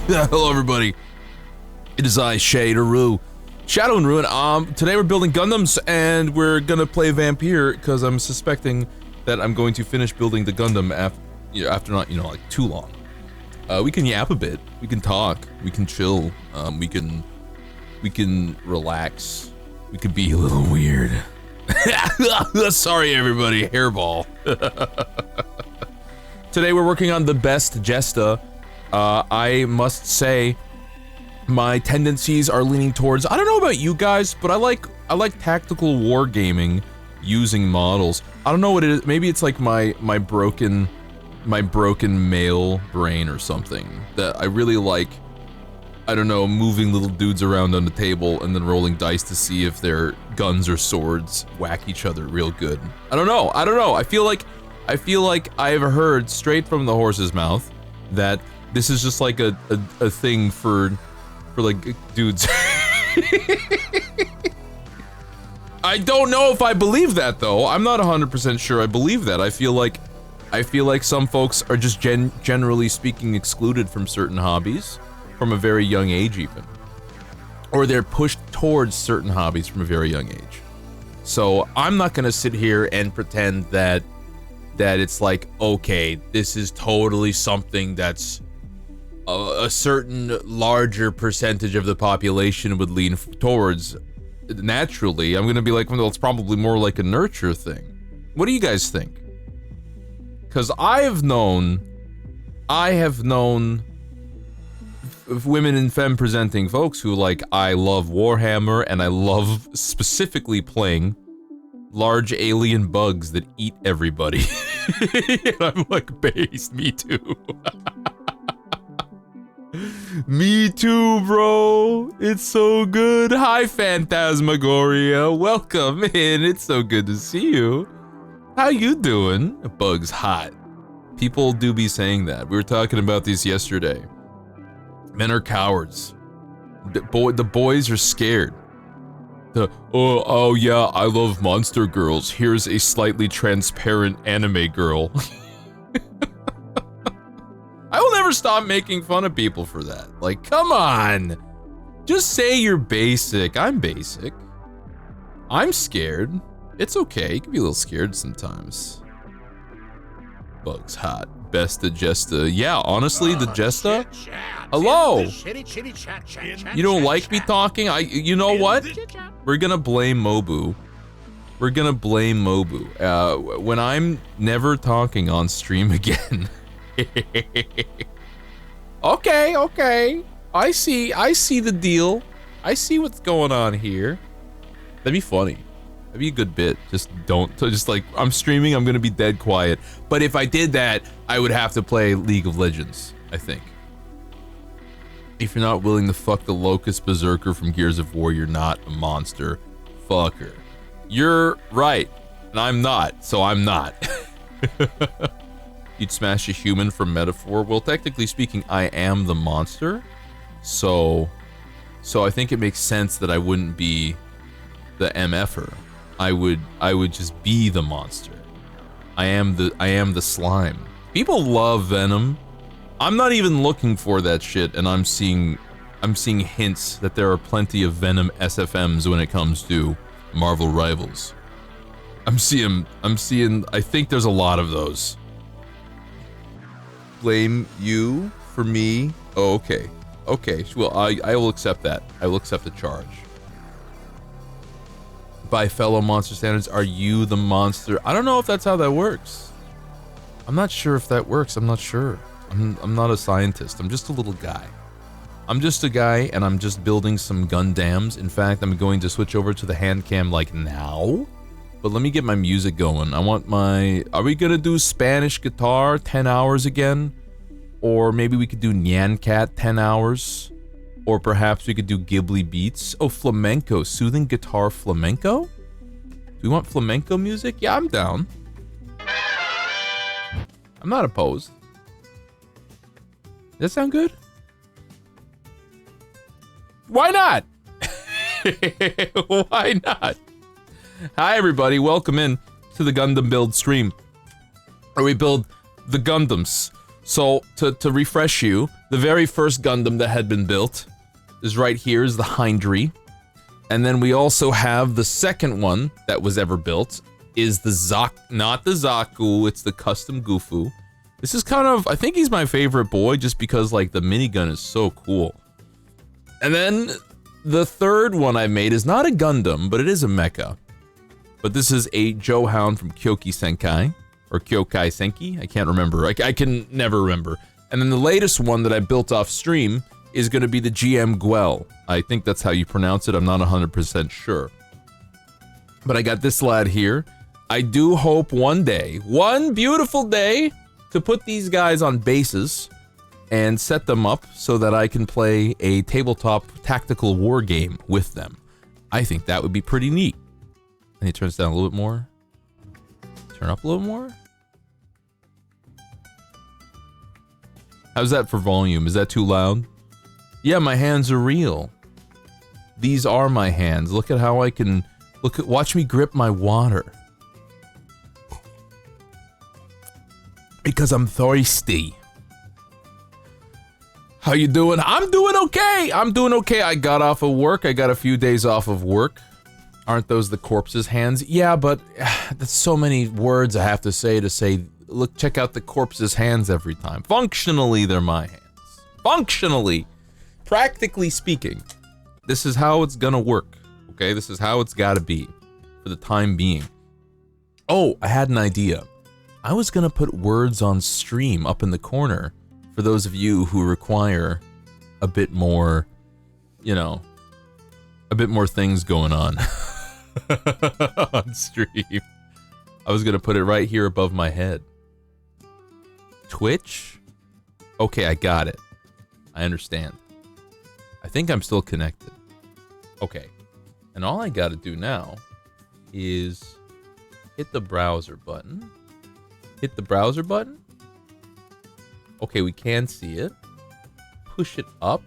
Hello everybody, it is I, Shadow and Ruin. Today we're building Gundams, and we're gonna play Vampire, because I'm suspecting that I'm going to finish building the Gundam after not, like, too long. We can yap a bit, we can talk, we can chill, we can relax, we can be a little weird. Sorry everybody, hairball. Today we're working on the best Jesta. I must say, my tendencies are leaning towards, I don't know about you guys, but I like tactical wargaming using models. I don't know what it is, maybe it's like my broken male brain or something, that I really like, I don't know, moving little dudes around on the table and then rolling dice to see if their guns or swords whack each other real good. I don't know, I feel like I've heard straight from the horse's mouth that this is just like a thing for For like dudes. I don't know if I believe that though. I'm not 100% sure I believe that. I feel like some folks are just generally speaking excluded from certain hobbies from a very young age even. Or they're pushed towards certain hobbies from a very young age. So I'm not gonna sit here and pretend that it's like, okay, this is totally something that's a certain larger percentage of the population would lean towards. Naturally, I'm gonna be like, well, it's probably more like a nurture thing. What do you guys think? Because I have known women and femme presenting folks who like, I love Warhammer and I love specifically playing large alien bugs that eat everybody. And I'm like, based, me too. Me too, bro. It's so good. Hi, Phantasmagoria. Welcome in. It's so good to see you. How you doing? Bug's hot. People do be saying that. We were talking about these yesterday. Men are cowards. The boys are scared. Oh yeah, I love monster girls. Here's a slightly transparent anime girl. I will never stop making fun of people for that. Like, come on. Just say you're basic. I'm basic. I'm scared. It's okay. You can be a little scared sometimes. Bug's hot. Best Digesta. Yeah, honestly, the Digesta. Hello. You don't like me talking? You know what? We're gonna blame Mobu. We're gonna blame Mobu. When I'm never talking on stream again. Okay. I see the deal. I see what's going on here. That'd be funny. That'd be a good bit. Just like, I'm streaming, I'm gonna be dead quiet. But if I did that, I would have to play League of Legends, I think. If you're not willing to fuck the Locust Berserker from Gears of War, you're not a monster. Fucker. You're right. And I'm not, so I'm not. You'd smash a human from metaphor. Well, technically speaking, I am the monster. So I think it makes sense that I wouldn't be the MFer. I would just be the monster. I am the slime. People love Venom. I'm not even looking for that shit, and I'm seeing hints that there are plenty of Venom SFMs when it comes to Marvel Rivals. I'm seeing I think there's a lot of those. Blame you for me? Oh, okay. Okay, well, I will accept that. I will accept the charge. By fellow monster standards, are you the monster? I don't know if that's how that works. I'm not sure if that works. I'm not sure. I'm not a scientist. I'm just a little guy. I'm just a guy, and I'm just building some gundams. In fact, I'm going to switch over to the hand cam like now. But let me get my music going. I want my... Are we gonna do Spanish guitar 10 hours again? Or maybe we could do Nyan Cat 10 hours? Or perhaps we could do Ghibli beats? Oh, flamenco. Soothing guitar flamenco? Do we want flamenco music? Yeah, I'm down. I'm not opposed. Does that sound good? Why not? Why not? Hi everybody, welcome in to the Gundam build stream, where we build the Gundams. So, to refresh you, the very first Gundam that had been built is right here, is the Hindry. And then we also have the second one that was ever built, is the not the Zaku, it's the custom Gufu. This is kind of, I think he's my favorite boy, just because, like, the minigun is so cool. And then, the third one I made is not a Gundam, but it is a mecha. But this is a Johound from Kyoki Senkai, or Kyokai Senki, I can't remember, I can never remember. And then the latest one that I built off stream is gonna be the GM Guel. I think that's how you pronounce it, I'm not 100% sure. But I got this lad here. I do hope one day, one beautiful day, to put these guys on bases and set them up so that I can play a tabletop tactical war game with them. I think that would be pretty neat. And he turns down a little bit more. Turn up a little more. How's that for volume? Is that too loud? Yeah, my hands are real. These are my hands. Look at how I can... watch me grip my water. Because I'm thirsty. How you doing? I'm doing okay! I'm doing okay. I got off of work. I got a few days off of work. Aren't those the corpse's hands? Yeah, but that's so many words I have to say, look, check out the corpse's hands every time. Functionally, they're my hands. Functionally. Practically speaking. This is how it's gonna work. Okay, this is how it's gotta be. For the time being. Oh, I had an idea. I was gonna put words on stream up in the corner for those of you who require a bit more, you know, a bit more things going on on stream. I was gonna put it right here above my head. Twitch? Okay, I got it. I understand. I think I'm still connected. Okay. And all I gotta do now is hit the browser button. Hit the browser button. Okay, we can see it. Push it up.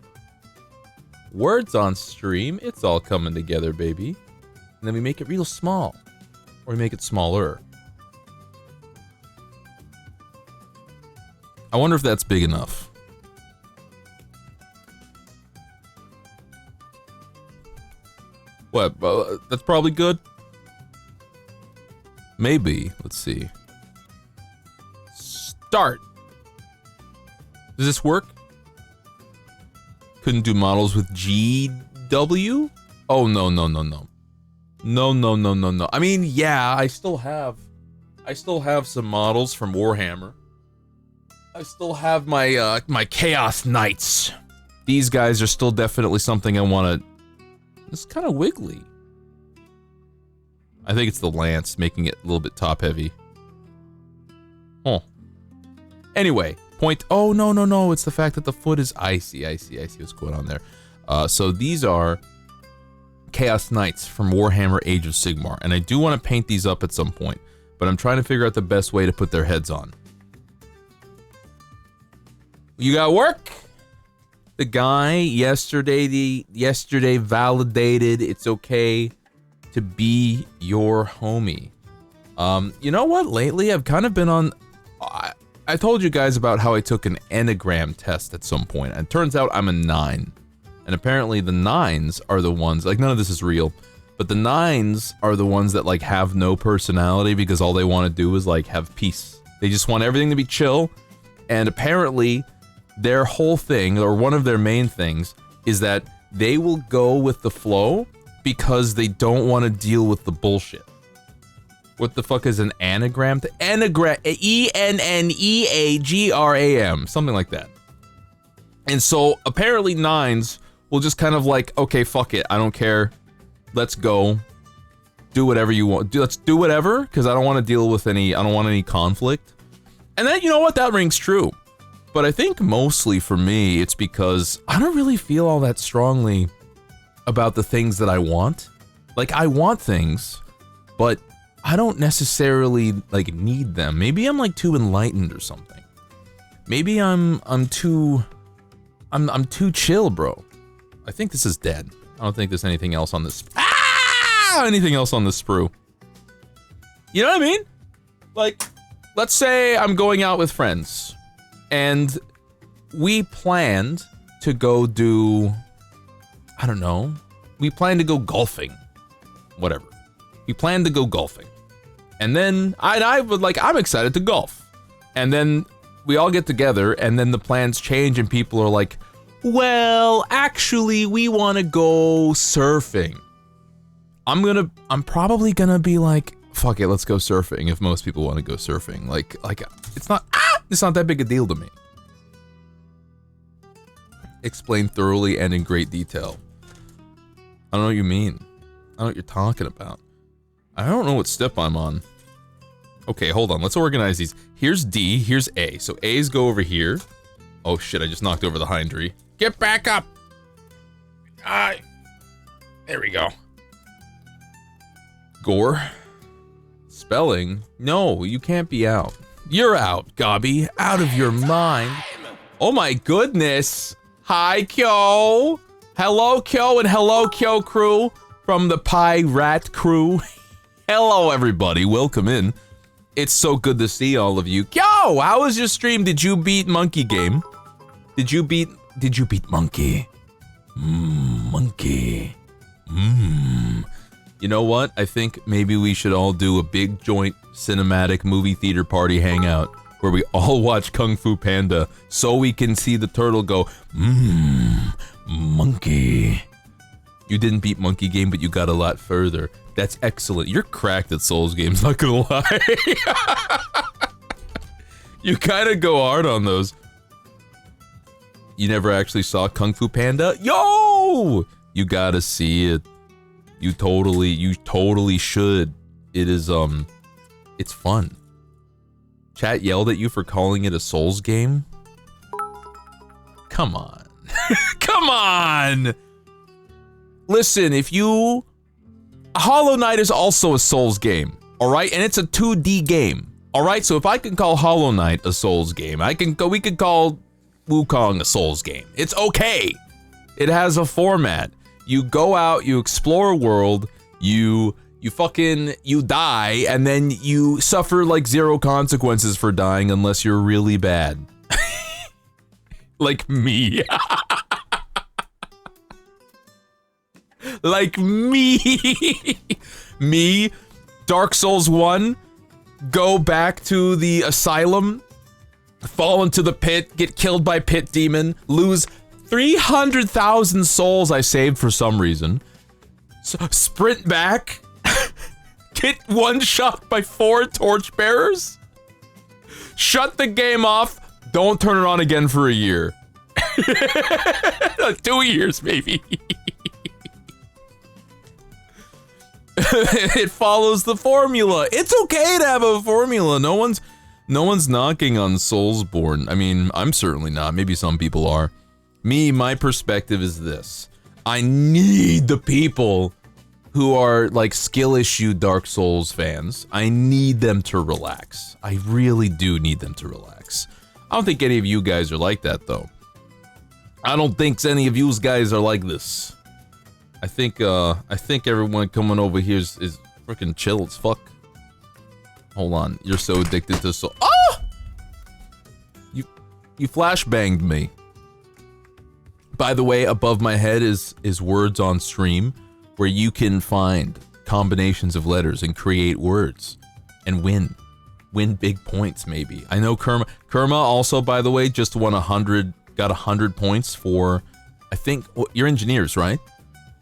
Words on stream. It's all coming together, baby. And then we make it real small. Or we make it smaller. I wonder if that's big enough. What? That's probably good? Maybe. Let's see. Start. Does this work? Couldn't do models with GW? Oh, no, no, no, no. No, no, no, no, no. I mean, yeah, I still have some models from Warhammer. I still have my, my Chaos Knights. These guys are still definitely something I want to... It's kind of wiggly. I think it's the lance making it a little bit top heavy. Oh. Anyway, point... Oh, no, no, no. It's the fact that the foot is icy. I see what's going on there. So these are Chaos Knights from Warhammer Age of Sigmar. And I do want to paint these up at some point. But I'm trying to figure out the best way to put their heads on. You got work? The guy yesterday validated it's okay to be your homie. You know what? Lately, I've kind of been on... I told you guys about how I took an Enneagram test at some point, and it turns out I'm a 9. And apparently the 9s are the ones... Like, none of this is real, but the 9s are the ones that, like, have no personality because all they want to do is, like, have peace. They just want everything to be chill, and apparently... Their whole thing, or one of their main things, is that they will go with the flow because they don't want to deal with the bullshit. What the fuck is an anagram? Anagram, E-N-N-E-A-G-R-A-M, something like that. And so, apparently 9s will just kind of like, okay, fuck it, I don't care, let's go, do whatever you want, let's do whatever, because I don't want to deal with I don't want any conflict. And then, you know what, that rings true. But I think mostly for me, it's because I don't really feel all that strongly about the things that I want. Like, I want things, but I don't necessarily, like, need them. Maybe I'm, like, too enlightened or something. Maybe I'm too chill, bro. I think this is dead. I don't think there's anything else on this. Anything else on this sprue. You know what I mean? Like, let's say I'm going out with friends. And we planned to go do, I don't know, we planned to go golfing, whatever. We planned to go golfing. And then I would like, I'm excited to golf. And then we all get together and then the plans change and people are like, well, actually we want to go surfing. I'm probably gonna be like, fuck it, let's go surfing if most people want to go surfing. Like, it's not that big a deal to me. Explain thoroughly and in great detail. I don't know what you mean. I don't know what you're talking about. I don't know what step I'm on. Okay, hold on, let's organize these. Here's D, here's A. So A's go over here. Oh shit, I just knocked over the hind tree. Get back up! There we go. Gore. Spelling? No, you can't be out. You're out, Gobby. Out of your mind. Oh my goodness. Hi, Kyo. Hello, Kyo, and hello, Kyo crew from the Pirate crew. Hello, everybody. Welcome in. It's so good to see all of you. Kyo, how was your stream? Did you beat Monkey Game? Did you beat Monkey? Monkey. You know what? I think maybe we should all do a big joint cinematic movie theater party hangout where we all watch Kung Fu Panda so we can see the turtle go, monkey. You didn't beat Monkey Game, but you got a lot further. That's excellent. You're cracked at Souls games, not gonna lie. You kind of go hard on those. You never actually saw Kung Fu Panda? Yo! You gotta see it. You totally should. It is, it's fun. Chat yelled at you for calling it a Souls game? Come on. Come on! Listen, Hollow Knight is also a Souls game, alright? And it's a 2D game, alright? So if I can call Hollow Knight a Souls game, we could call Wukong a Souls game. It's okay. It has a format. You go out, you explore a world, you die, and then you suffer like 0 consequences for dying unless you're really bad. Like me. Like me. Me, Dark Souls 1, go back to the asylum, fall into the pit, get killed by pit demon, lose 300,000 souls I saved for some reason, sprint back, get one shot by 4 torchbearers, shut the game off, don't turn it on again for a year. 2 years maybe. It follows the formula. It's okay to have a formula. No one's knocking on Soulsborne. I mean, I'm certainly not. Maybe some people are. My perspective is this. I need the people who are like skill issue Dark Souls fans. I need them to relax. I really do need them to relax. I don't think any of you guys are like that though. I don't think any of you guys are like this. I think everyone coming over here is freaking chill as fuck. Hold on, you're so addicted to soul. Ah! You flashbanged me. By the way, above my head is words on stream, where you can find combinations of letters and create words and win big points. Maybe I know Kerma also, by the way, just won 100 points for, I think you're engineers, right?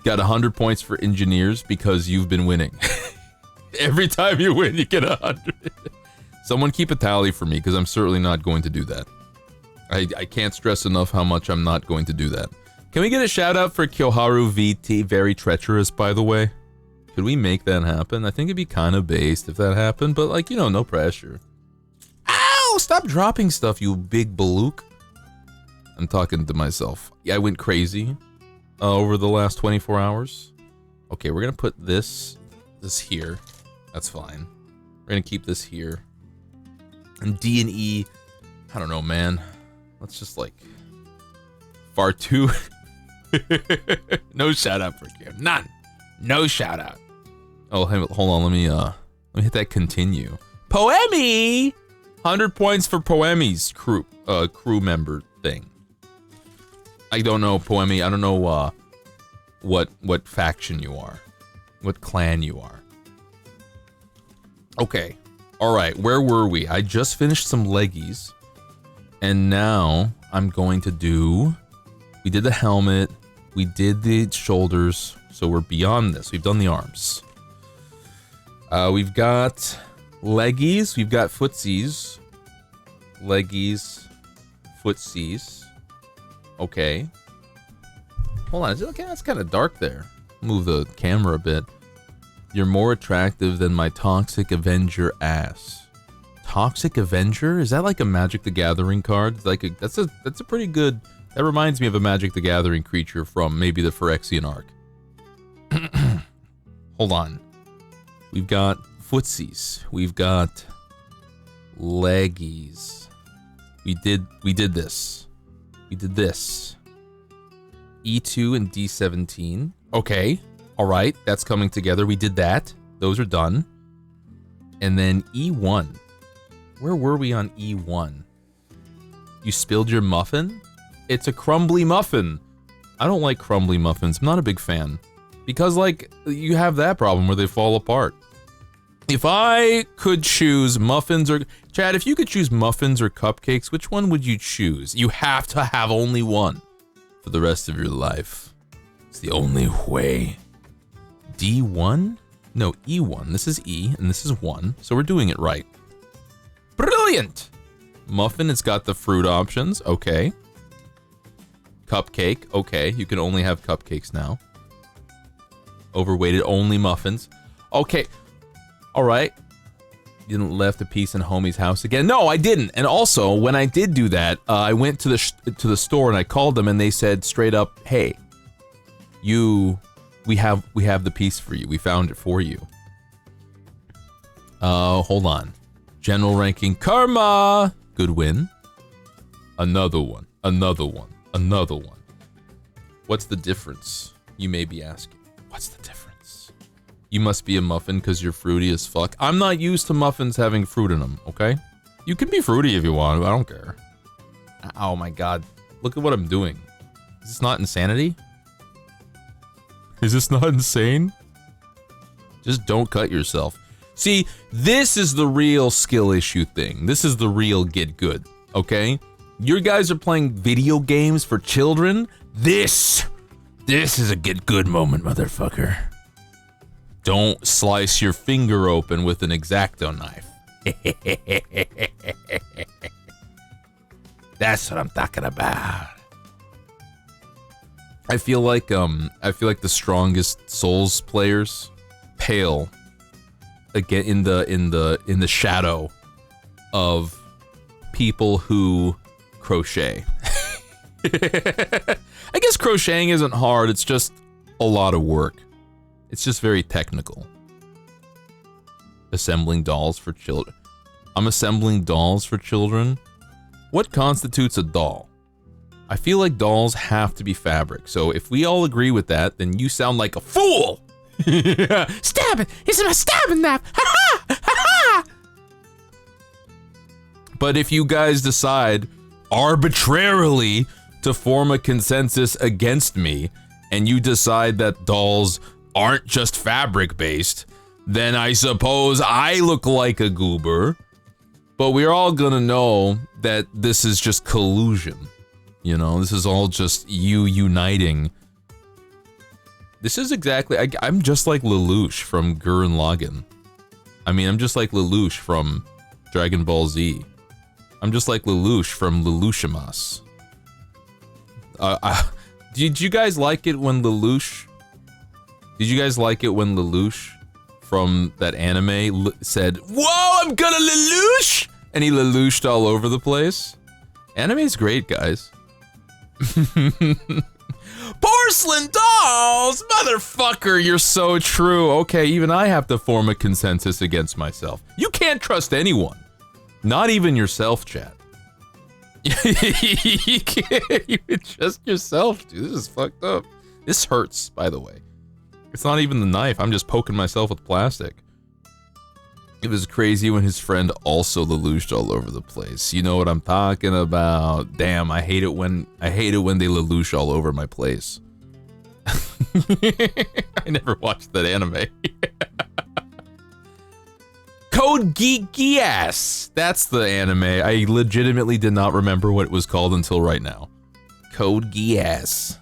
Got 100 points for engineers because you've been winning. Every time you win, you get 100. Someone keep a tally for me, because I'm certainly not going to do that. I can't stress enough how much I'm not going to do that. Can we get a shout out for Kyoharu VT? Very treacherous, by the way. Could we make that happen? I think it'd be kind of based if that happened, but like, you know, no pressure. Ow! Stop dropping stuff, you big balook. I'm talking to myself. Yeah, I went crazy over the last 24 hours. Okay, we're gonna put this here. That's fine. We're gonna keep this here. And D and E, I don't know, man. Let's just like far too. No shout out for Kim. None. No shout out. Oh, hey, hold on. Let me hit that continue. Poemi, 100 points for Poemi's crew member thing. I don't know, Poemi. I don't know what faction you are, what clan you are. Okay. All right. Where were we? I just finished some leggies. And now I'm going to do, we did the helmet, we did the shoulders, so we're beyond this. We've done the arms. We've got leggies, we've got footsies. Leggies, footsies. Okay. Hold on, okay, that's kind of dark there. Move the camera a bit. You're more attractive than my Toxic Avenger ass. Toxic Avenger? Is that like a Magic the Gathering card? That's a pretty good. That reminds me of a Magic the Gathering creature from maybe the Phyrexian Arc. Hold on. We've got footsies. We've got leggies. We did this. We did this. E2 and D17. Okay. All right. That's coming together. We did that. Those are done. And then E1. Where were we on E1? You spilled your muffin? It's a crumbly muffin. I don't like crumbly muffins. I'm not a big fan. Because, like, you have that problem where they fall apart. If I could choose muffins or... Chad, if you could choose muffins or cupcakes, which one would you choose? You have to have only one for the rest of your life. It's the only way. D1? No, E1. This is E, and this is 1, so we're doing it right. Brilliant! Muffin, it's got the fruit options. Okay. Cupcake. Okay, you can only have cupcakes now. Overweighted, only muffins. Okay. Alright. You didn't left a piece in homie's house again? No, I didn't. And also, when I did do that, I went to the store and I called them and they said straight up, hey, we have the piece for you. We found it for you. Hold on. General ranking karma. Good win. Another one. Another one. Another one. What's the difference? You may be asking. What's the difference? You must be a muffin because you're fruity as fuck. I'm not used to muffins having fruit in them, okay? You can be fruity if you want. I don't care. Oh my god. Look at what I'm doing. Is this not insanity? Is this not insane? Just don't cut yourself. See, this is the real skill issue thing. This is the real get good, okay? You guys are playing video games for children. This is a get good moment, motherfucker. Don't slice your finger open with an X-Acto knife. That's what I'm talking about. I feel like the strongest Souls players pale again in the shadow of people who crochet. I guess crocheting isn't hard, it's just a lot of work. It's just very technical. Assembling dolls for children. I'm assembling dolls for children. What constitutes a doll? I feel like dolls have to be fabric, so if we all agree with that, then you sound like a fool! Stab it! It's a stabbing knife! Ha-ha! Ha-ha! But if you guys decide arbitrarily to form a consensus against me, and you decide that dolls aren't just fabric-based, then I suppose I look like a goober. But we're all gonna know that this is just collusion. You know, this is all just you uniting. This is exactly... I'm just like Lelouch from Gurren Lagann. I mean, I'm just like Lelouch from Dragon Ball Z. I'm just like Lelouch from Lelouchimas. Did you guys like it when Lelouch... Did you guys like it when Lelouch from that anime said, "Whoa, I'm gonna Lelouch!" And he Lelouched all over the place? Anime's great, guys. Porcelain dolls! Motherfucker, you're so true. Okay, even I have to form a consensus against myself. You can't trust anyone. Not even yourself, chat. You can't even trust yourself, dude. This is fucked up. This hurts, by the way. It's not even the knife. I'm just poking myself with plastic. It was crazy when his friend also Lelouched all over the place. You know what I'm talking about. Damn, I hate it when they Lelouch all over my place. I never watched that anime. Code Geass! That's the anime. I legitimately did not remember what it was called until right now. Code Geass.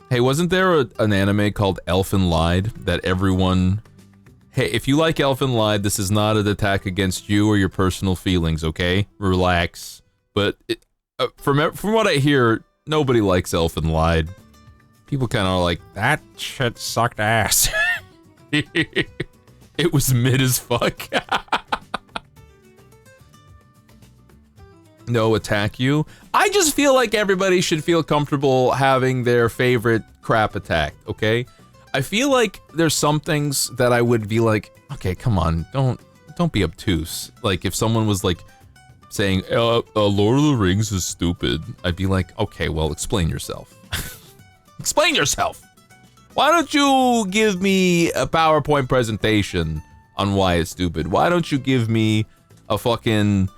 Hey, wasn't there an anime called Elfen Lied that everyone... Hey, if you like Elfen Lied, this is not an attack against you or your personal feelings, okay? Relax. But from what I hear, nobody likes Elfen Lied. People kind of are like, that shit sucked ass. It was mid as fuck. No, attack you. I just feel like everybody should feel comfortable having their favorite crap attacked, okay? I feel like there's some things that I would be like, okay, come on, don't be obtuse. Like, if someone was like saying, Lord of the Rings is stupid, I'd be like, okay, well, explain yourself. Explain yourself. Why don't you give me a PowerPoint presentation on why it's stupid? Why don't you give me a fucking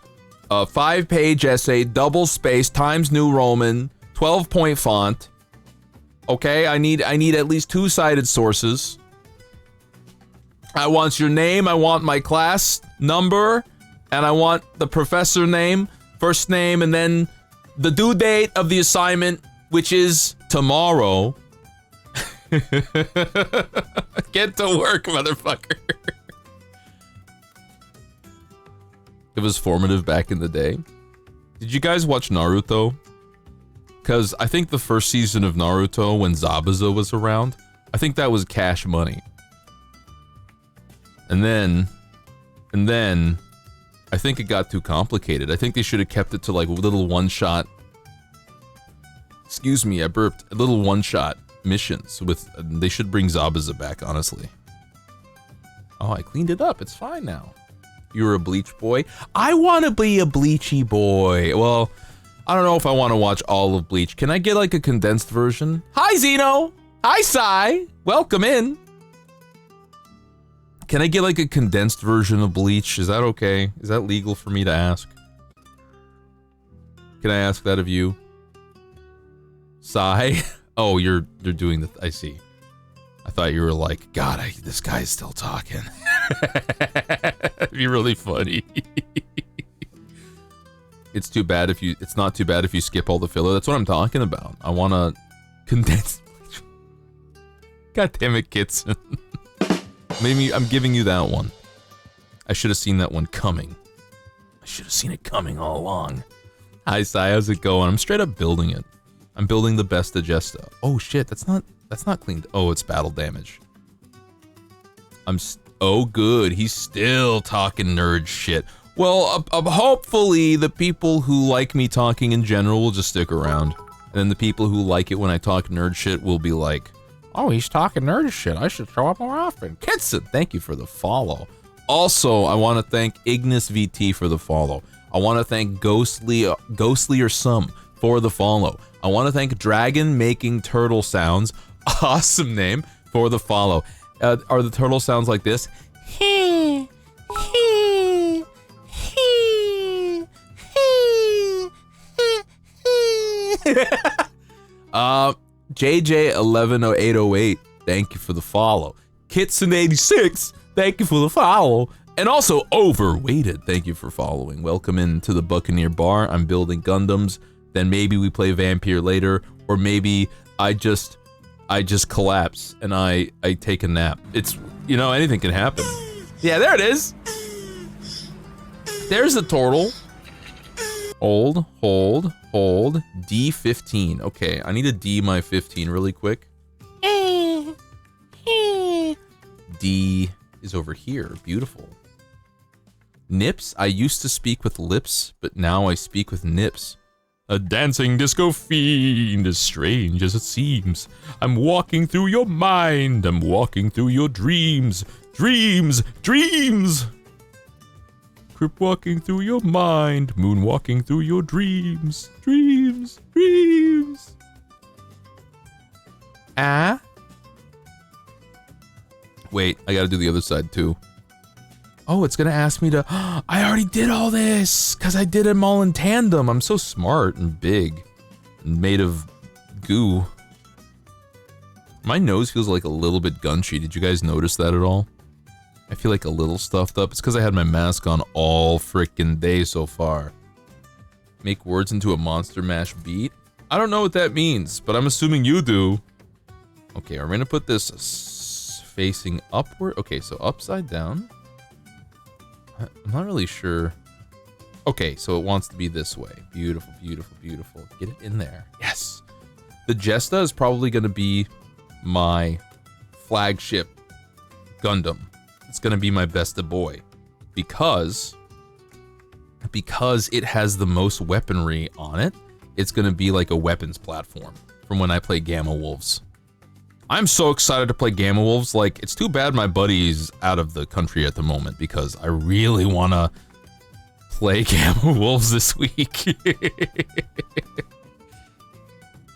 5-page essay, double space, Times New Roman, 12-point font? Okay, I need at least 2-sided sources. I want your name, I want my class number, and I want the professor name, first name, and then the due date of the assignment, which is tomorrow. Get to work, motherfucker. It was formative back in the day. Did you guys watch Naruto? Because I think the first season of Naruto, when Zabuza was around, I think that was cash money. And then, I think it got too complicated. I think they should have kept it to like little one-shot. Excuse me, I burped. Little one-shot missions with. They should bring Zabuza back, honestly. Oh, I cleaned it up. It's fine now. You're a Bleach boy. I want to be a Bleachy boy. Well, I don't know if I want to watch all of Bleach. Can I get like a condensed version? Hi, Zeno. Hi, Sai. Welcome in. Can I get like a condensed version of Bleach? Is that okay? Is that legal for me to ask? Can I ask that of you? Sai? Oh, you're doing the... I see. I thought you were like, God, this guy's still talking. It'd be really funny. It's too bad if you... It's not too bad if you skip all the filler. That's what I'm talking about. I want to condense... God damn it, Kitson. Maybe I'm giving you that one. I should have seen that one coming. I should have seen it coming all along. Hi, Sai, how's it going? I'm straight up building it. I'm building the best Agesta. Oh shit, that's not cleaned. Oh, it's battle damage. Oh good, he's still talking nerd shit. Well, hopefully the people who like me talking in general will just stick around. And then the people who like it when I talk nerd shit will be like, oh, he's talking nerd shit. I should show up more often. Kitson, thank you for the follow. Also, I want to thank Ignis VT for the follow. I want to thank Ghostly or Some for the follow. I want to thank Dragon Making Turtle Sounds, awesome name, for the follow. Are the turtle sounds like this? JJ11808, thank you for the follow. Kitson86, thank you for the follow. And also Overweighted, thank you for following. Welcome into the Buccaneer Bar. I'm building Gundams. Then maybe we play Vampire later, or maybe I just collapse and I take a nap. It's, you know, anything can happen. Yeah, there it is. There's the turtle. Hold, D15. Okay, I need to D my 15 really quick. D is over here, beautiful. Nips, I used to speak with lips, but now I speak with nips. A dancing disco fiend, as strange as it seems. I'm walking through your mind, I'm walking through your dreams. Dreams! Crip walking through your mind, moon walking through your dreams. Dreams! Ah? Wait, I gotta do the other side too. Oh, it's gonna ask me to... I already did all this! Because I did them all in tandem. I'm so smart and big. And made of goo. My nose feels like a little bit gunchy. Did you guys notice that at all? I feel like a little stuffed up. It's because I had my mask on all frickin' day so far. Make words into a Monster Mash beat? I don't know what that means, but I'm assuming you do. Okay, we're gonna put this facing upward. Okay, so upside down. I'm not really sure. Okay, so it wants to be this way. Beautiful. Get it in there. Yes. The Jesta is probably going to be my flagship Gundam. It's going to be my best of boy. Because it has the most weaponry on it, it's going to be like a weapons platform from when I play Gamma Wolves. I'm so excited to play Gamma Wolves. Like, it's too bad my buddy's out of the country at the moment because I really want to play Gamma Wolves this week.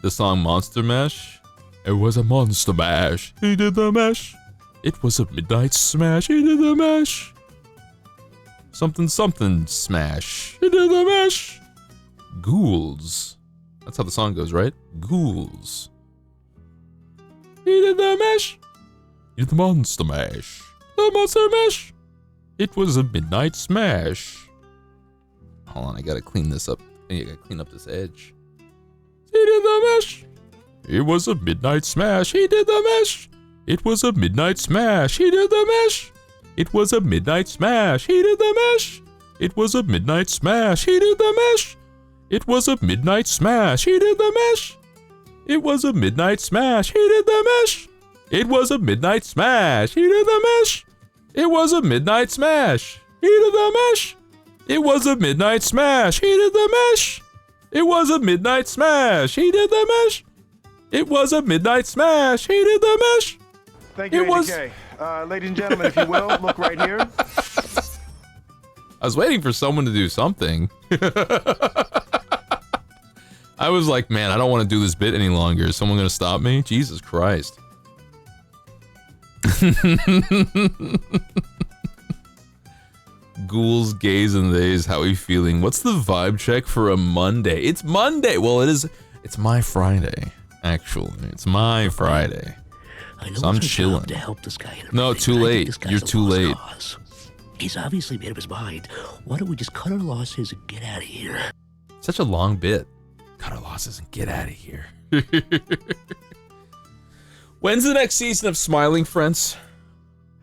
The song Monster Mash? It was a monster mash. He did the mash. It was a midnight smash. He did the mash. Something something smash. He did the mash. Ghouls. That's how the song goes, right? Ghouls. He did the mash. He did the monster mash. The monster mash. It was a midnight smash. Hold on, I gotta clean this up. I gotta clean up this edge. He did the mash. It was a midnight smash. He did the mash. It was a midnight smash. He did the mash. It was a midnight smash. He did the mash. It was a midnight smash. He did the mash. It was a midnight smash. He did the mash. It was a midnight smash. He did the mash. It was a midnight smash. He did the mash. It was a midnight smash. He did the mash. It was a midnight smash. He did the mash. It was a midnight smash. He did the mash. It was a midnight smash. He did the mash. Thank you, ADK. Ladies and gentlemen, if you will, look right here. I was waiting for someone to do something. I was like, man, I don't want to do this bit any longer. Is someone gonna stop me? Jesus Christ. Ghouls, gays, and theys, how we feeling? What's the vibe check for a Monday? It's Monday! Well, it's my Friday, actually. It's my Friday. So I'm chilling. To help this guy no, too late. You're too late. He's obviously made up his mind. Why don't we just cut our losses and get out of here? Such a long bit. Cut our losses and get out of here. When's the next season of Smiling Friends?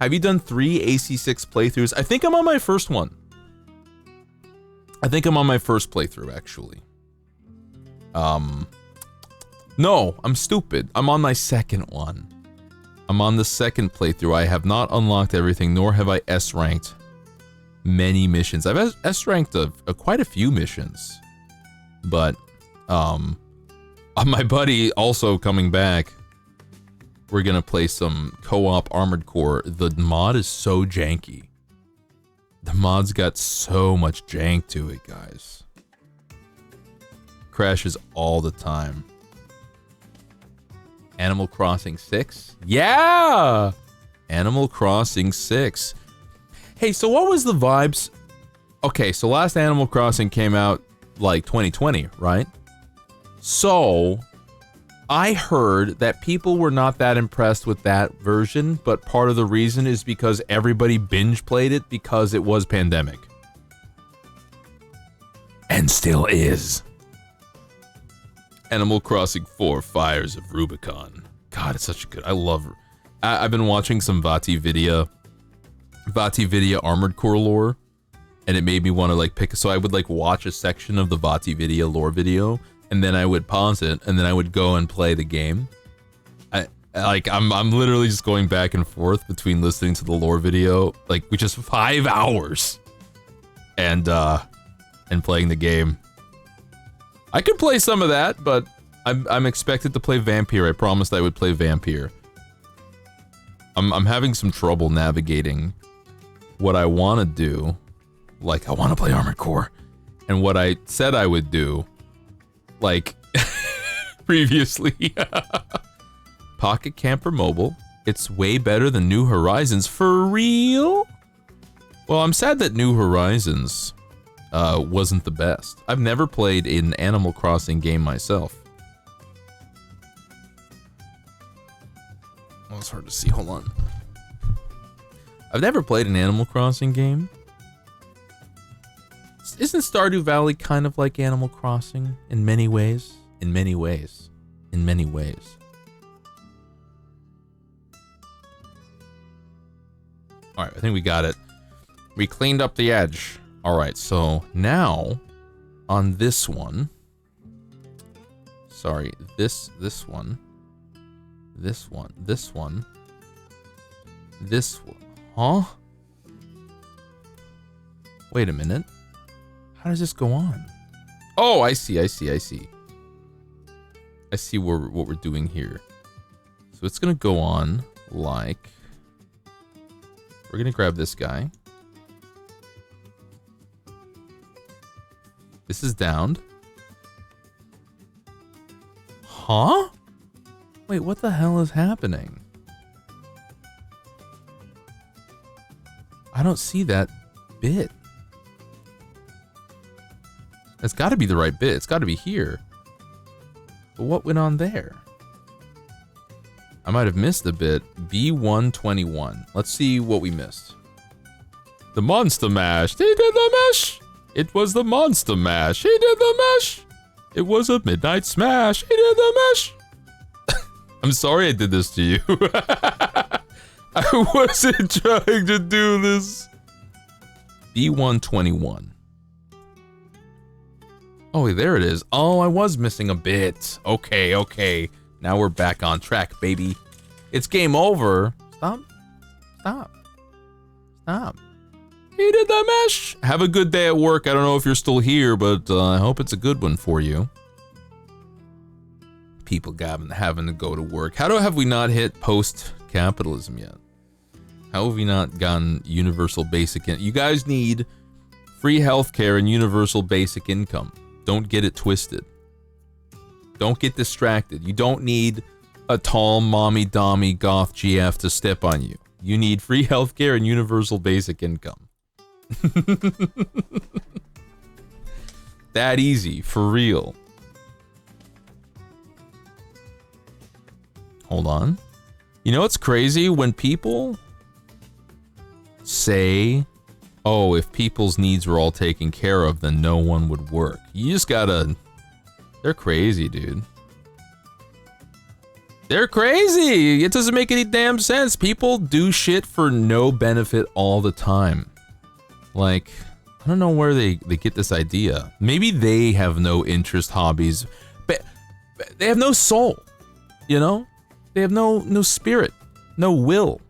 Have you done 3 AC6 playthroughs? I think I'm on my first one. I think I'm on my first playthrough, actually. No, I'm stupid. I'm on my second one. I'm on the second playthrough. I have not unlocked everything, nor have I S-ranked many missions. I've S-ranked quite a few missions. But, my buddy also coming back, we're gonna play some co-op Armored Core. The mod is so janky. The mod's got so much jank to it, guys. Crashes all the time. Animal Crossing 6? Yeah! Animal Crossing 6. Hey, so what was the vibes? Okay, so last Animal Crossing came out like 2020, right? So I heard that people were not that impressed with that version, but part of the reason is because everybody binge played it because it was pandemic. And still is. Animal Crossing 4 Fires of Rubicon. God, it's such a good... I've been watching some Vati Vidya Armored Core lore, and it made me want to like pick... So I would like watch a section of the Vati Vidya lore video, and then I would pause it, and then I would go and play the game. I'm literally just going back and forth between listening to the lore video, like, which is 5 hours, and playing the game. I could play some of that, but I'm expected to play Vampire. I promised I would play Vampire. I'm having some trouble navigating what I want to do. Like, I want to play Armored Core. And what I said I would do, like, previously. Pocket Camper Mobile. It's way better than New Horizons. For real? Well, I'm sad that New Horizons wasn't the best. I've never played an Animal Crossing game myself. Oh, it's hard to see. Hold on. I've never played an Animal Crossing game. Isn't Stardew Valley kind of like Animal Crossing in many ways? In many ways. In many ways. Alright, I think we got it. We cleaned up the edge. Alright, so now on this one. Sorry, this one. This one. This one. This one. Huh? Wait a minute. How does this go on? Oh, I see. I see what we're doing here. So it's gonna go on like... We're gonna grab this guy. This is downed. Huh? Wait, what the hell is happening? I don't see that bit. That's got to be the right bit. It's got to be here. But what went on there? I might have missed a bit. B121. Let's see what we missed. The Monster Mash. He did the mash. It was the Monster Mash. He did the mash. It was a midnight smash. He did the mash. I'm sorry I did this to you. I wasn't trying to do this. B121. Oh, there it is. Oh, I was missing a bit. Okay, okay. Now we're back on track, baby. It's game over. Stop. Stop. Stop. He did the mesh. Have a good day at work. I don't know if you're still here, but I hope it's a good one for you. People having to go to work. How have we not hit post-capitalism yet? How have we not gotten universal basic income? You guys need free healthcare and universal basic income. Don't get it twisted. Don't get distracted. You don't need a tall mommy-dommy goth GF to step on you. You need free healthcare and universal basic income. That easy, for real. Hold on. You know what's crazy? When people say, oh, if people's needs were all taken care of, then no one would work. You just gotta... They're crazy, dude. They're crazy! It doesn't make any damn sense. People do shit for no benefit all the time. Like, I don't know where they get this idea. Maybe they have no interest, hobbies, but they have no soul, you know? They have no spirit, no will.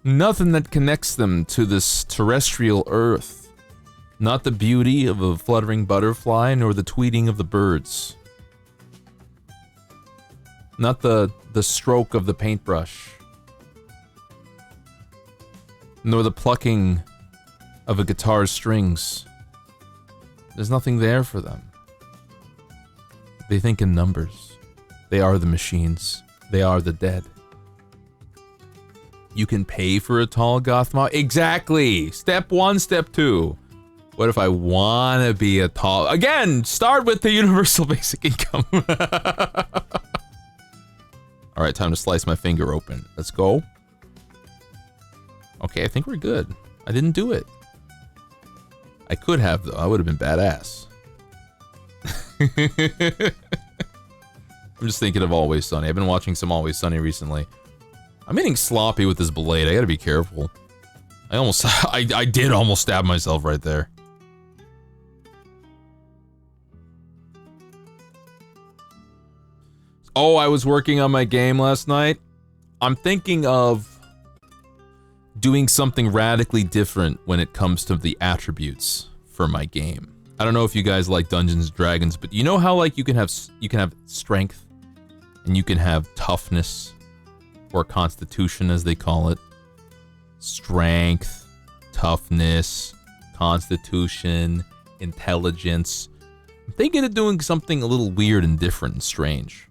Nothing that connects them to this terrestrial earth. Not the beauty of a fluttering butterfly, nor the tweeting of the birds. Not the stroke of the paintbrush. Nor the plucking of a guitar's strings. There's nothing there for them. They think in numbers. They are the machines. They are the dead. You can pay for a tall goth mod? Exactly! Step 1, step 2. What if I wanna be a tall... Again, start with the universal basic income. Alright, time to slice my finger open. Let's go. Okay, I think we're good. I didn't do it. I could have, though. I would have been badass. I'm just thinking of Always Sunny. I've been watching some Always Sunny recently. I'm getting sloppy with this blade. I gotta be careful. I did almost stab myself right there. Oh, I was working on my game last night. I'm thinking of doing something radically different when it comes to the attributes for my game. I don't know if you guys like Dungeons & Dragons, but you know how like you can have strength and you can have toughness or constitution as they call it. Strength, toughness, constitution, intelligence. I'm thinking of doing something a little weird and different and strange.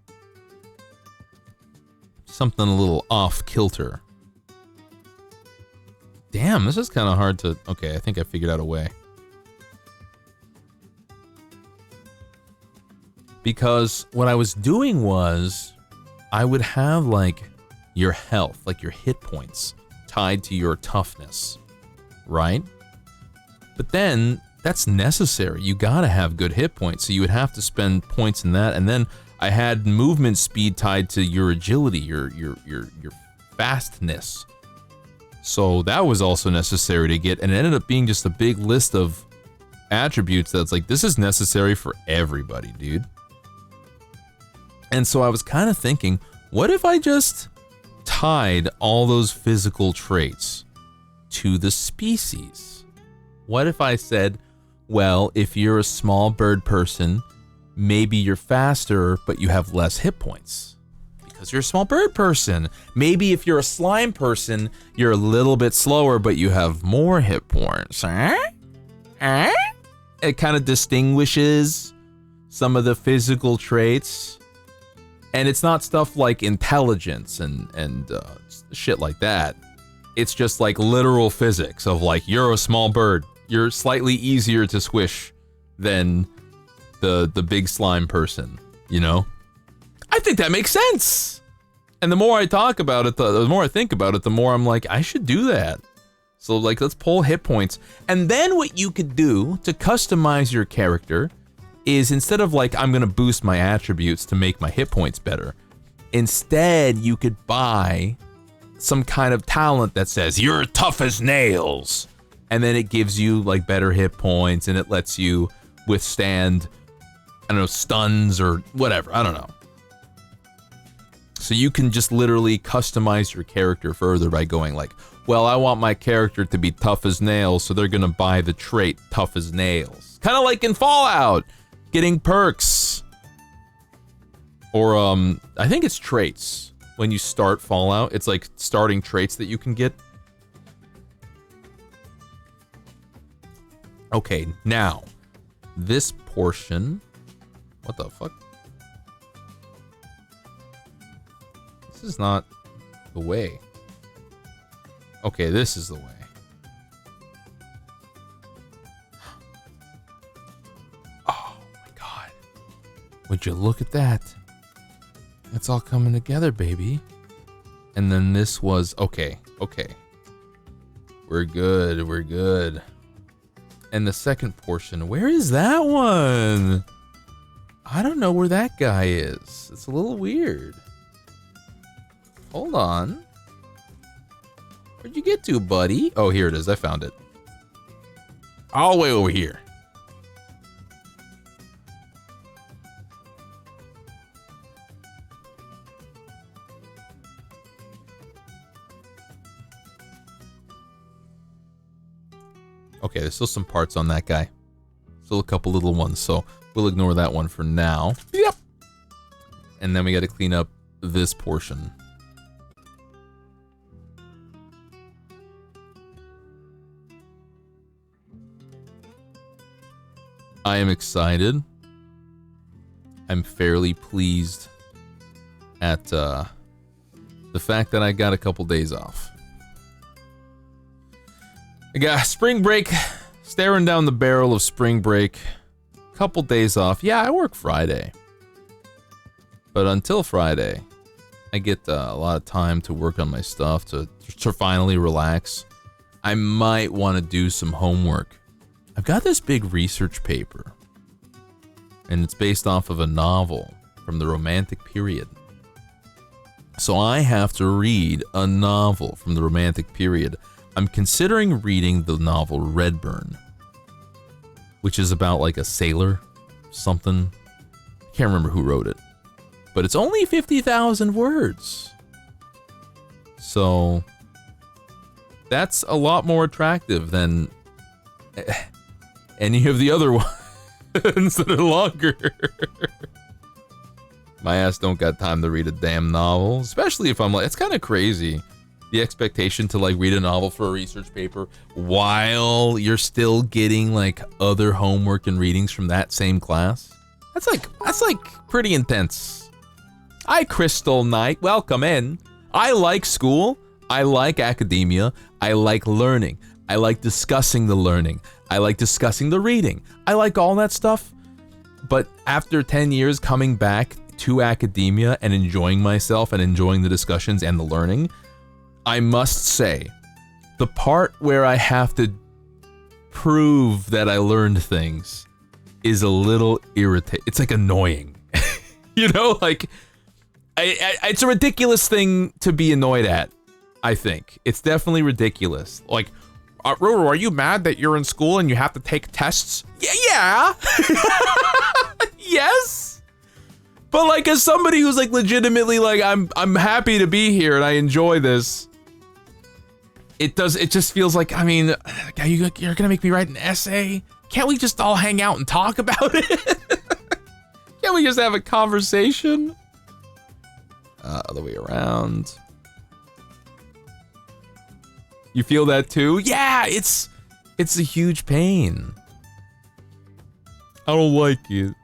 Something a little off kilter. Damn, this is kind of hard to... Okay, I think I figured out a way. Because what I was doing was, I would have, like, your health, like your hit points, tied to your toughness, right? But then, that's necessary. You gotta have good hit points, so you would have to spend points in that, and then I had movement speed tied to your agility, your fastness. So that was also necessary to get, and it ended up being just a big list of attributes that's like, this is necessary for everybody, dude. And so I was kind of thinking, what if I just tied all those physical traits to the species? What if I said, well, if you're a small bird person, maybe you're faster, but you have less hit points. Because you're a small bird person. Maybe if you're a slime person, you're a little bit slower, but you have more hit points. It kind of distinguishes some of the physical traits. And it's not stuff like intelligence and shit like that. It's just like literal physics of like, you're a small bird. You're slightly easier to squish than the big slime person, you know? I think that makes sense. And the more I talk about it, the more I think about it, the more I'm like, I should do that. So like, let's pull hit points. And then what you could do to customize your character is instead of like, I'm gonna boost my attributes to make my hit points better, instead you could buy some kind of talent that says, you're tough as nails. And then it gives you like better hit points and it lets you withstand, I don't know, stuns or whatever, I don't know. So you can just literally customize your character further by going like, well, I want my character to be tough as nails, so they're gonna buy the trait tough as nails. Kind of like in Fallout, getting perks. Or, I think it's traits. When you start Fallout, it's like starting traits that you can get. Okay, now, this portion, what the fuck? This is not the way. Okay, this is the way. Oh my god. Would you look at that? It's all coming together, baby. And then this was, okay. We're good, we're good. And the second portion, where is that one? I don't know where that guy is. It's a little weird. Hold on. Where'd you get to, buddy? Oh, here it is. I found it. All the way over here. Okay, there's still some parts on that guy. Still a couple little ones, so we'll ignore that one for now. Yep. And then we got to clean up this portion. I am excited. I'm fairly pleased at the fact that I got a couple days off. I got spring break, staring down the barrel of spring break. Couple days off. Yeah, I work Friday. But until Friday, I get a lot of time to work on my stuff, to finally relax. I might want to do some homework. I've got this big research paper, and it's based off of a novel from the Romantic period. So I have to read a novel from the Romantic period. I'm considering reading the novel Redburn, which is about like a sailor, something. I can't remember who wrote it, but it's only 50,000 words. So that's a lot more attractive than any of the other ones that are longer. My ass don't got time to read a damn novel, especially if I'm like, it's kind of crazy. The expectation to like read a novel for a research paper while you're still getting like other homework and readings from that same class. That's like pretty intense. Hi, Crystal Knight, welcome in. I like school. I like academia. I like learning. I like discussing the learning. I like discussing the reading. I like all that stuff. But after 10 years coming back to academia and enjoying myself and enjoying the discussions and the learning, I must say, the part where I have to prove that I learned things is a little irritating. It's like annoying. You know, like, it's a ridiculous thing to be annoyed at, I think. It's definitely ridiculous. Like, Roro, are you mad that you're in school and you have to take tests? Yeah. Yes. But like, as somebody who's like legitimately like, I'm happy to be here and I enjoy this. It just feels like, I mean, you're gonna make me write an essay? Can't we just all hang out and talk about it? Can't we just have a conversation? Other way around. You feel that too? Yeah, it's a huge pain. I don't like it.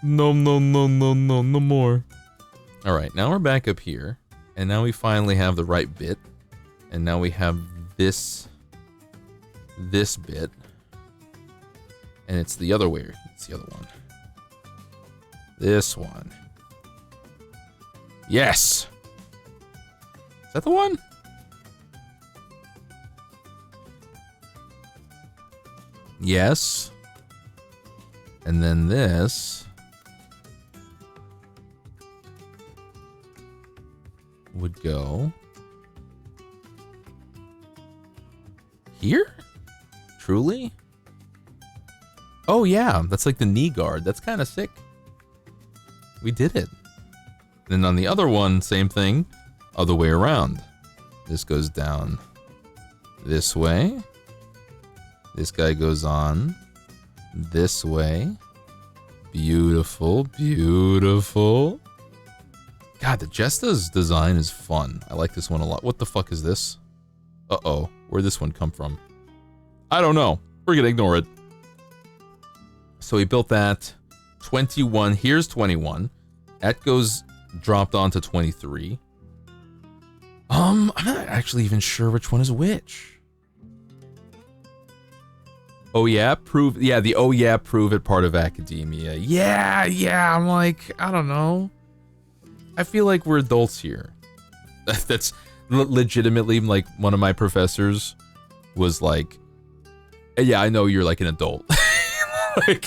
No more. Alright, now we're back up here. And now we finally have the right bit. And now we have this bit. And it's the other way. It's the other one. This one. Yes! Is that the one? Yes. And then this would go here? Truly? Oh yeah, that's like the knee guard. That's kind of sick. We did it. And then on the other one, same thing, other way around. This goes down this way. This guy goes on this way. Beautiful, beautiful. God, the Jesta's design is fun. I like this one a lot. What the fuck is this? Uh-oh. Where'd this one come from? I don't know. We're gonna ignore it. So we built that. 21. Here's 21. That goes dropped onto 23. I'm not actually even sure which one is which. Oh yeah, prove. Yeah, the oh yeah, prove it part of academia. Yeah. I'm like, I don't know. I feel like we're adults here. That's legitimately like one of my professors was like, yeah, I know you're like an adult. Like,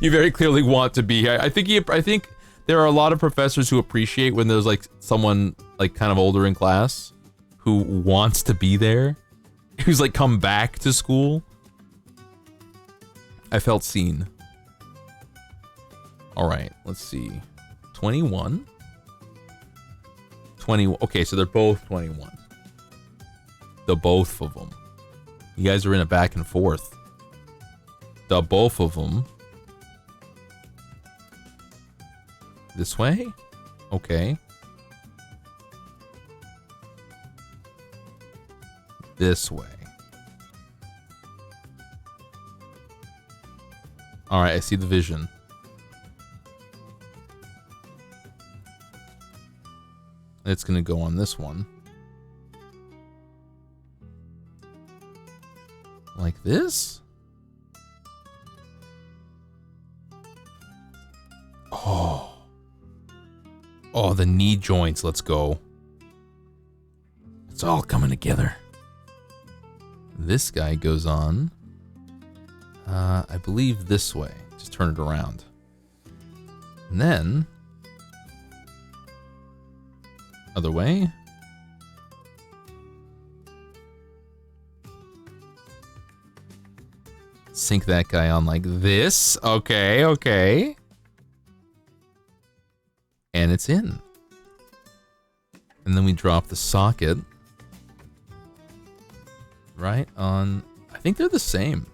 you very clearly want to be. I think there are a lot of professors who appreciate when there's like someone like kind of older in class who wants to be there, who's like come back to school. I felt seen. All right, let's see. 21. 20. Okay, so they're both 21. The both of them. You guys are in a back and forth. The both of them. This way? Okay. This way. Alright, I see the vision. It's gonna go on this one. Like this? Oh, the knee joints, let's go. It's all coming together. This guy goes on, I believe this way. Just turn it around. And then, other way. Sink that guy on like this. Okay. And it's in. And then we drop the socket. Right on... I think they're the same.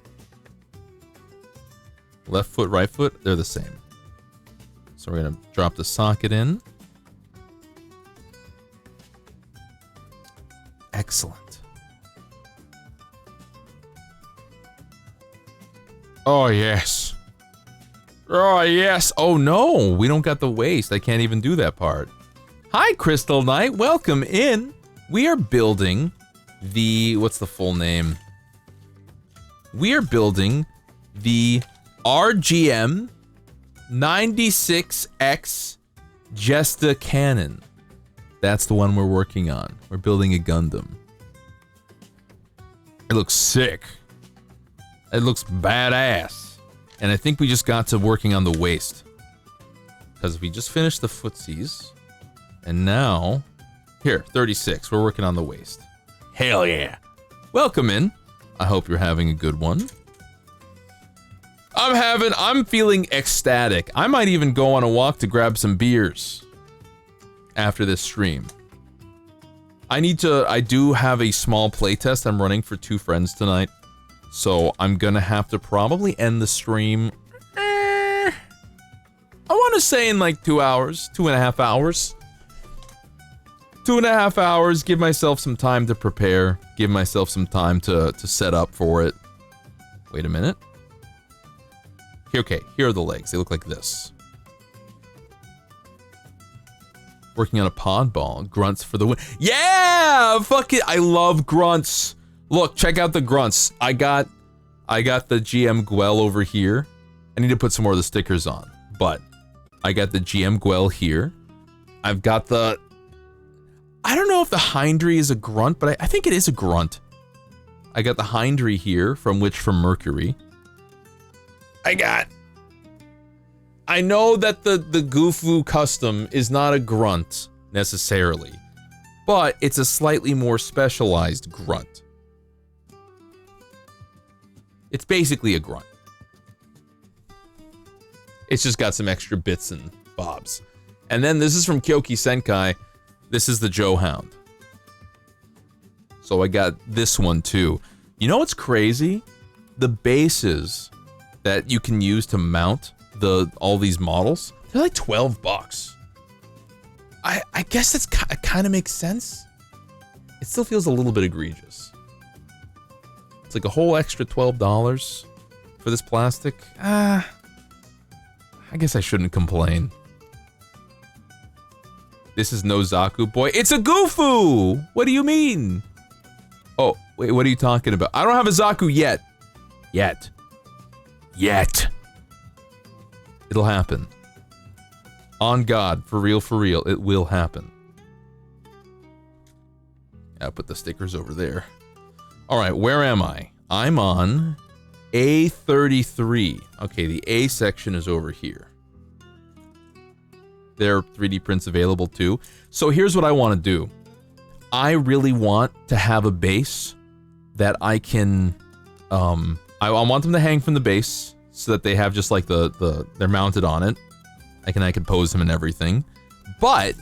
Left foot, right foot, they're the same. So we're gonna drop the socket in. Excellent. Oh, yes. Oh, yes. Oh, no. We don't got the waist. I can't even do that part. Hi, Crystal Knight. Welcome in. We are building the... What's the full name? We are building the RGM 96X Jesta cannon. That's the one we're working on. We're building a Gundam. It looks sick. It looks badass. And I think we just got to working on the waist. Because we just finished the footsies. And now... Here, 36. We're working on the waist. Hell yeah. Welcome in. I hope you're having a good one. I'm feeling ecstatic. I might even go on a walk to grab some beers. After this stream. I do have a small playtest I'm running for 2 friends tonight. So I'm gonna have to probably end the stream. I want to say in like 2 hours, 2.5 hours. 2.5 hours. Give myself some time to prepare. Give myself some time to set up for it. Wait a minute. Okay, here are the legs. They look like this. Working on a pod ball. Grunts for the win. Yeah! Fuck it. I love grunts. Look, check out the grunts. I got the GM Gwell over here. I need to put some more of the stickers on. But I got the GM Gwell here. I've got the... I don't know if the Hindry is a grunt, but I think it is a grunt. I got the Hindry here from Witch from Mercury. I know that the Goofu custom is not a grunt, necessarily. But it's a slightly more specialized grunt. It's basically a grunt. It's just got some extra bits and bobs. And then this is from Kyoki Senkai. This is the Joe Hound. So I got this one too. You know what's crazy? The bases that you can use to mount all these models, they're like 12 bucks. I guess it kind of makes sense. It still feels a little bit egregious. It's like a whole extra $12 for this plastic. I guess I shouldn't complain. This is no Zaku boy. It's a Goofu! What do you mean? Oh, wait, what are you talking about? I don't have a Zaku yet. Yet. It'll happen. On God, for real, it will happen. I'll put the stickers over there. Alright, where am I? I'm on A33. Okay, the A section is over here. There are 3D prints available too. So here's what I want to do. I really want to have a base that I can... I want them to hang from the base so that they have just like they're mounted on it. I can pose them and everything. But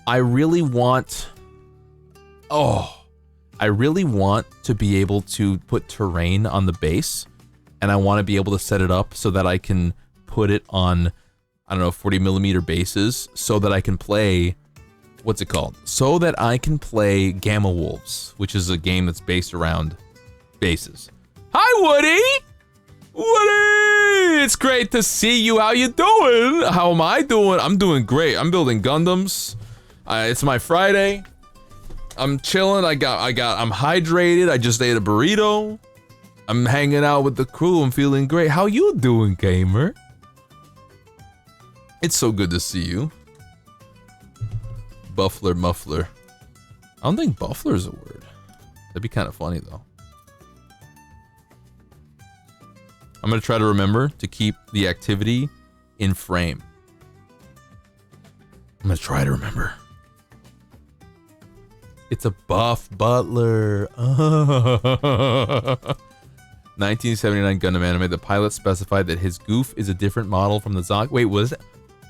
I really want... I really want to be able to put terrain on the base. And I want to be able to set it up so that I can put it on, I don't know, 40mm bases so that I can play... What's it called? So that I can play Gamma Wolves, which is a game that's based around bases. Hi, Woody! Woody! It's great to see you. How you doing? How am I doing? I'm doing great. I'm building Gundams. It's my Friday. I'm chilling. I'm hydrated. I just ate a burrito. I'm hanging out with the crew. I'm feeling great. How you doing, gamer? It's so good to see you. Buffler muffler. I don't think buffler is a word. That'd be kind of funny though. I'm gonna try to remember to keep the activity in frame. I'm gonna try to remember. It's a buff butler. 1979 Gundam anime. The pilot specified that his goof is a different model from the Zok. Wait, was it?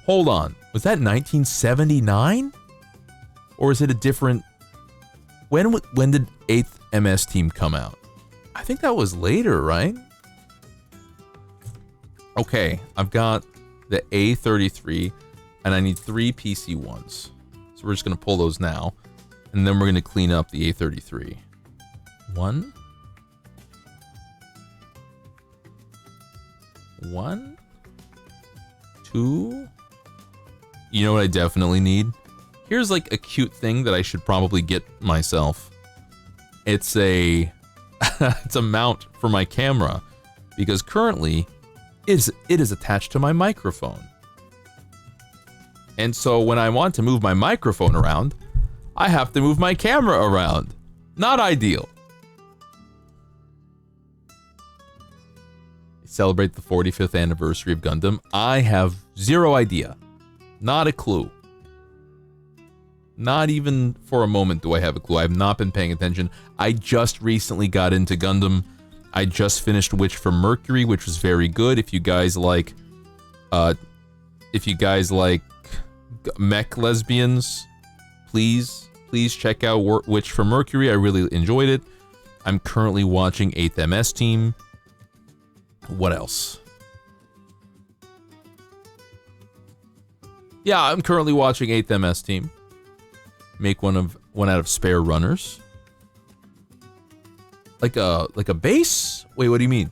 Hold on. Was that 1979? Or is it a different... When did 8th MS Team come out? I think that was later, right? Okay, I've got the A33, and I need 3 PC-1s. So we're just going to pull those now, and then we're going to clean up the A33. 1. 1. 2. You know what I definitely need? Here's like a cute thing that I should probably get myself. It's a it's a mount for my camera because currently it is attached to my microphone. And so when I want to move my microphone around, I have to move my camera around. Not ideal. Celebrate the 45th anniversary of Gundam. I have zero idea. Not a clue. Not even for a moment do I have a clue. I have not been paying attention. I just recently got into Gundam. I just finished Witch from Mercury, which was very good. If you guys like mech lesbians, please check out Witch from Mercury. I really enjoyed it. I'm currently watching 8th MS Team. What else? Yeah, I'm currently watching 8th MS Team. Make one out of spare runners. Like a base? Wait, what do you mean?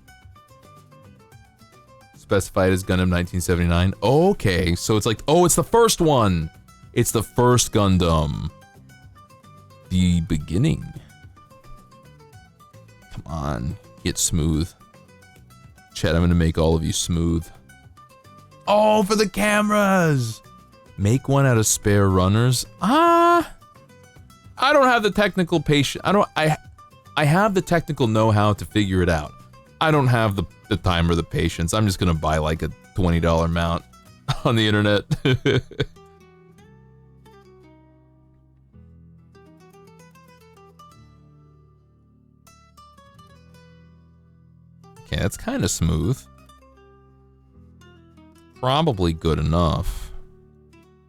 Specified as Gundam 1979. Okay, so it's like, oh, it's the first one. It's the first Gundam. The beginning. Come on, get smooth. Chat, I'm gonna make all of you smooth. Oh, for the cameras! Make one out of spare runners. I don't have the technical patience. I have the technical know-how to figure it out. I don't have the time or the patience. I'm just gonna buy like a $20 mount on the internet. Okay, that's kind of smooth. Probably good enough.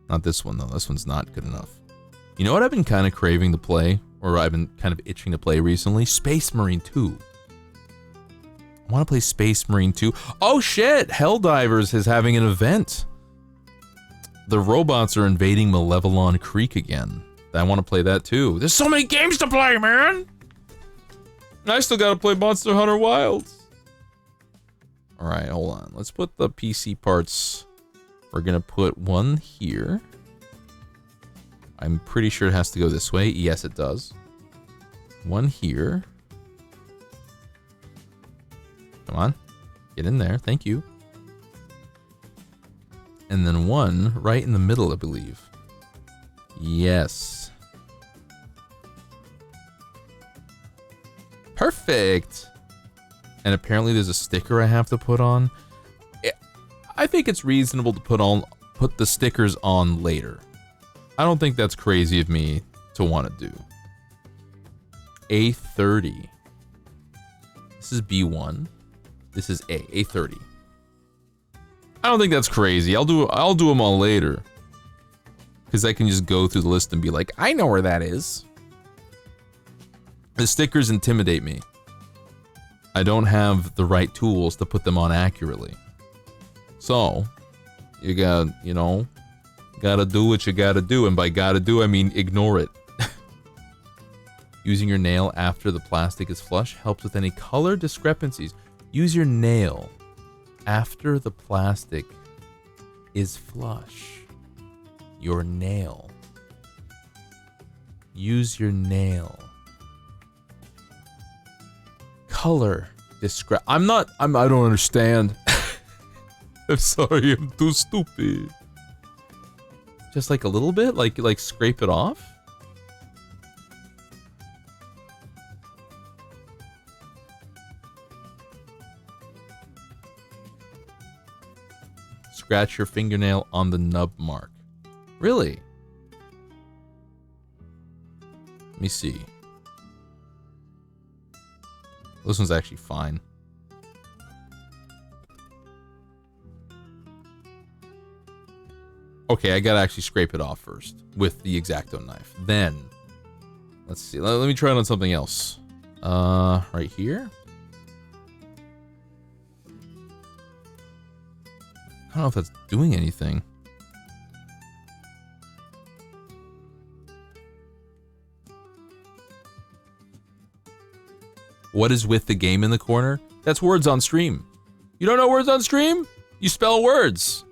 Not this one, though. This one's not good enough. You know what I've been kind of craving to play? Or I've been kind of itching to play recently? Space Marine 2. I want to play Space Marine 2. Oh shit! Helldivers is having an event. The robots are invading Malevelon Creek again. I want to play that too. There's so many games to play, man! And I still gotta play Monster Hunter Wilds. Alright, hold on. Let's put the PC parts. We're gonna put one here. I'm pretty sure it has to go this way. Yes, it does. One here. Come on. Get in there. Thank you. And then one right in the middle, I believe. Yes. Perfect! And apparently there's a sticker I have to put on. I think it's reasonable to put the stickers on later. I don't think that's crazy of me to want to do. A30. This is B1. This is A30. I don't think that's crazy. I'll do them all later. Because I can just go through the list and be like, I know where that is. The stickers intimidate me. I don't have the right tools to put them on accurately. So, you gotta, you know, gotta do what you gotta do. And by gotta do, I mean ignore it. Using your nail after the plastic is flush helps with any color discrepancies. Use your nail after the plastic is flush. Your nail. Use your nail. Color I don't understand. I'm sorry, I'm too stupid. Just like a little bit? Like scrape it off? Scratch your fingernail on the nub mark. Really? Let me see. This one's actually fine. Okay, I gotta actually scrape it off first with the X-Acto knife. Then, let's see. Let me try it on something else. Right here. I don't know if that's doing anything. What is with the game in the corner? That's words on stream. You don't know words on stream? You spell words.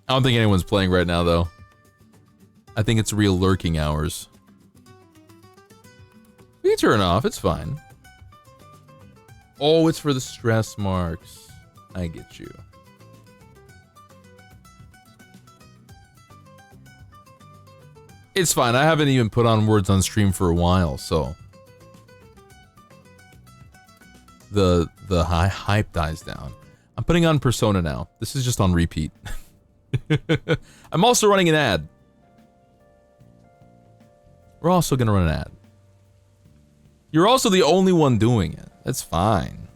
I don't think anyone's playing right now, though. I think it's real lurking hours. We can turn off, it's fine. Oh, it's for the stress marks. I get you. It's fine, I haven't even put on words on stream for a while, so... The hype dies down. I'm putting on Persona now. This is just on repeat. I'm also running an ad. We're also gonna run an ad. You're also the only one doing it. That's fine.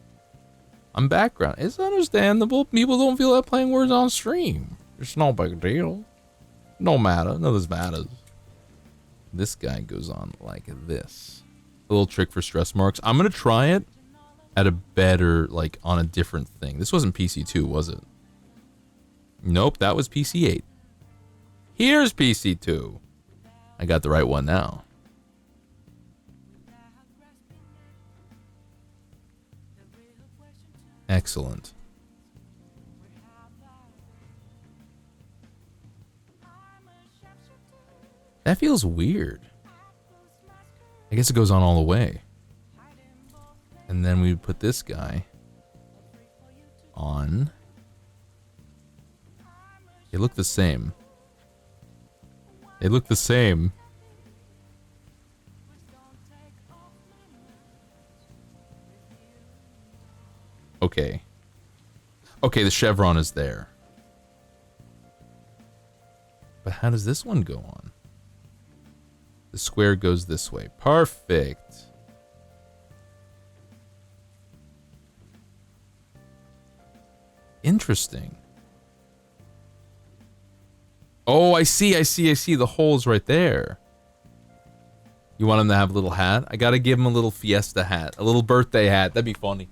I'm background. It's understandable. People don't feel like playing words on stream. It's no big deal. No matter. None of this matters. This guy goes on like this. A little trick for stress marks. I'm gonna try it at a better, like, on a different thing. This wasn't PC2, was it? Nope, that was PC8. Here's PC2. I got the right one now. Excellent. That feels weird. I guess it goes on all the way. And then we put this guy on. They look the same. They look the same. Okay. Okay, the chevron is there. But how does this one go on? The square goes this way. Perfect. Interesting. Oh, I see. The hole's right there. You want him to have a little hat? I gotta give him a little fiesta hat. A little birthday hat. That'd be funny.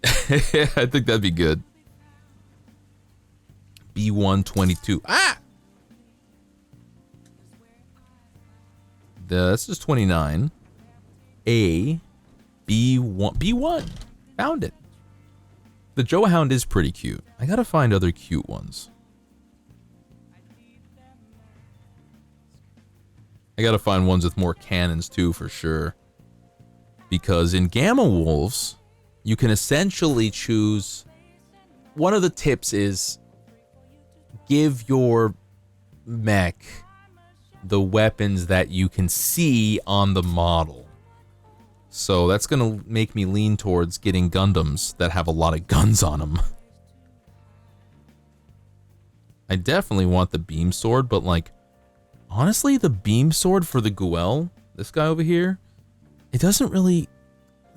I think that'd be good. B122. Ah! This is 29. A. B1. B1. Found it. The Joe Hound is pretty cute. I gotta find other cute ones. I gotta find ones with more cannons too, for sure. Because in Gamma Wolves, you can essentially choose... One of the tips is give your mech the weapons that you can see on the model. So that's gonna make me lean towards getting Gundams that have a lot of guns on them. I definitely want the beam sword, but like, honestly, the beam sword for the Guel, this guy over here, it doesn't really...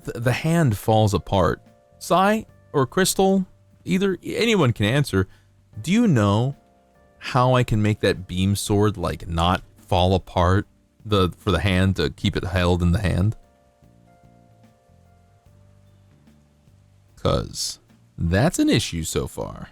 The hand falls apart. Sai or Crystal, anyone can answer. Do you know how I can make that beam sword like not fall apart for the hand to keep it held in the hand? Cause that's an issue so far.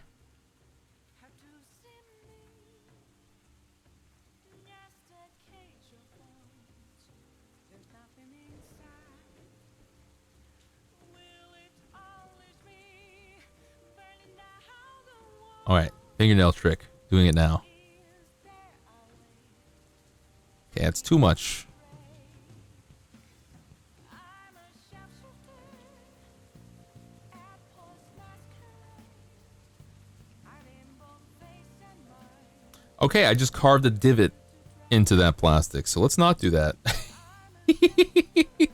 All right, fingernail trick. Doing it now. Okay, that's too much. Okay, I just carved a divot into that plastic, so let's not do that.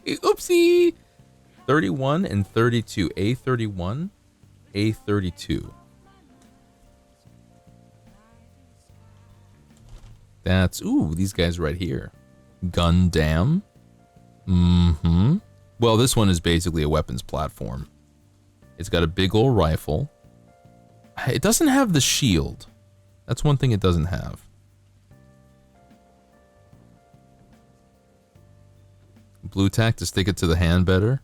Oopsie! 31 and 32. A31, A32. That's... Ooh, these guys right here. Gundam. Mm-hmm. Well, this one is basically a weapons platform. It's got a big old rifle. It doesn't have the shield. That's one thing it doesn't have. Blue tack to stick it to the hand better.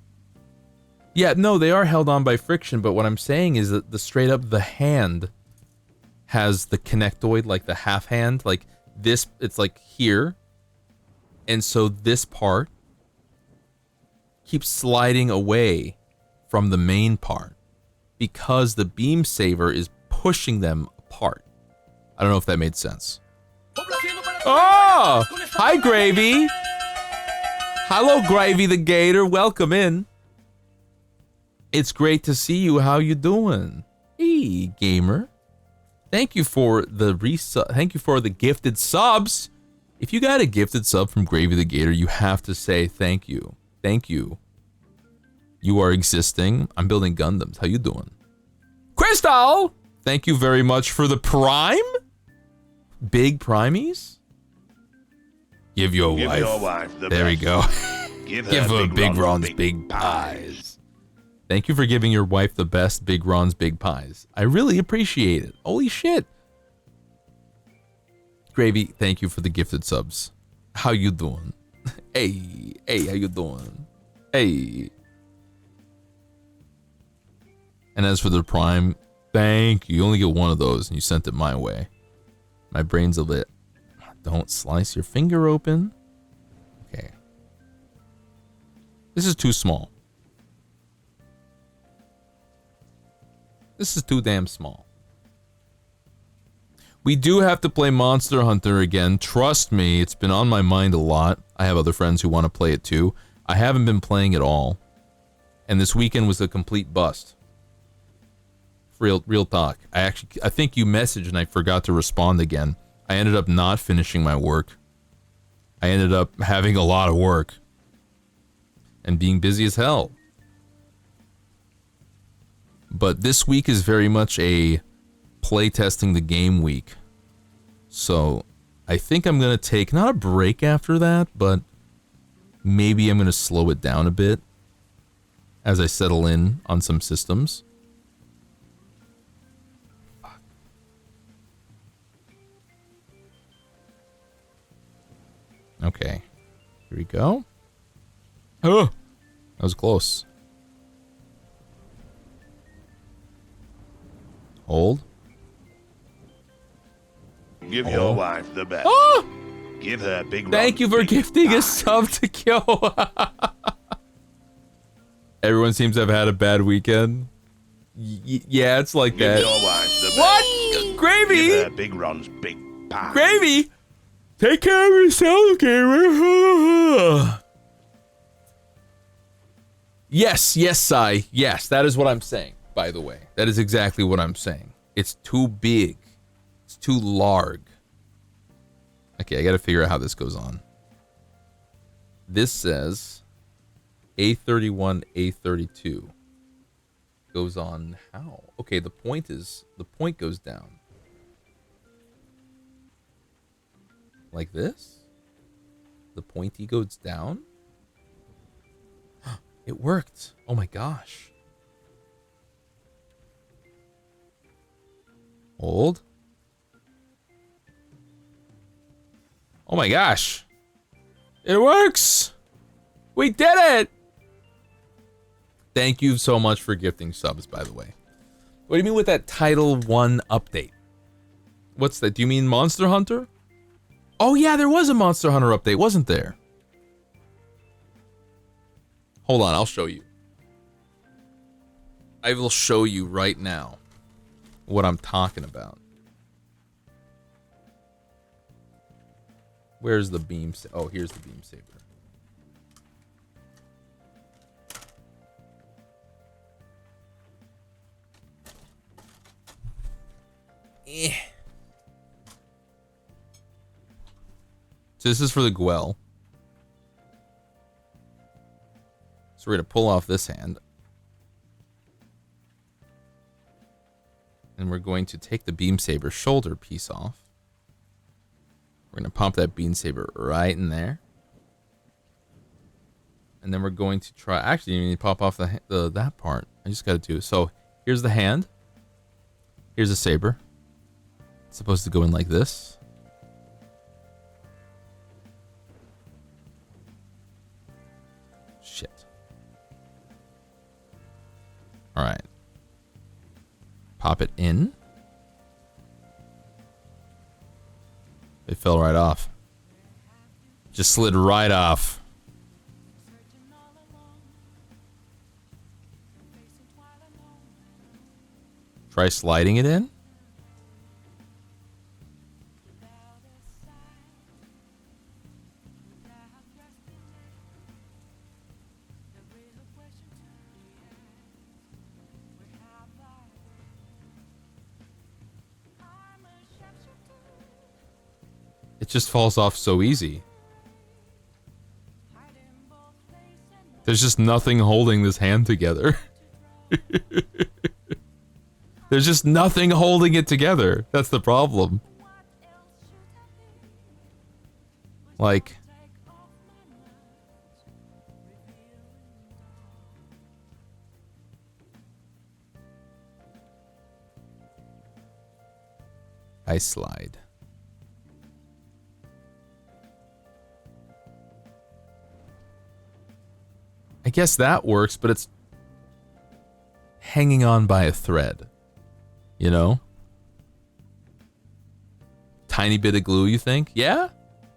Yeah, no, they are held on by friction, but what I'm saying is that the straight up the hand has the connectoid, like the half hand, like this, it's like here. And so this part keeps sliding away from the main part because the beam saver is pushing them apart. I don't know if that made sense. Oh! Hi, Gravy! Hello, Gravy the Gator. Welcome in. It's great to see you. How you doing? Hey, gamer. Thank you for the thank you for the gifted subs. If you got a gifted sub from Gravy the Gator, you have to say thank you. Thank you. You are existing. I'm building Gundams. How you doing? Crystal! Thank you very much for the prime. Big primies? Give your wife the there best. We go. Give her Big Ron's big pies. Thank you for giving your wife the best Big Ron's big pies. I really appreciate it. Holy shit. Gravy, thank you for the gifted subs. How you doing? Hey, how you doing? Hey. And as for the prime, thank you. You only get one of those and you sent it my way. My brain's a lit. Don't slice your finger open. Okay. This is too small. This is too damn small. We do have to play Monster Hunter again. Trust me, it's been on my mind a lot. I have other friends who want to play it too. I haven't been playing it all. And this weekend was a complete bust. Real talk. I think you messaged and I forgot to respond again. I ended up not finishing my work. I ended up having a lot of work. And being busy as hell. But this week is very much a playtesting the game week. So I think I'm going to take, not a break after that, but maybe I'm going to slow it down a bit as I settle in on some systems. Fuck. Okay. Here we go. Oh! That was close. Hold. Give your wife the best. Oh! Give her big. Thank you for gifting a sub to Kyo. Everyone seems to have had a bad weekend. Yeah, it's like Give that. your wife the best. What? Gravy? Give her Big Ron's big pie. Gravy? Take care of yourself, gamer. Yes, Sai. Yes, that is what I'm saying, by the way. That is exactly what I'm saying. It's too big. It's too large. Okay, I gotta figure out how this goes on. This says A31, A32. Goes on how? Okay, the point goes down. Like this? The pointy goes down? It worked. Oh my gosh. Hold. Oh my gosh. It works. We did it. Thank you so much for gifting subs, by the way. What do you mean with that Title 1 update? What's that? Do you mean Monster Hunter? Oh yeah, there was a Monster Hunter update, wasn't there? Hold on, I'll show you. I will show you right now what I'm talking about. Where's the beam? Oh, here's the beam saber. So this is for the Gwell. So we're going to pull off this hand. And we're going to take the beam saber shoulder piece off. We're going to pump that beam saber right in there. And then we're going to try... Actually, you need to pop off that part. I just got to do it. So here's the hand. Here's the saber. It's supposed to go in like this. Shit. Alright. Pop it in. It fell right off. Just slid right off. Try sliding it in. It just falls off so easy. There's just nothing holding this hand together. There's just nothing holding it together. That's the problem. Like... I slide. I guess that works, but it's hanging on by a thread. You know? Tiny bit of glue, you think? Yeah?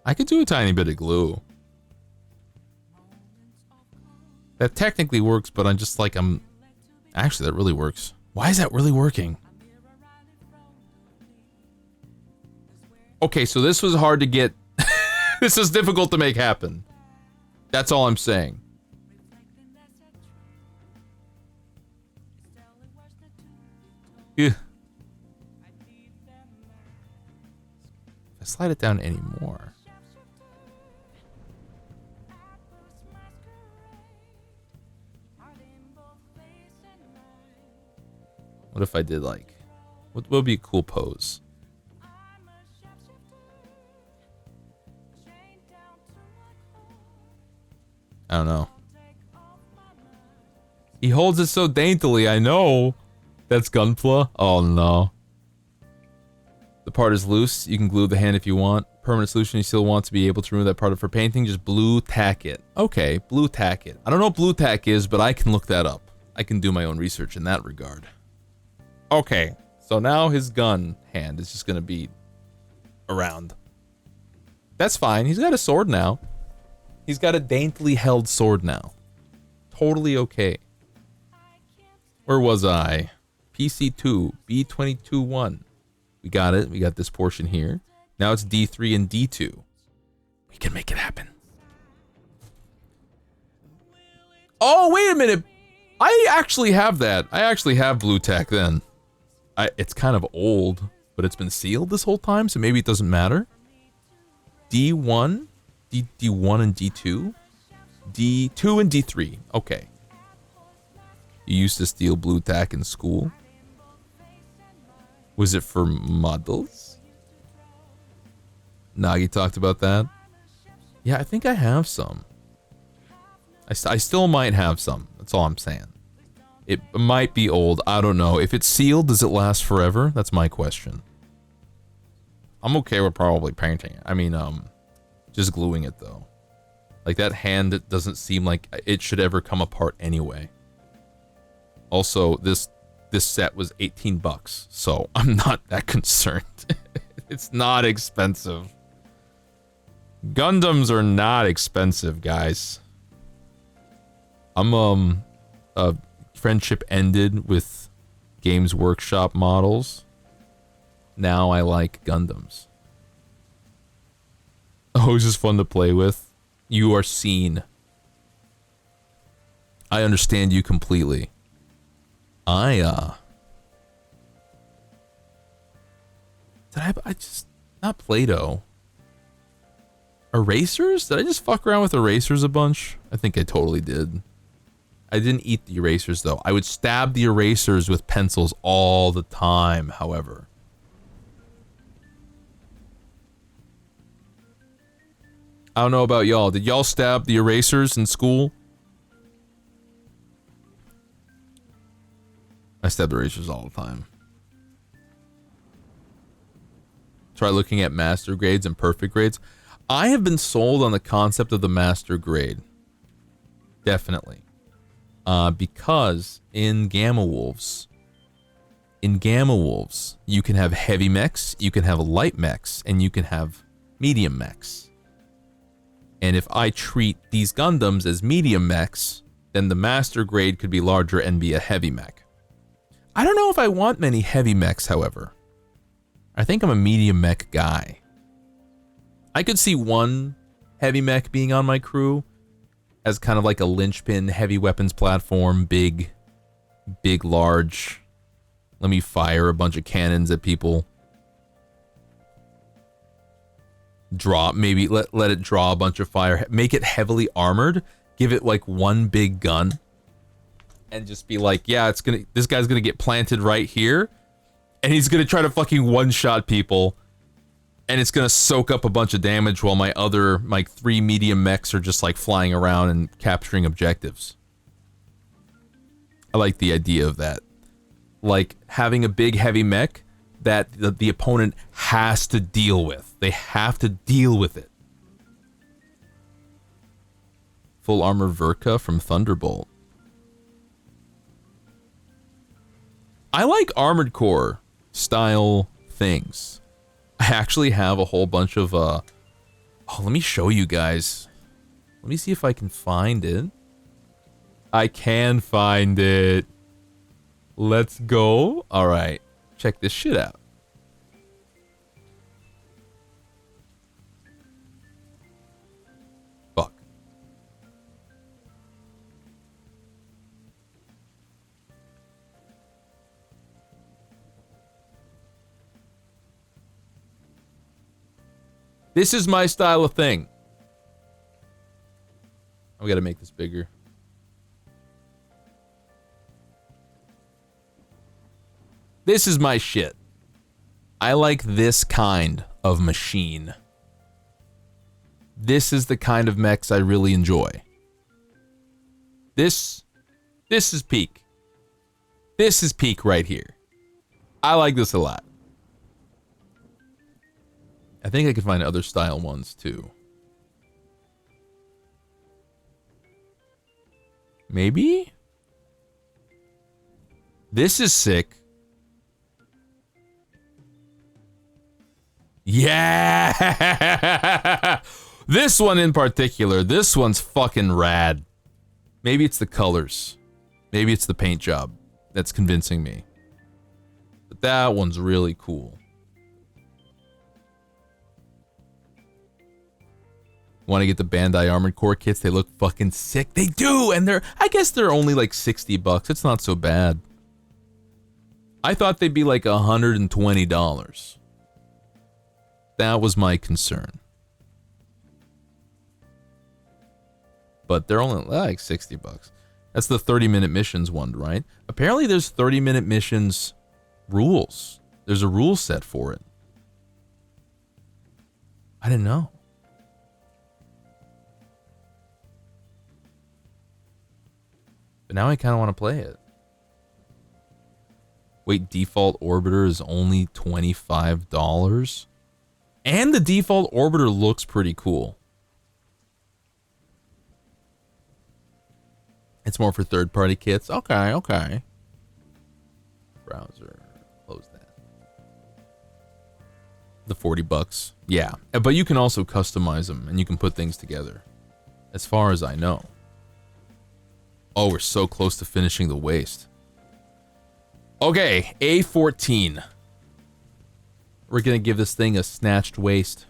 I could do a tiny bit of glue. That technically works, but I'm just like, Actually, that really works. Why is that really working? Okay, so this was hard to get. This is difficult to make happen. That's all I'm saying. Yeah. If I slide it down anymore. What if I did like, what would be a cool pose? I don't know. He holds it so daintily, I know. That's Gunpla. Oh no. The part is loose. You can glue the hand if you want. Permanent solution, you still want to be able to remove that part for painting, just blue tack it. Okay, blue tack it. I don't know what blue tack is, but I can look that up. I can do my own research in that regard. Okay, so now his gun hand is just gonna be around. That's fine. He's got a sword now. He's got a daintily held sword now. Totally okay. Where was I? PC2, B22-1. We got it. We got this portion here. Now it's D3 and D2. We can make it happen. Oh, wait a minute. I actually have that. I actually have blue tack then. It's kind of old, but it's been sealed this whole time, so maybe it doesn't matter. D1, D1 and D2, D2 and D3. Okay. You used to steal blue tack in school. Was it for models? Nagi talked about that. Yeah, I think I have some. I still might have some. That's all I'm saying. It might be old. I don't know. If it's sealed, does it last forever? That's my question. I'm okay with probably painting it. I mean, just gluing it though. Like that hand, it doesn't seem like it should ever come apart anyway. Also, this set was $18, so I'm not that concerned. It's not expensive. Gundams are not expensive, guys. Friendship ended with Games Workshop models. Now I like Gundams. Oh, it's just fun to play with. You are seen. I understand you completely. Did I just, not Play-Doh. Erasers? Did I just fuck around with erasers a bunch? I think I totally did. I didn't eat the erasers though. I would stab the erasers with pencils all the time, however. I don't know about y'all. Did y'all stab the erasers in school? I stab erasers all the time. Try looking at master grades and perfect grades. I have been sold on the concept of the master grade. Definitely. Because in Gamma Wolves, you can have heavy mechs, you can have light mechs, and you can have medium mechs. And if I treat these Gundams as medium mechs, then the master grade could be larger and be a heavy mech. I don't know if I want many heavy mechs, however. I think I'm a medium mech guy. I could see one heavy mech being on my crew as kind of like a linchpin heavy weapons platform, big, large. Let me fire a bunch of cannons at people. Maybe let it draw a bunch of fire. Make it heavily armored. Give it like one big gun. And just be like, yeah, this guy's gonna get planted right here. And he's gonna try to fucking one-shot people. And it's gonna soak up a bunch of damage while my 3 medium mechs are just like flying around and capturing objectives. I like the idea of that. Like having a big heavy mech that the opponent has to deal with. They have to deal with it. Full armor Verka from Thunderbolt. I like Armored Core style things. I actually have a whole bunch of, oh, let me show you guys. Let me see if I can find it. I can find it. Let's go. All right. Check this shit out. This is my style of thing. We gotta make this bigger. This is my shit. I like this kind of machine. This is the kind of mechs I really enjoy. This is peak. This is peak right here. I like this a lot. I think I could find other style ones too. Maybe? This is sick. Yeah! This one in particular, this one's fucking rad. Maybe it's the colors. Maybe it's the paint job that's convincing me. But that one's really cool. Want to get the Bandai Armored Core kits? They look fucking sick. They do, and I guess they're only like $60. It's not so bad. I thought they'd be like $120. That was my concern. But they're only like $60. That's the 30-minute missions one, right? Apparently there's 30-minute missions rules. There's a rule set for it. I didn't know. But now I kind of want to play it. Wait, default orbiter is only $25? And the default orbiter looks pretty cool. It's more for third-party kits. Okay, okay. Browser. Close that. The $40. Yeah. But you can also customize them, and you can put things together. As far as I know. Oh, we're so close to finishing the waste. Okay, A14. We're gonna give this thing a snatched waist.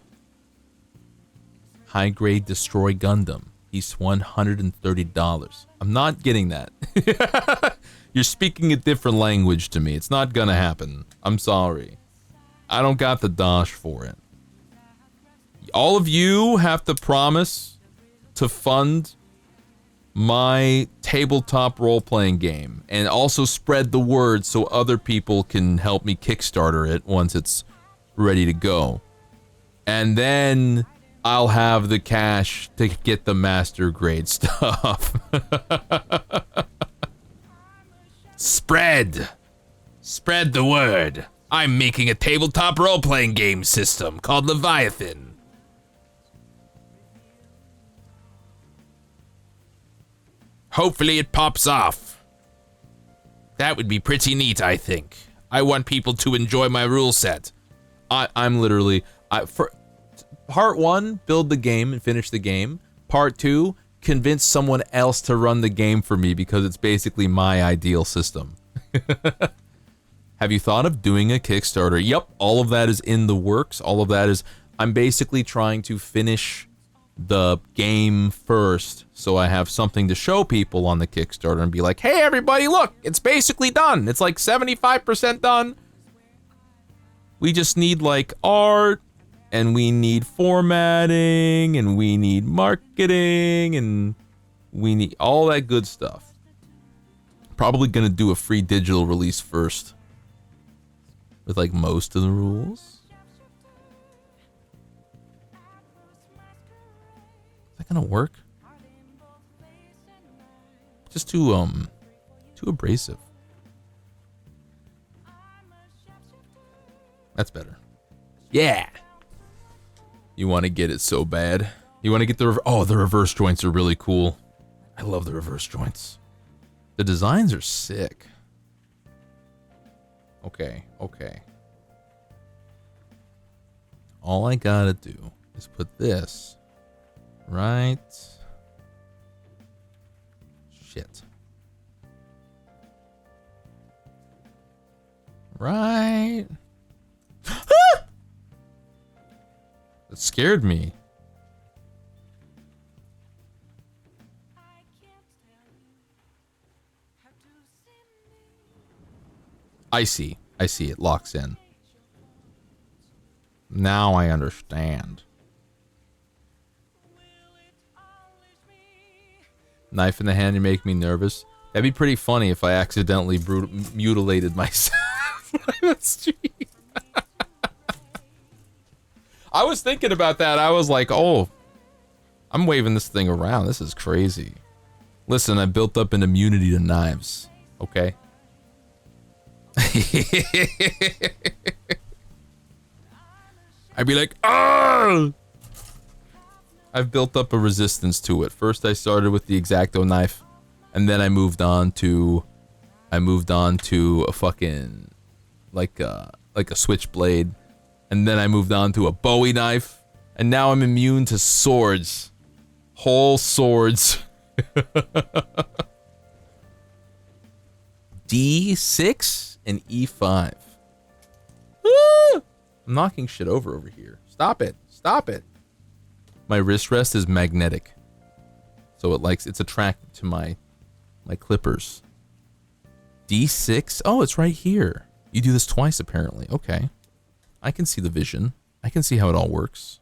High-grade destroy Gundam. He's $130. I'm not getting that. You're speaking a different language to me. It's not gonna happen. I'm sorry. I don't got the dosh for it. All of you have to promise to fund my tabletop role-playing game and also spread the word so other people can help me Kickstarter it once it's ready to go. And then I'll have the cash to get the master grade stuff. Spread the word. I'm making a tabletop role-playing game system called Leviathan. Hopefully it pops off. That would be pretty neat, I think. I want people to enjoy my rule set. I'm literally... for Part 1, build the game and finish the game. Part 2, convince someone else to run the game for me because it's basically my ideal system. Have you thought of doing a Kickstarter? Yep, all of that is in the works. All of that is... I'm basically trying to finish the game first so I have something to show people on the Kickstarter and be like, hey everybody, look, it's basically done. It's like 75% done. We just need like art, and we need formatting, and we need marketing, and we need all that good stuff. Probably gonna do a free digital release first with like most of the rules. Is that gonna work? Just too abrasive. That's better. Yeah. You want to get it so bad. You want to get the the reverse joints are really cool. I love the reverse joints. The designs are sick. Okay, okay. All I gotta do is put this right. Shit. Right. That scared me. I see. I see. It locks in. Now I understand. Knife in the hand, you make me nervous. That'd be pretty funny if I accidentally mutilated myself. That's cheap. I was thinking about that. I was like, oh, I'm waving this thing around. This is crazy. Listen, I built up an immunity to knives. Okay. I'd be like, oh! I've built up a resistance to it. First, I started with the X-Acto knife, and then I moved on to a fucking like a switchblade, and then I moved on to a Bowie knife, and now I'm immune to swords, whole swords. D6 and E5. Ah! I'm knocking shit over here. Stop it. Stop it. My wrist rest is magnetic. So it's attracted to my clippers. D6? Oh, it's right here. You do this twice apparently. Okay. I can see the vision. I can see how it all works.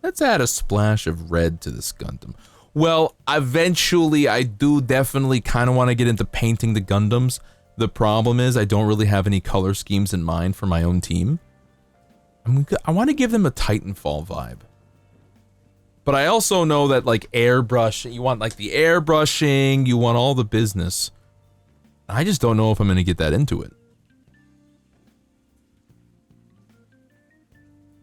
Let's add a splash of red to this Gundam. Well, eventually I do definitely kind of want to get into painting the Gundams. The problem is I don't really have any color schemes in mind for my own team. I want to give them a Titanfall vibe. But I also know that like airbrush, you want like the airbrushing, you want all the business. I just don't know if I'm going to get that into it.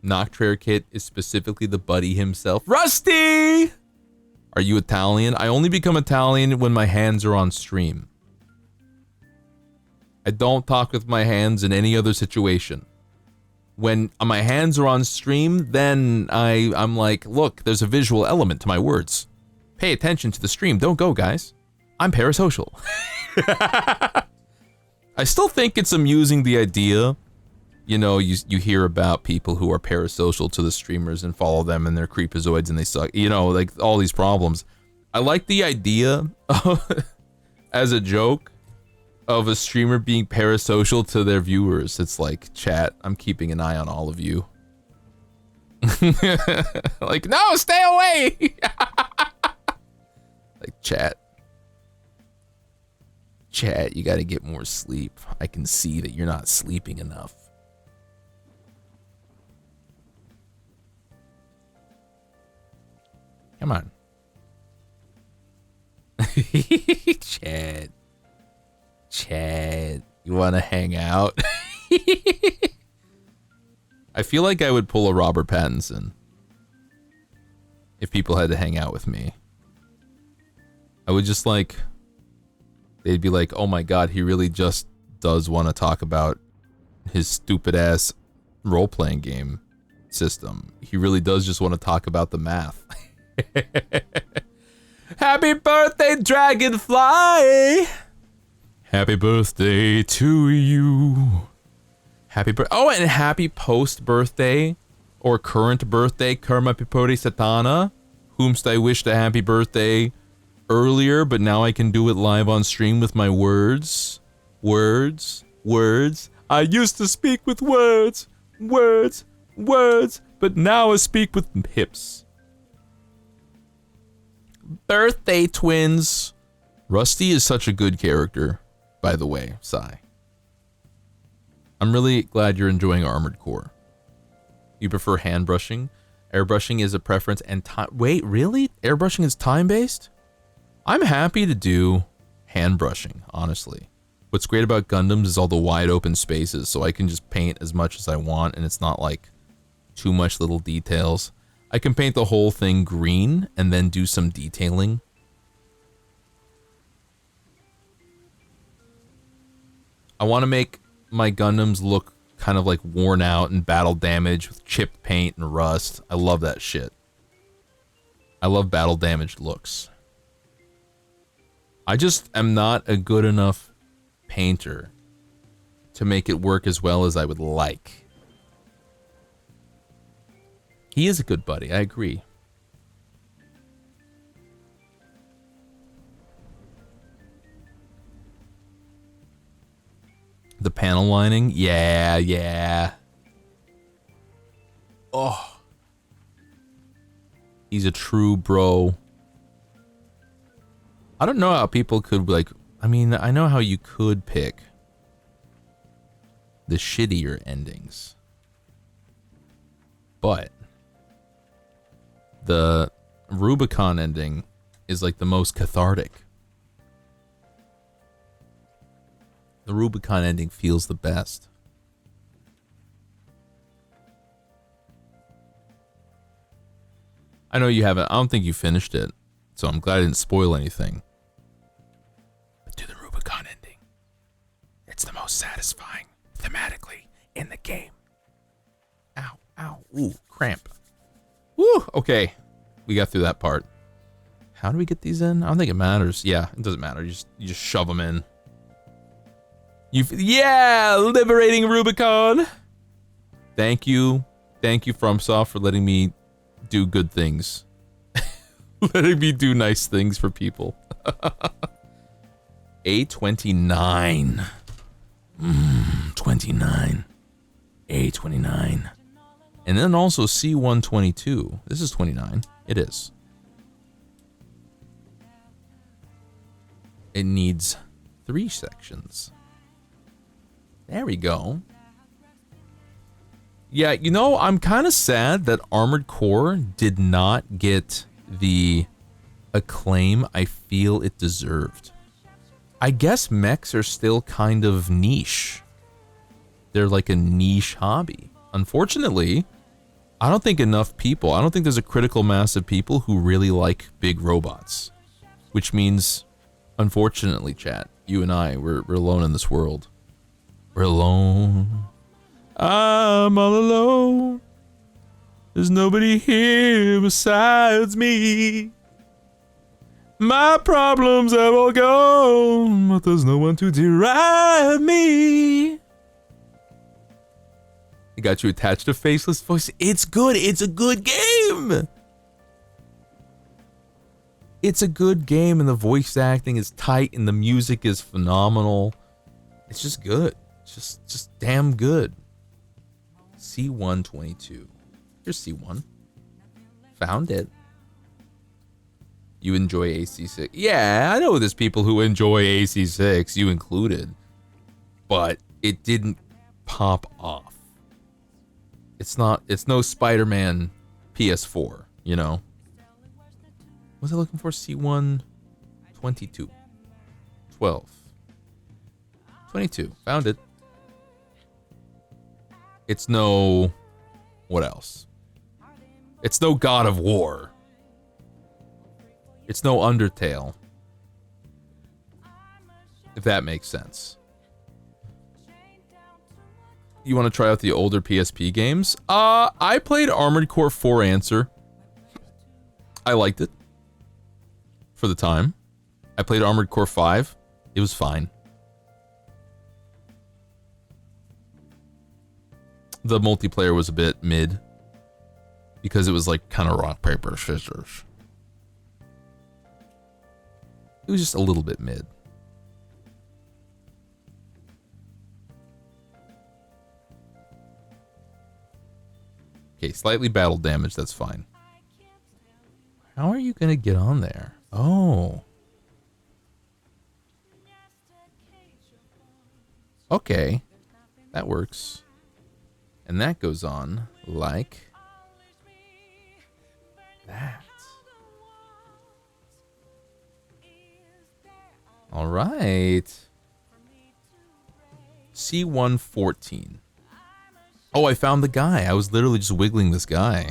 Noctrair Kit is specifically the buddy himself. Rusty! Are you Italian? I only become Italian when my hands are on stream. I don't talk with my hands in any other situation. When my hands are on stream, then I'm like, look, there's a visual element to my words. Pay attention to the stream. Don't go, guys. I'm parasocial. I still think it's amusing, the idea. You know, you hear about people who are parasocial to the streamers and follow them and they're creepazoids and they suck. You know, like all these problems. I like the idea as a joke of a streamer being parasocial to their viewers. It's like, chat, I'm keeping an eye on all of you. Like, no, stay away! Like, chat, you gotta get more sleep. I can see that you're not sleeping enough. Come on. Chad, you want to hang out? I feel like I would pull a Robert Pattinson if people had to hang out with me. I would just like, they'd be like, oh my god, he really just does want to talk about his stupid ass role-playing game system. He really does just want to talk about the math. Happy birthday, Dragonfly! Happy birthday to you. Oh, and happy post-birthday or current birthday, Karma Pipodi Satana, whomst I wished a happy birthday earlier, but now I can do it live on stream with my words. Words. I used to speak with words, but now I speak with hips. Birthday twins. Rusty is such a good character, by the way, Sai. I'm really glad you're enjoying Armored Core. You prefer hand brushing? Airbrushing is a preference and time. Wait, really? Airbrushing is time-based? I'm happy to do hand brushing, honestly. What's great about Gundams is all the wide open spaces, so I can just paint as much as I want, and it's not like too much little details. I can paint the whole thing green and then do some detailing. I want to make my Gundams look kind of like worn out and battle damage with chipped paint and rust. I love that shit. I love battle damaged looks. I just am not a good enough painter to make it work as well as I would like. He is a good buddy, I agree. The panel lining? Yeah. Oh. He's a true bro. I don't know how people could, like, I mean, I know how you could pick the shittier endings. But the Rubicon ending is like the most cathartic. The Rubicon ending feels the best. I know you haven't, I don't think you finished it, so I'm glad I didn't spoil anything. But do the Rubicon ending. It's the most satisfying thematically in the game. Ow, ow, ooh, cramp. Woo, okay. We got through that part. How do we get these in? I don't think it matters. Yeah, it doesn't matter. You just shove them in. Yeah, liberating Rubicon. Thank you FromSoft for letting me do good things. Letting me do nice things for people. A29. 29. A29. And then also C122. This is 29. It is. It needs 3 sections. There we go. Yeah, you know, I'm kind of sad that Armored Core did not get the acclaim I feel it deserved. I guess mechs are still kind of niche. They're like a niche hobby. Unfortunately, I don't think there's a critical mass of people who really like big robots. Which means, unfortunately, chat, you and I, we're alone in this world. We're alone. I'm all alone. There's nobody here besides me. My problems have all gone, but there's no one to derive me. I got you attached to Faceless Voice. It's good. It's a good game. It's a good game, and the voice acting is tight, and the music is phenomenal. It's just good. It's just damn good. C122. Here's C1. Found it. You enjoy AC6. Yeah, I know there's people who enjoy AC6, you included. But it didn't pop off. It's no Spider-Man PS4, you know? What was I looking for? C122. 12. 22. Found it. It's no... What else? It's no God of War. It's no Undertale. If that makes sense. You want to try out the older PSP games? I played Armored Core 4 Answer. I liked it. For the time. I played Armored Core 5. It was fine. The multiplayer was a bit mid. Because it was like kind of rock, paper, scissors. It was just a little bit mid. Okay, slightly battle damage, that's fine. How are you gonna get on there? Oh. Okay. That works. And that goes on like that. All right. C114. Oh, I found the guy. I was literally just wiggling this guy.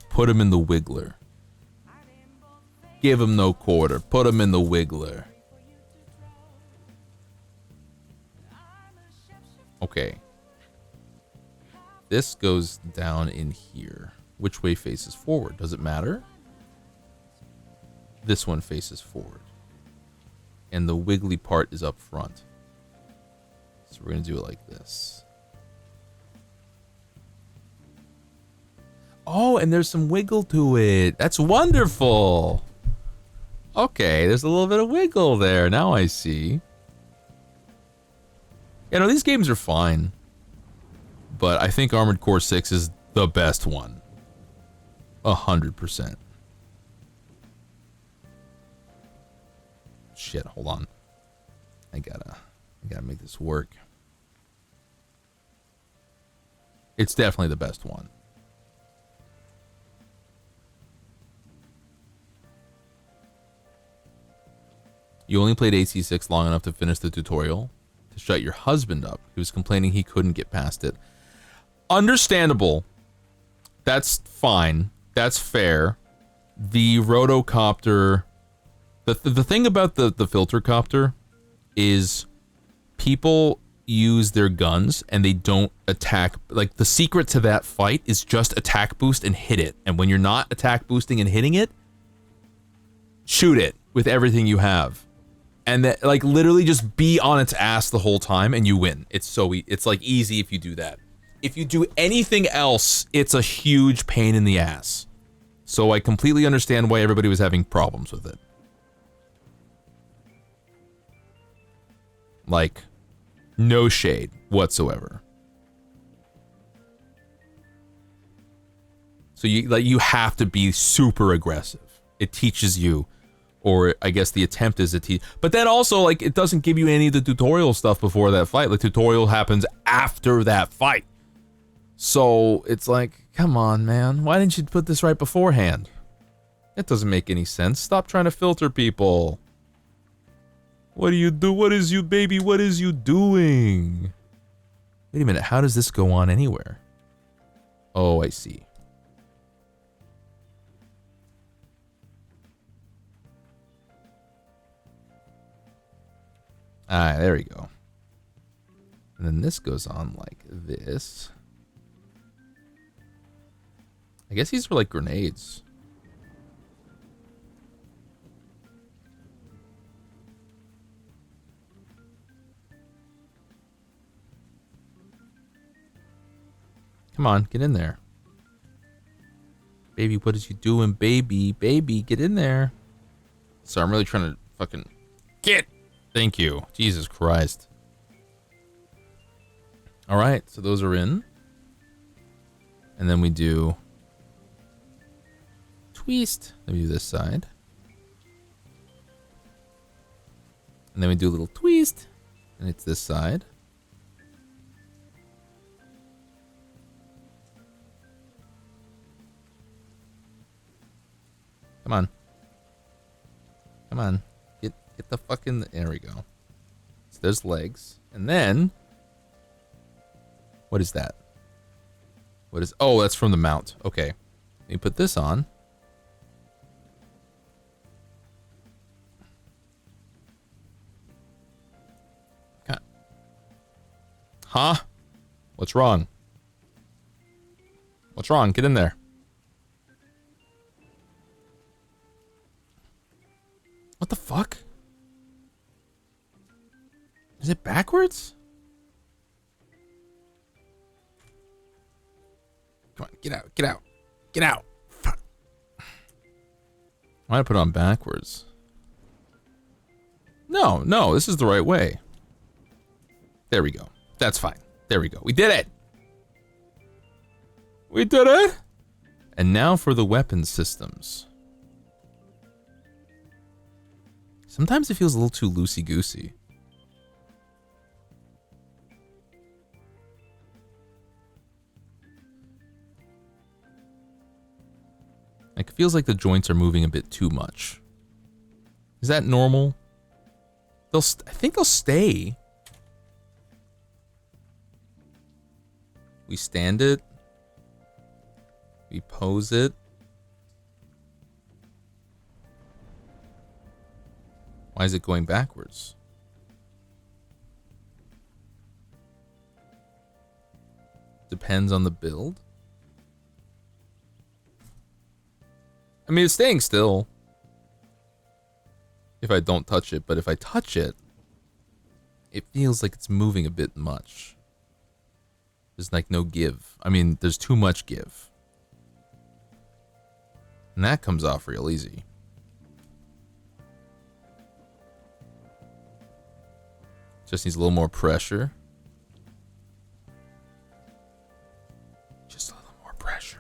Put him in the wiggler. Give him no quarter. Put him in the wiggler. Okay. This goes down in here. Which way faces forward? Does it matter? This one faces forward. And the wiggly part is up front. So we're going to do it like this. Oh, and there's some wiggle to it. That's wonderful. Okay, there's a little bit of wiggle there. Now I see. Yeah, no, these games are fine. But I think Armored Core 6 is the best one. 100%. shit, hold on. I gotta make this work. It's definitely the best one. You only played AC6 long enough to finish the tutorial to shut your husband up. He was complaining he couldn't get past it. Understandable. That's fine. That's fair. The rotocopter... The thing about the filter copter is people use their guns and they don't attack. Like, the secret to that fight is just attack boost and hit it. And when you're not attack boosting and hitting it, shoot it with everything you have. And that, like, literally just be on its ass the whole time and you win. It's so it's like easy if you do that. If you do anything else, it's a huge pain in the ass. So I completely understand why everybody was having problems with it. Like, no shade whatsoever. So you have to be super aggressive. It teaches you, or I guess the attempt is to teach. But then also, like, it doesn't give you any of the tutorial stuff before that fight. The tutorial happens after that fight. So it's like, come on, man. Why didn't you put this right beforehand? That doesn't make any sense. Stop trying to filter people. What do you do? What is you, baby? What is you doing? Wait a minute. How does this go on anywhere? Oh, I see. Ah, there we go. And then this goes on like this. I guess these are like grenades. Come on, get in there. Baby, what is you doing, baby? Baby, get in there. So I'm really trying to fucking get. Thank you. Jesus Christ. All right, so those are in. And then we do twist. Then we do this side. And then we do a little twist. And it's this side. Come on. Come on. Get the fucking... There we go. So there's legs. And then... What is that? What is... Oh, that's from the mount. Okay. Let me put this on. Huh? What's wrong? What's wrong? Get in there. What the fuck? Is it backwards? Come on, get out, get out, get out. Fuck. Why did I put it on backwards? No, this is the right way. There we go. That's fine. There we go. We did it! We did it! And now for the weapon systems. Sometimes it feels a little too loosey-goosey. Like, it feels like the joints are moving a bit too much. Is that normal? I think they'll stay. We stand it. We pose it. Why is it going backwards? Depends on the build. I mean, it's staying still. If I don't touch it, but if I touch it, it feels like it's moving a bit much. There's like no give. I mean, there's too much give. And that comes off real easy. Just needs a little more pressure. Just a little more pressure.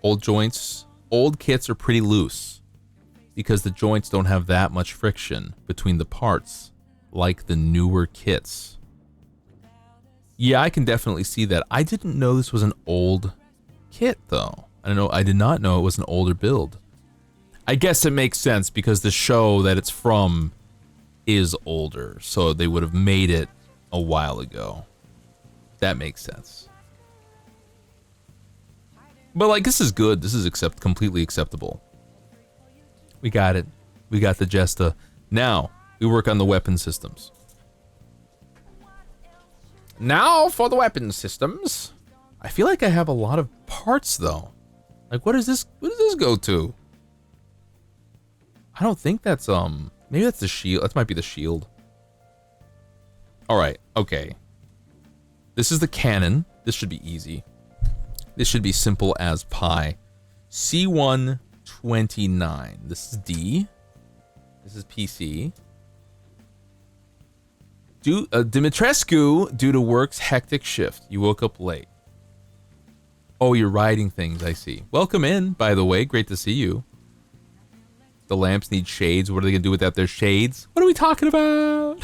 Old joints, old kits are pretty loose because the joints don't have that much friction between the parts like the newer kits. Yeah, I can definitely see that. I didn't know this was an old kit though. I did not know it was an older build. I guess it makes sense because the show that it's from is older, so they would have made it a while ago. That makes sense. But like, this is good. This is completely acceptable. We got it. We got the Jesta. Now we work on the weapon systems. Now for the weapon systems. I feel like I have a lot of parts though. Like, what does this go to? I don't think that's maybe that's the shield. That might be the shield. All right. Okay. This is the cannon. This should be easy. This should be simple as pie. C129. This is D. This is PC. Dimitrescu, due to work's hectic shift. You woke up late. Oh, you're riding things, I see. Welcome in, by the way. Great to see you. The lamps need shades. What are they going to do without their shades? What are we talking about?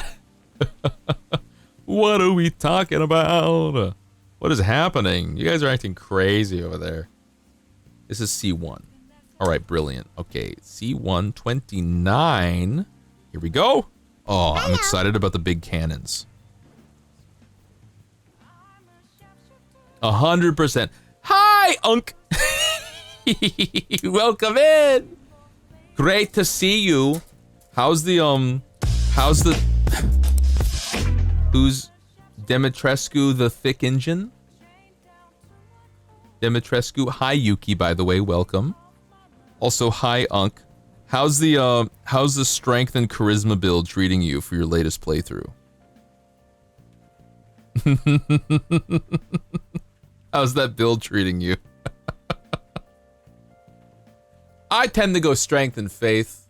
What are we talking about? What is happening? You guys are acting crazy over there. This is C1. All right, brilliant. Okay, C129. Here we go. Oh, I'm excited about the big cannons. 100%. Hi, Unk. Welcome in. Great to see you. Who's Dimitrescu the thick engine? Dimitrescu. Hi, Yuki, by the way, welcome. Also, hi, Unk. How's the strength and charisma build treating you for your latest playthrough? How's that build treating you? I tend to go strength and faith.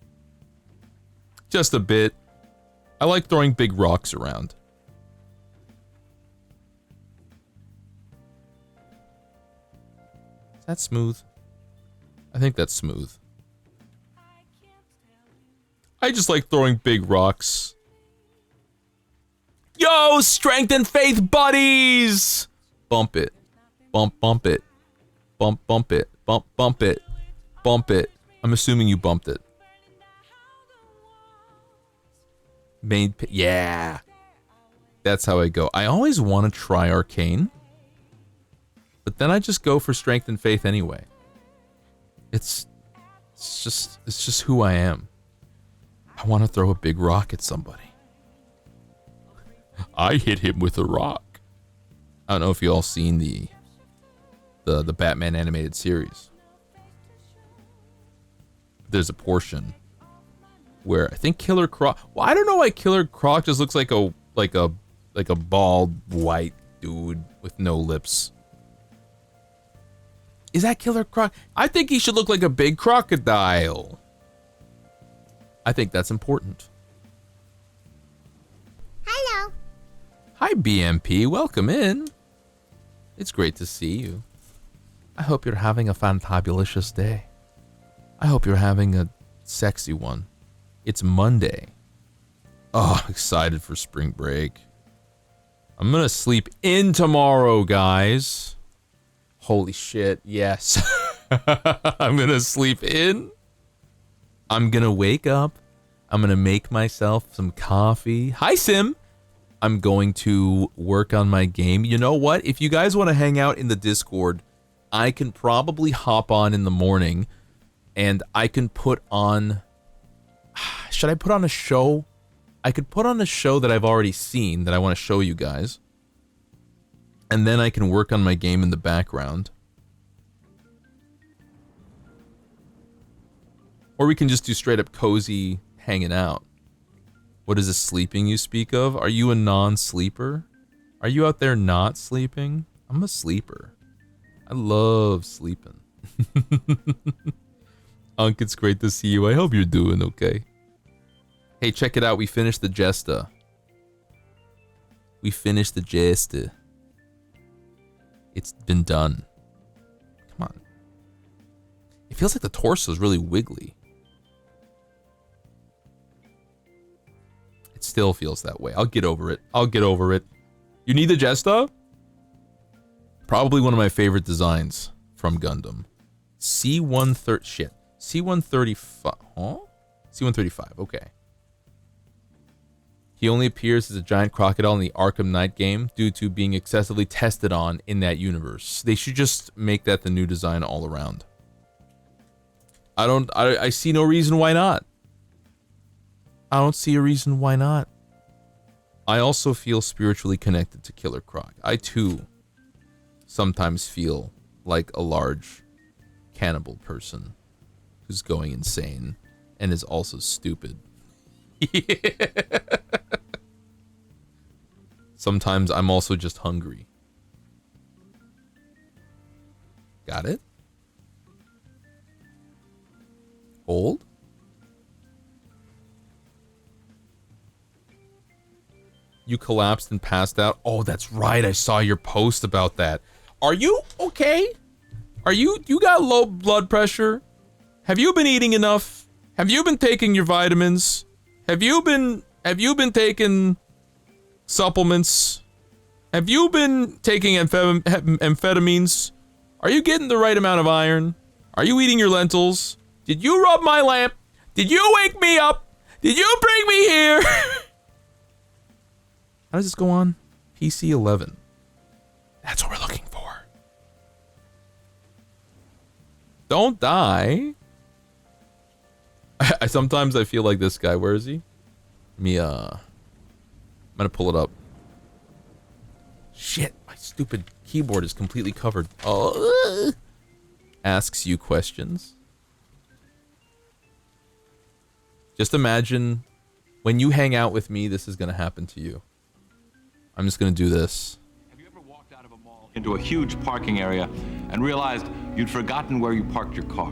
Just a bit. I like throwing big rocks around. Is that smooth? I think that's smooth. I just like throwing big rocks. Yo, strength and faith buddies! Bump it. Bump it. Bump it. Bump it. Bump it. I'm assuming you bumped it. Yeah. That's how I go. I always want to try arcane. But then I just go for strength and faith anyway. It's just who I am. I want to throw a big rock at somebody. I hit him with a rock. I don't know if you all seen the Batman animated series. There's a portion where I think Killer Croc. Well, I don't know why Killer Croc just looks like a bald white dude with no lips. Is that Killer Croc? I think he should look like a big crocodile. I think that's important. Hello. Hi, BMP. Welcome in. It's great to see you. I hope you're having a fantabulous day. I hope you're having a sexy one. It's Monday. Oh, I'm excited for spring break. I'm gonna sleep in tomorrow, guys. Holy shit, yes. I'm gonna sleep in. I'm gonna wake up. I'm gonna make myself some coffee. Hi, Sim. I'm going to work on my game. You know what? If you guys want to hang out in the Discord, I can probably hop on in the morning and I can put on... Should I put on a show? I could put on a show that I've already seen that I want to show you guys. And then I can work on my game in the background. Or we can just do straight up cozy hanging out. What is this sleeping you speak of? Are you a non-sleeper? Are you out there not sleeping? I'm a sleeper. I love sleeping. Unk, it's great to see you. I hope you're doing okay. Hey, check it out. We finished the Jesta. We finished the Jesta. It's been done. Come on. feels like the torso is really wiggly. It still feels that way. I'll get over it. I'll get over it. You need the Jesta? Probably one of my favorite designs from Gundam. C-130... Shit. C-135... Huh? C-135. Okay. He only appears as a giant crocodile in the Arkham Knight game due to being excessively tested on in that universe. They should just make that the new design all around. I see no reason why not. I don't see a reason why not. I also feel spiritually connected to Killer Croc. I too sometimes feel like a large cannibal person who's going insane and is also stupid. Sometimes I'm also just hungry. Got it? Hold? You collapsed and passed out? Oh, that's right. I saw your post about that. Are you okay? You got low blood pressure? Have you been eating enough? Have you been taking your vitamins? Have you been taking supplements? Have you been taking amphetamines? Are you getting the right amount of iron? Are you eating your lentils? Did you rub my lamp? Did you wake me up? Did you bring me here? How does this go on? PC 11. That's what we're looking for. Don't die. Sometimes I feel like this guy. Where is he? I'm gonna pull it up. Shit, my stupid keyboard is completely covered. Oh, asks you questions. Just imagine when you hang out with me, this is gonna happen to you. I'm just gonna do this. Have you ever walked out of a mall into a huge parking area and realized you'd forgotten where you parked your car?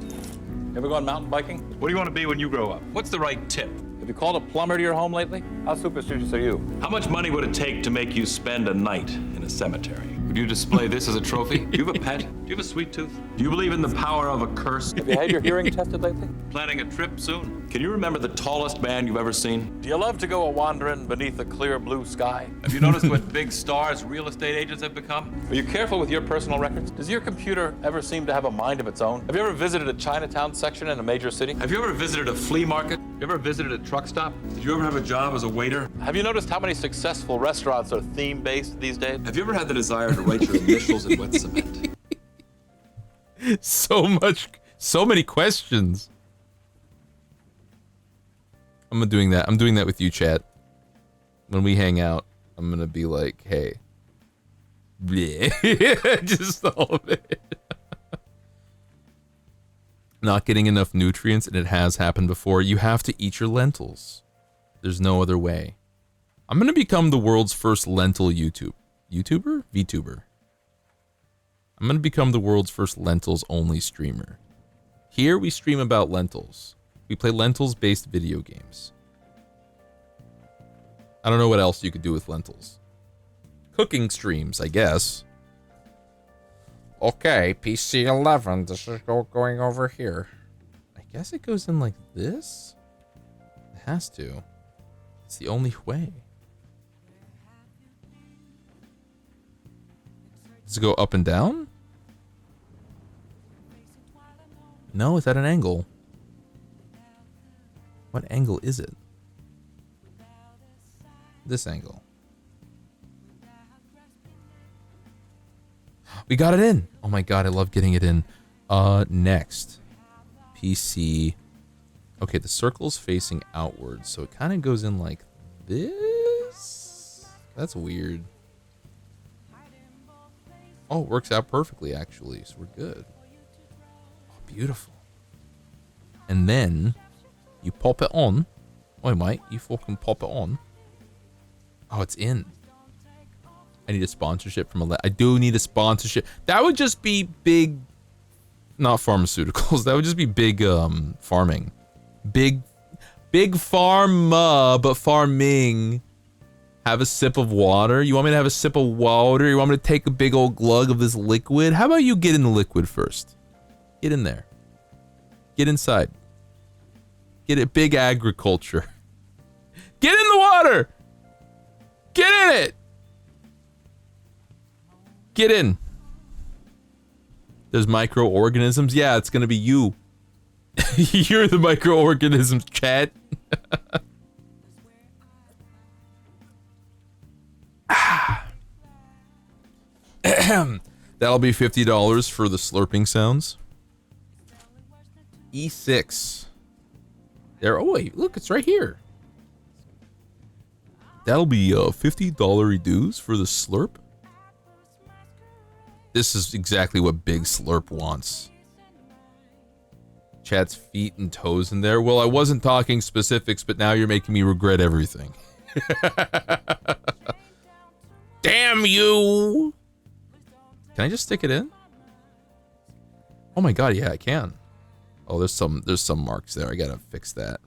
Ever gone mountain biking? What do you want to be when you grow up? What's the right tip? Have you called a plumber to your home lately? How superstitious are you? How much money would it take to make you spend a night in a cemetery? Would you display this as a trophy? Do you have a pet? Do you have a sweet tooth? Do you believe in the power of a curse? Have you had your hearing tested lately? Planning a trip soon? Can you remember the tallest man you've ever seen? Do you love to go a-wandering beneath a clear blue sky? Have you noticed what big stars real estate agents have become? Are you careful with your personal records? Does your computer ever seem to have a mind of its own? Have you ever visited a Chinatown section in a major city? Have you ever visited a flea market? You ever visited a truck stop? Did you ever have a job as a waiter? Have you noticed how many successful restaurants are theme-based these days? Have you ever had the desire to write your initials in wet cement? So many questions. I'm doing that. I'm doing that with you, chat. When we hang out, I'm gonna be like, hey. Bleh. Just all of it. Not getting enough nutrients, and it has happened before. You have to eat your lentils. There's no other way. I'm gonna become the world's first lentil YouTuber? VTuber. I'm gonna become the world's first lentils only streamer. Here we stream about lentils. We play lentils-based video games. I don't know what else you could do with lentils. Cooking streams, I guess. Okay, PC 11. This is going over here. I guess it goes in like this? It has to. It's the only way. Does it go up and down? No, it's at an angle. What angle is it? This angle. We got it in. Oh my god, I love getting it in. Next. PC. Okay, the circle's facing outwards, so it kind of goes in like this. That's weird. Oh, it works out perfectly, actually, so we're good. Oh, beautiful. And then you pop it on. Oh, mate, you fucking pop it on. Oh, it's in. I need a sponsorship from I do need a sponsorship. That would just be big, not pharmaceuticals. That would just be big farming. Big pharma, but farming. Have a sip of water. You want me to have a sip of water? You want me to take a big old glug of this liquid? How about you get in the liquid first? Get in there. Get inside. Get it. Big agriculture. Get in the water. Get in it. Get in. There's microorganisms. Yeah, it's gonna be you. You're the microorganisms, chat. That'll be $50 for the slurping sounds. E6. There. Oh wait, look, it's right here. That'll be $50 dues for the slurp. This is exactly what Big Slurp wants. Chat's feet and toes in there. Well, I wasn't talking specifics, but now you're making me regret everything. Damn you! Can I just stick it in? Oh my god, yeah, I can. Oh, there's some marks there. I gotta fix that.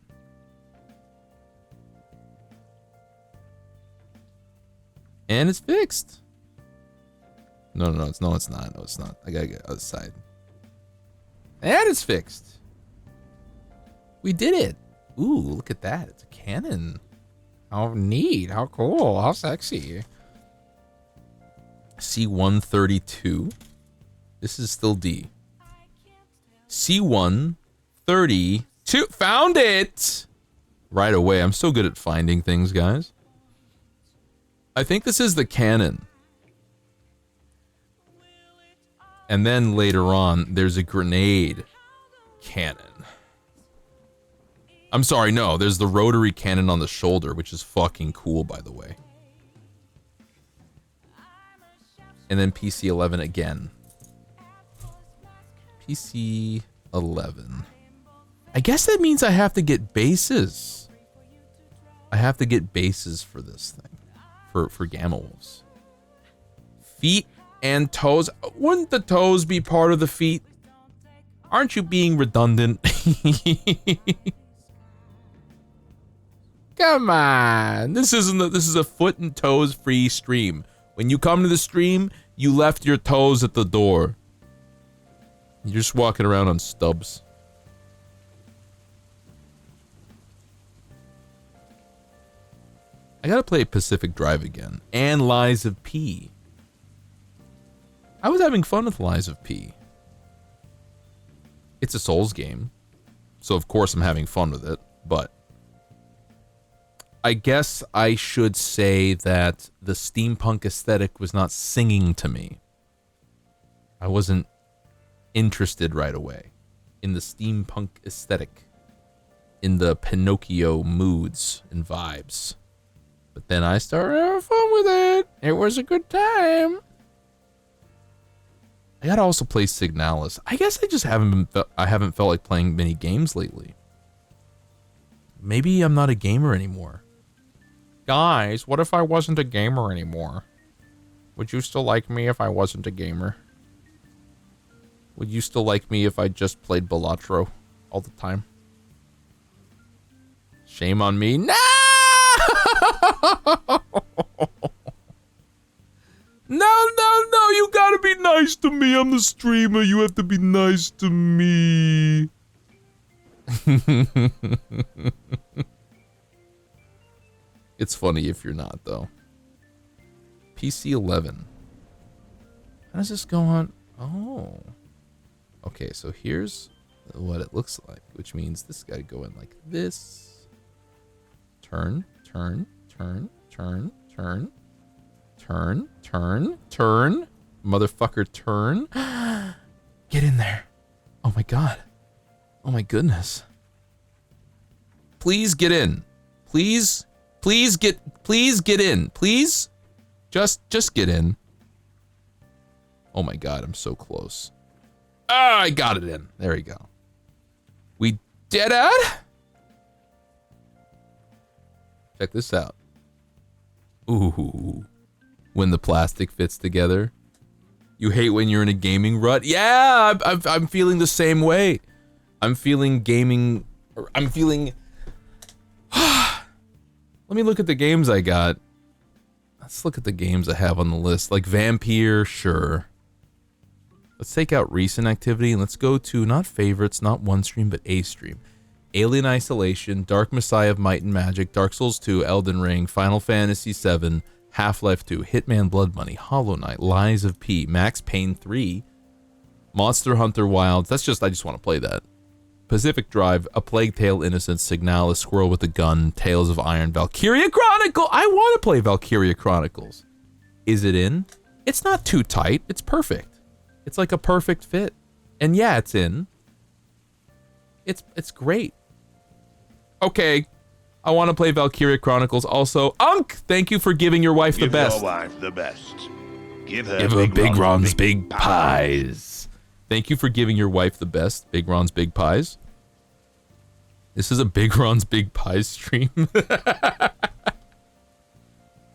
And it's fixed. No, it's not. No, it's not. I gotta get other side. And it's fixed. We did it. Ooh, look at that. It's a cannon. How neat. How cool. How sexy. C-132. This is still D. C-132. Found it! Right away. I'm so good at finding things, guys. I think this is the cannon. And then later on, there's a grenade cannon. I'm sorry, no. There's the rotary cannon on the shoulder, which is fucking cool, by the way. And then PC-11 again. PC-11. I guess that means I have to get bases. I have to get bases for this thing. For Gamma Wolves. Feet and toes. Wouldn't the toes be part of the feet? Aren't you being redundant? Come on. This is a foot and toes free stream. When you come to the stream, you left your toes at the door. You're just walking around on stubs. I gotta play Pacific Drive again. And Lies of P. I was having fun with Lies of P. It's a Souls game. So of course I'm having fun with it. But I guess I should say that the steampunk aesthetic was not singing to me. I wasn't interested right away in the steampunk aesthetic. In the Pinocchio moods and vibes. But then I started having fun with it. It was a good time. I gotta also play Signalis. I guess I just haven't felt like playing many games lately. Maybe I'm not a gamer anymore. Guys, what if I wasn't a gamer anymore? Would you still like me if I wasn't a gamer? Would you still like me if I just played Balatro all the time? Shame on me. No! No, you gotta be nice to me. I'm the streamer. You have to be nice to me. It's funny if you're not, though. PC-11. How does this go on? Oh. Okay, so here's what it looks like, which means this got to go in like this. Turn. Motherfucker, turn. Get in there. Oh my god. Oh my goodness. Please get in. Please get in. Please. Just get in. Oh my god, I'm so close. Ah, I got it in. There we go. We did it. Check this out. Ooh. When the plastic fits together. You hate when you're in a gaming rut? Yeah, I'm feeling the same way. I'm feeling gaming. I'm feeling. Let me look at the games I got. Let's look at the games I have on the list. Like Vampire, sure. Let's take out recent activity and let's go to not favorites, not one stream, but a stream. Alien Isolation, Dark Messiah of Might and Magic, Dark Souls 2, Elden Ring, Final Fantasy 7, Half-Life 2, Hitman Blood Money, Hollow Knight, Lies of P, Max Payne 3, Monster Hunter Wilds. I just want to play that. Pacific Drive, A Plague Tale Innocence, Signalis, Squirrel with a Gun, Tales of Iron, Valkyria Chronicle. I want to play Valkyria Chronicles. Is it in? It's not too tight. It's perfect. It's like a perfect fit. And yeah, it's in. It's great. Okay. I want to play Valkyria Chronicles. Also, Unk, thank you for giving your wife the best. Give your wife the best. Give her Big Ron's Big Pies. Thank you for giving your wife the best. Big Ron's Big Pies. This is a Big Ron's Big Pies stream.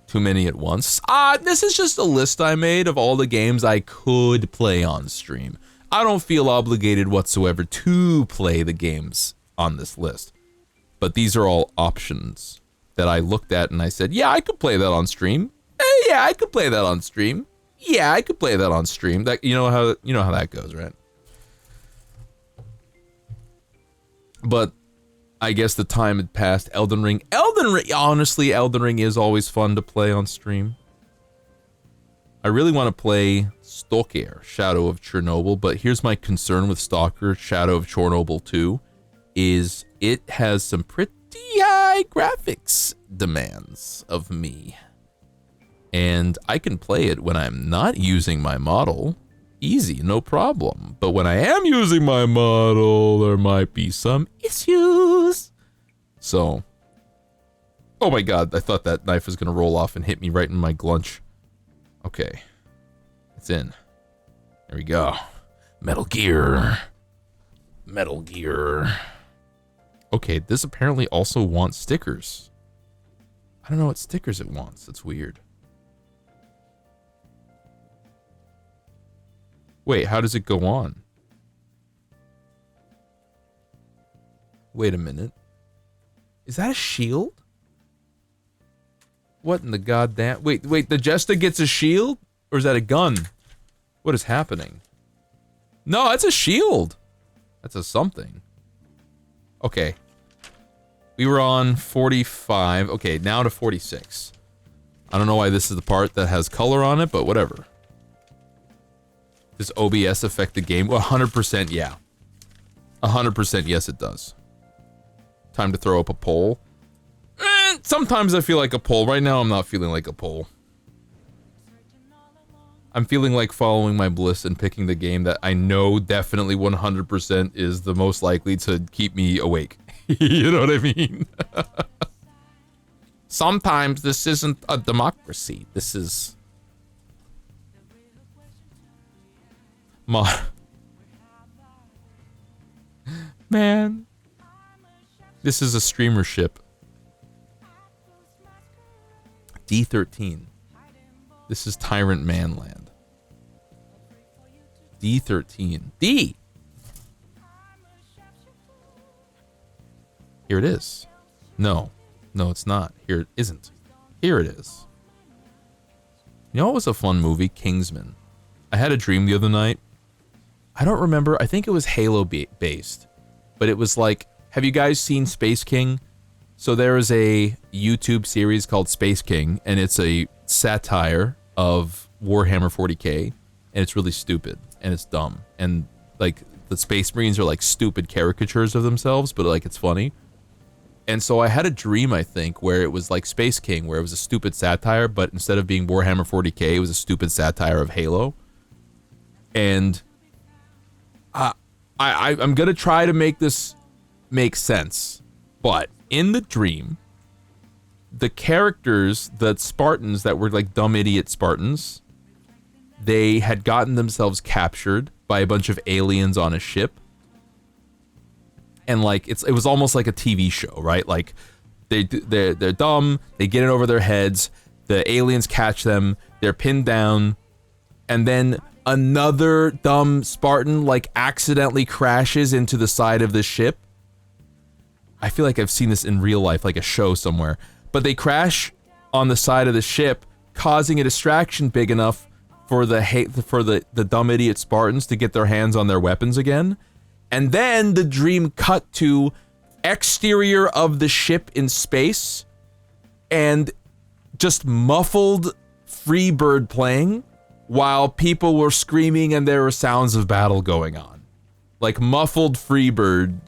Too many at once. This is just a list I made of all the games I could play on stream. I don't feel obligated whatsoever to play the games on this list. But these are all options that I looked at and I said, yeah, I could play that on stream. Yeah, I could play that on stream. Yeah, I could play that on stream. That you know how that goes, right? But I guess the time had passed. Elden Ring. Honestly, Elden Ring is always fun to play on stream. I really want to play Stalker, Shadow of Chernobyl, but here's my concern with Stalker, Shadow of Chernobyl 2, is it has some pretty high graphics demands of me. And I can play it when I'm not using my model. Easy, no problem. But when I am using my model, there might be some issues. So, oh my god, I thought that knife was going to roll off and hit me right in my glunch. Okay, it's in. There we go. Metal Gear. Metal Gear. Okay, this apparently also wants stickers. I don't know what stickers it wants. That's weird. Wait, how does it go on? Wait a minute. Is that a shield? What in the goddamn... Wait, the Jester gets a shield? Or is that a gun? What is happening? No, that's a shield. That's a something. Okay. We were on 45. Okay, now to 46. I don't know why this is the part that has color on it, but whatever. Does OBS affect the game? 100% yeah. 100% yes it does. Time to throw up a poll. Sometimes I feel like a poll. Right now I'm not feeling like a poll. I'm feeling like following my bliss and picking the game that I know definitely 100% is the most likely to keep me awake. You know what I mean? Sometimes this isn't a democracy. This is... Man. This is a streamership. D13. This is Tyrant Manland. D13. D! Here it is. No. No, it's not. Here it isn't. Here it is. You know what was a fun movie? Kingsman. I had a dream the other night. I don't remember. I think it was Halo based. But it was like, have you guys seen Space King? So there is a YouTube series called Space King, and it's a satire of Warhammer 40k, and it's really stupid, and it's dumb. And like, the Space Marines are like stupid caricatures of themselves, but like, it's funny. And so I had a dream, I think, where it was like Space King, where it was a stupid satire, but instead of being Warhammer 40k, it was a stupid satire of Halo. And I'm gonna try to make this make sense, but in the dream, the characters, the Spartans that were like dumb idiot Spartans, they had gotten themselves captured by a bunch of aliens on a ship. And like it was almost like a TV show, right? Like they're dumb, they get it over their heads, the aliens catch them, they're pinned down, and then another dumb Spartan like accidentally crashes into the side of the ship. I feel like I've seen this in real life, like a show somewhere. But they crash on the side of the ship, causing a distraction big enough for the dumb idiot Spartans to get their hands on their weapons again. And then the dream cut to exterior of the ship in space and just muffled Freebird playing while people were screaming and there were sounds of battle going on. Like muffled Freebird.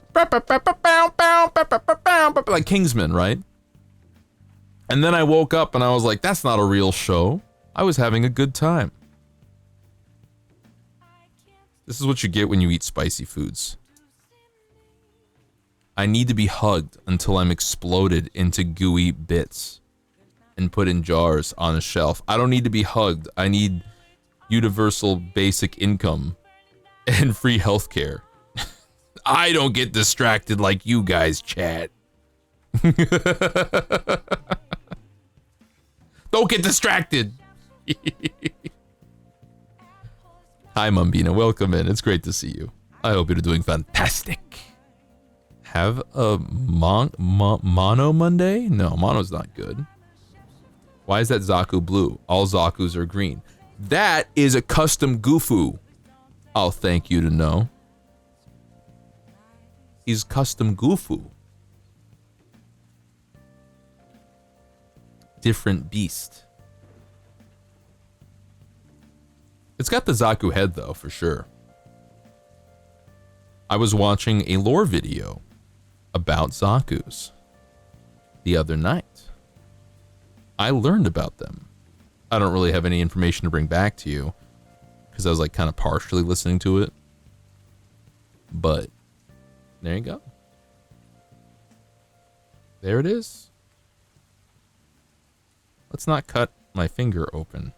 Like Kingsman, right? And then I woke up and I was like, that's not a real show. I was having a good time. This is what you get when you eat spicy foods. I need to be hugged until I'm exploded into gooey bits and put in jars on a shelf. I don't need to be hugged. I need universal basic income and free healthcare. I don't get distracted like you guys, chat. Don't get distracted. Hi, Mumbina. Welcome in. It's great to see you. I hope you're doing fantastic. Have a Mono Monday? No, Mono's not good. Why is that Zaku blue? All Zakus are green. That is a custom Goofu. I'll thank you to know. He's custom Goofu. Different beast. It's got the Zaku head though, for sure. I was watching a lore video about Zakus the other night. I learned about them. I don't really have any information to bring back to you because I was like kind of partially listening to it. But there you go. There it is. Let's not cut my finger open.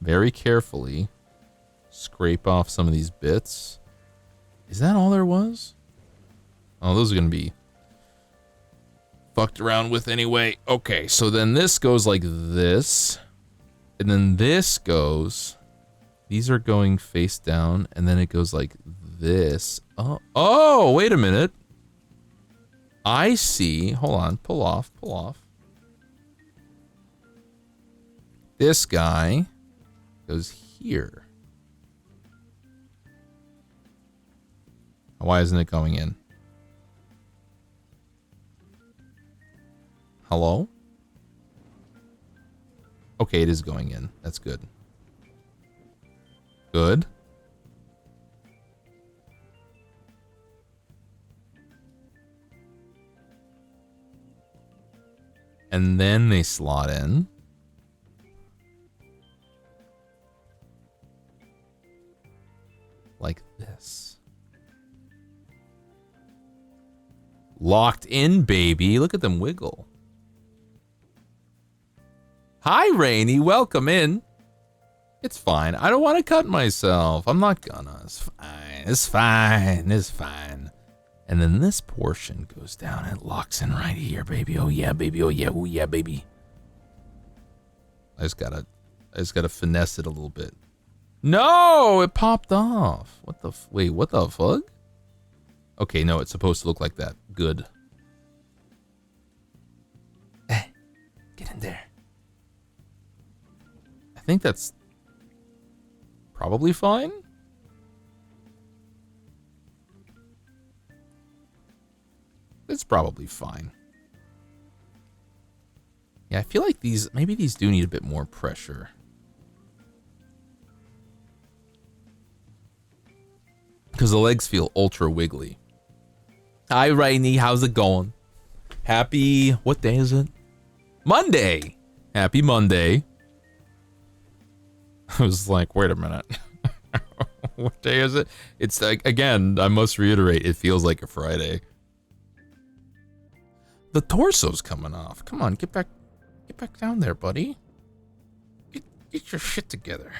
Very carefully scrape off some of these bits. Is that all there was? Oh, those are going to be fucked around with anyway. Okay, so then this goes like this. And then this goes... These are going face down, and then it goes like this. Oh, wait a minute. I see. Hold on. Pull off. This guy goes here. Why isn't it going in? Hello? Okay, it is going in. That's good. Good. And then they slot in. Like this. Locked in, baby. Look at them wiggle. Hi, Rainy. Welcome in. It's fine. I don't want to cut myself. I'm not gonna. It's fine. It's fine. It's fine. And then this portion goes down and it locks in right here, baby. Oh yeah, baby. Oh yeah. Oh yeah, baby. I just gotta finesse it a little bit. No, it popped off. What the? Wait, what the fuck? Okay, no, it's supposed to look like that. Good. Get in there. I think that's probably fine. It's probably fine. Yeah, I feel like maybe these do need a bit more pressure. Because the legs feel ultra wiggly. Hi, Rainy. How's it going? Happy... What day is it? Monday! Happy Monday. I was like, wait a minute. What day is it? It's like, again, I must reiterate, it feels like a Friday. The torso's coming off. Come on, get back down there, buddy. Get your shit together.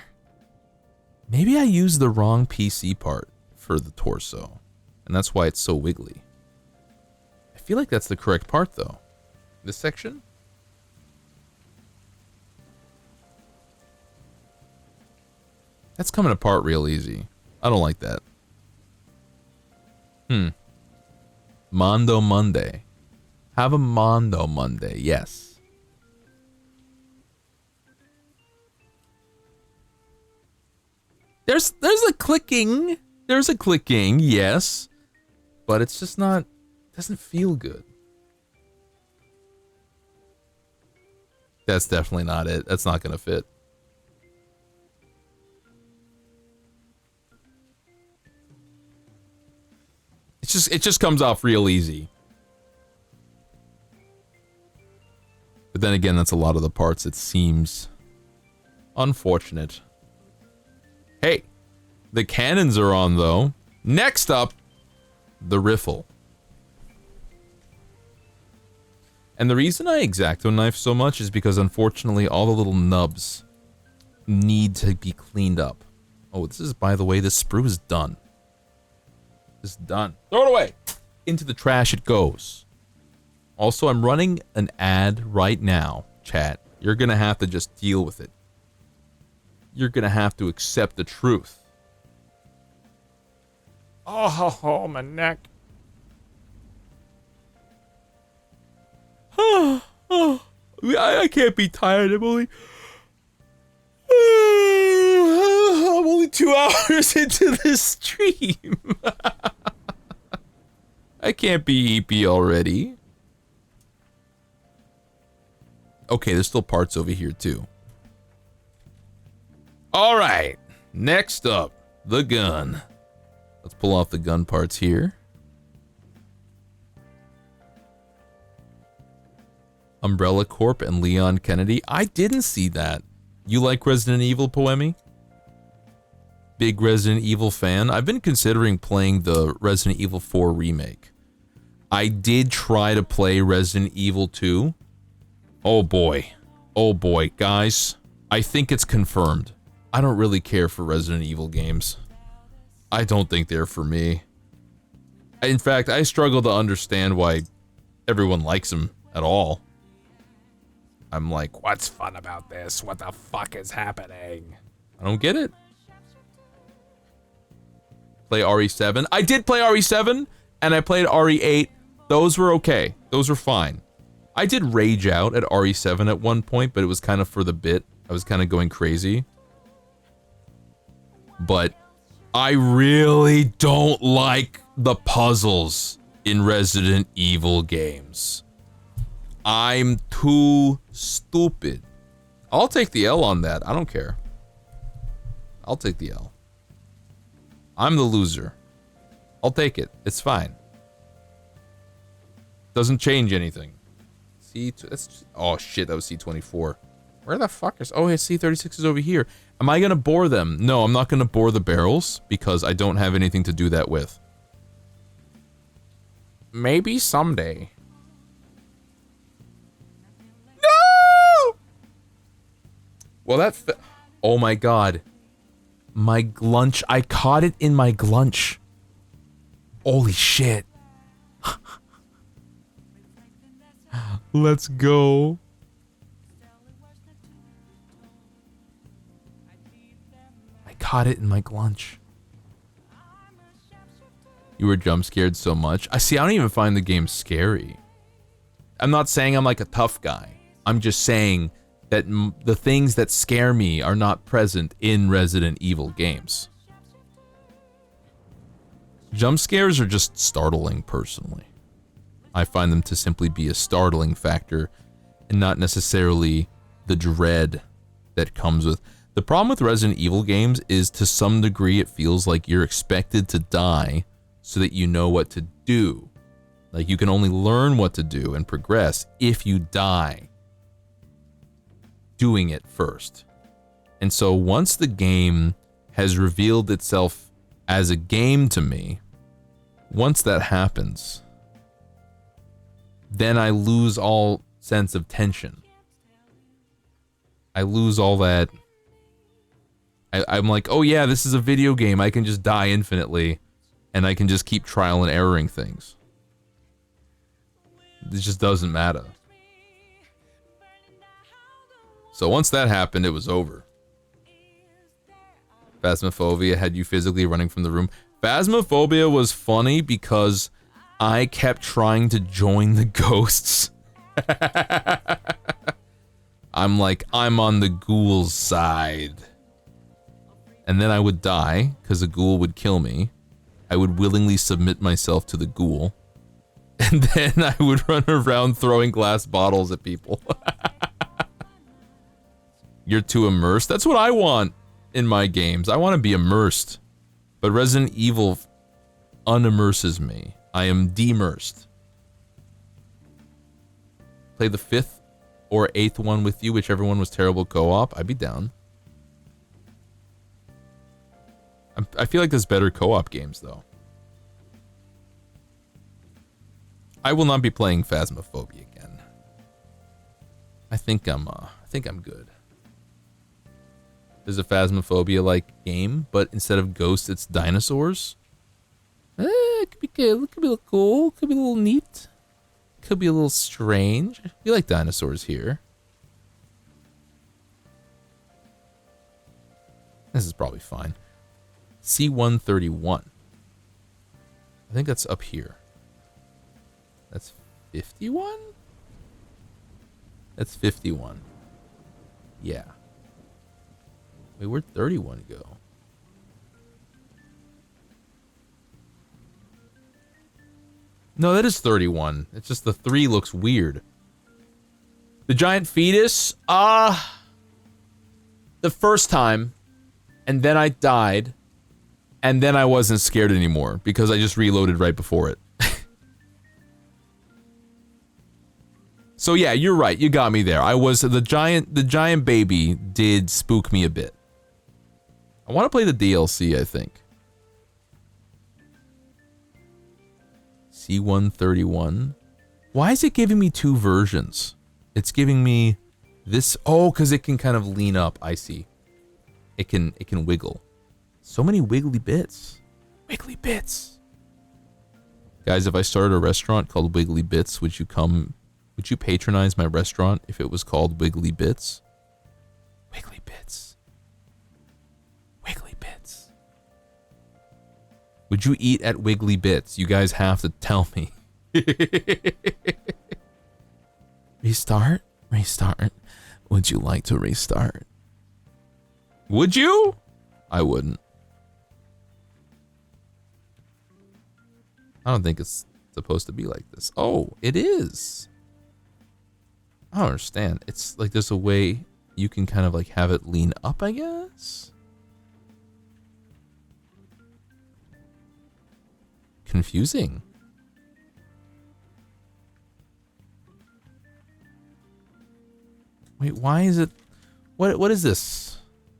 Maybe I used the wrong PC part for the torso, and that's why it's so wiggly. I feel like that's the correct part, though. This section? That's coming apart real easy. I don't like that. Mondo Monday. Have a Mondo Monday, yes. There's a clicking. There's a clicking, yes. But it's just not, doesn't feel good. That's definitely not it. That's not gonna fit. It just comes off real easy. But then again, that's a lot of the parts. It seems unfortunate. Hey, the cannons are on though. Next up, the riffle. And the reason I X-Acto knife so much is because unfortunately all the little nubs need to be cleaned up. Oh, this is, by the way, this sprue is done. It's done. Throw it away. Into the trash it goes. Also, I'm running an ad right now, chat. You're gonna have to just deal with it. You're gonna have to accept the truth. Oh, my neck. I can't be tired. I'm only 2 hours into this stream. I can't be EP already. Okay, there's still parts over here too. All right, next up, the gun. Let's pull off the gun parts here. Umbrella Corp and Leon Kennedy. I didn't see that. You like Resident Evil, Poemi? Big Resident Evil fan. I've been considering playing the Resident Evil 4 remake. I did try to play Resident Evil 2. Oh boy. Oh boy. Guys, I think it's confirmed. I don't really care for Resident Evil games. I don't think they're for me. In fact, I struggle to understand why everyone likes them at all. I'm like, what's fun about this? What the fuck is happening? I don't get it. Play RE7. I did play RE7, and I played RE8. Those were okay. Those were fine. I did rage out at RE7 at one point, but it was kind of for the bit. I was kind of going crazy. But I really don't like the puzzles in Resident Evil games. I'm too stupid. I'll take the L on that. I don't care. I'll take the L. I'm the loser. I'll take it. It's fine. Doesn't change anything. That's, oh shit, that was C24. Where the fuck is... Oh, yeah, C36 is over here. Am I gonna bore them? No, I'm not gonna bore the barrels because I don't have anything to do that with. Maybe someday. No! Well, that... Oh my god. My glunch. I caught it in my glunch. Holy shit. Let's go. I caught it in my glunch. You were jump scared so much. I see, I don't even find the game scary. I'm not saying I'm like a tough guy. I'm just saying that the things that scare me are not present in Resident Evil games. Jump scares are just startling, personally. I find them to simply be a startling factor and not necessarily the dread that comes with. The problem with Resident Evil games is to some degree it feels like you're expected to die so that you know what to do. Like you can only learn what to do and progress if you die doing it first. And so once the game has revealed itself as a game to me, once that happens, then I lose all sense of tension. I lose all that. I'm like, oh yeah, this is a video game. I can just die infinitely, and I can just keep trial and erroring things. It just doesn't matter. So once that happened, it was over. Phasmophobia had you physically running from the room. Phasmophobia was funny because I kept trying to join the ghosts. I'm like, I'm on the ghoul's side. and then I would die because a ghoul would kill me. I would willingly submit myself to the ghoul, and then I would run around throwing glass bottles at people. You're too immersed? That's what I want in my games. I want to be immersed. But Resident Evil unimmerses me. I am demersed. Play the 5th or 8th one with you, whichever one was terrible co-op. I'd be down. I feel like there's better co-op games, though. I will not be playing Phasmophobia again. I think I'm good. There's a Phasmophobia-like game, but instead of ghosts, it's dinosaurs. It could be good. It could be a little cool. It could be a little neat. Could be a little strange. We like dinosaurs here. This is probably fine. C-131. I think that's up here. That's 51? That's 51. Yeah. Wait, where'd 31 go? No, that is 31. It's just the 3 looks weird. The giant fetus? The first time. And then I died. And then I wasn't scared anymore because I just reloaded right before it. So yeah, you're right. You got me there. I was the giant baby did spook me a bit. I want to play the DLC, I think. C-131. Why is it giving me 2 versions? It's giving me this. Oh, because it can kind of lean up. I see. It can wiggle. So many wiggly bits. Wiggly bits. Guys, if I started a restaurant called Wiggly Bits, would you patronize my restaurant if it was called Wiggly Bits? Wiggly Bits. Wiggly Bits. Would you eat at Wiggly Bits? You guys have to tell me. Restart? Restart. Would you like to restart? Would you? I wouldn't. I don't think it's supposed to be like this. Oh, it is. I don't understand. It's like there's a way you can kind of like have it lean up, I guess. Confusing. Wait, why is it... What is this?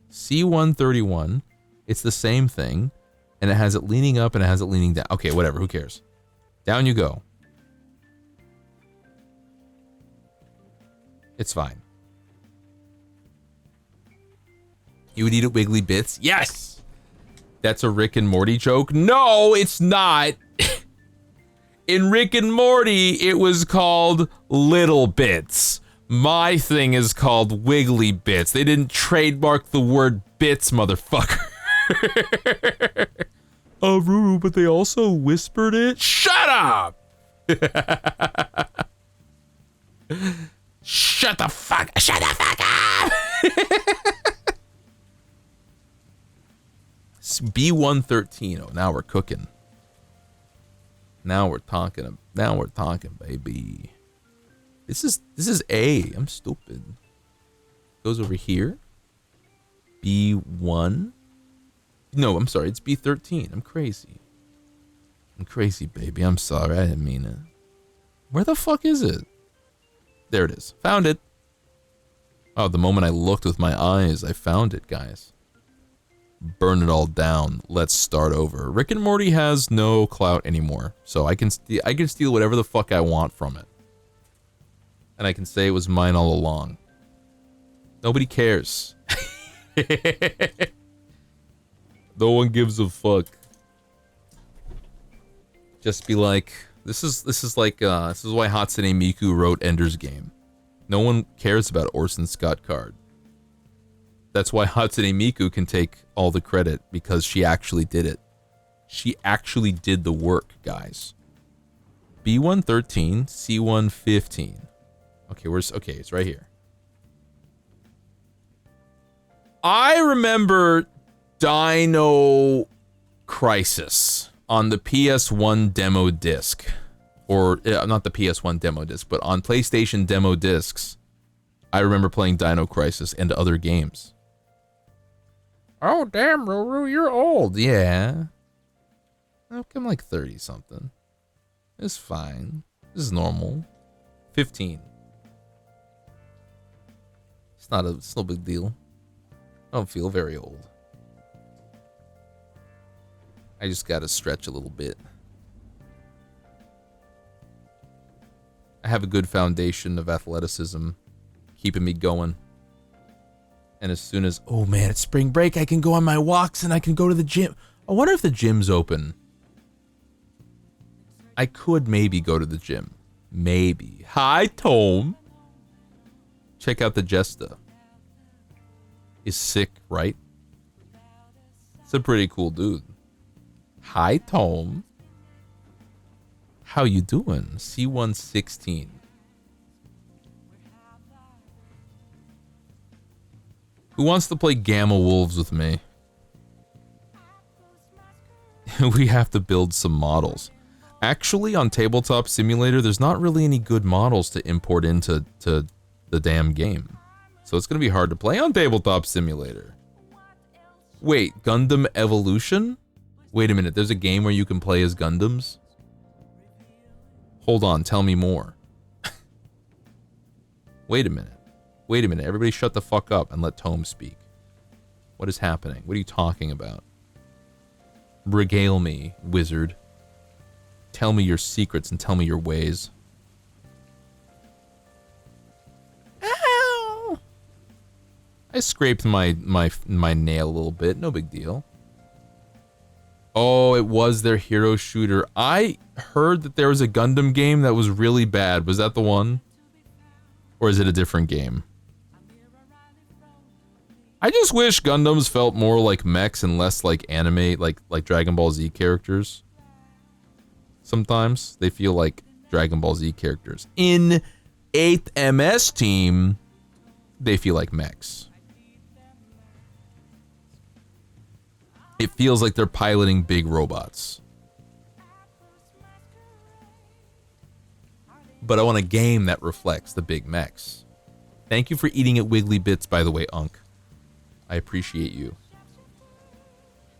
C-131. It's the same thing. And it has it leaning up and it has it leaning down. Okay, whatever. Who cares? Down you go. It's fine. You would eat at Wiggly Bits? Yes! That's a Rick and Morty joke? No, it's not! In Rick and Morty, it was called Little Bits. My thing is called Wiggly Bits. They didn't trademark the word bits, motherfucker. Oh, Ruru, but they also whispered it? Shut up! Shut the fuck up! B-113. Oh, now we're cooking. Now we're talking, baby. This is A. I'm stupid. Goes over here. B1. No, I'm sorry. It's B13. I'm crazy. I'm crazy, baby. I'm sorry. I didn't mean it. Where the fuck is it? There it is. Found it. Oh, the moment I looked with my eyes, I found it, guys. Burn it all down. Let's start over. Rick and Morty has no clout anymore, so I can steal whatever the fuck I want from it. And I can say it was mine all along. Nobody cares. No one gives a fuck. Just be like, this is why Hatsune Miku wrote Ender's Game. No one cares about Orson Scott Card. That's why Hatsune Miku can take all the credit, because she actually did it. She actually did the work, guys. B113, C115. Okay, it's right here. I remember Dino Crisis on the PS1 demo disc. Or, not the PS1 demo disc, but on PlayStation demo discs, I remember playing Dino Crisis and other games. Oh, damn, Ruru, you're old. Yeah. I'm like 30-something. It's fine. This is normal. 15. It's no big deal. I don't feel very old. I just gotta stretch a little bit. I have a good foundation of athleticism keeping me going. And as soon as, oh man, it's spring break, I can go on my walks and I can go to the gym. I wonder if the gym's open. I could maybe go to the gym. Maybe. Hi, Tom. Check out the Jesta. Is sick, right? It's a pretty cool dude. Hi, Tom. How you doing? C116. Who wants to play Gamma Wolves with me? We have to build some models. Actually, on Tabletop Simulator, there's not really any good models to import into the damn game. So it's going to be hard to play on Tabletop Simulator. Wait, Gundam Evolution? Wait a minute, there's a game where you can play as Gundams? Hold on, tell me more. Wait a minute. Wait a minute, everybody shut the fuck up and let Tome speak. What is happening? What are you talking about? Regale me, wizard. Tell me your secrets and tell me your ways. Ow! I scraped my nail a little bit, no big deal. Oh, it was their hero shooter. I heard that there was a Gundam game that was really bad. Was that the one? Or is it a different game? I just wish Gundams felt more like mechs and less like anime, like Dragon Ball Z characters. Sometimes they feel like Dragon Ball Z characters. In 8th MS Team, they feel like mechs. It feels like they're piloting big robots. But I want a game that reflects the big mechs. Thank you for eating at Wiggly Bits, by the way, Unk. I appreciate you.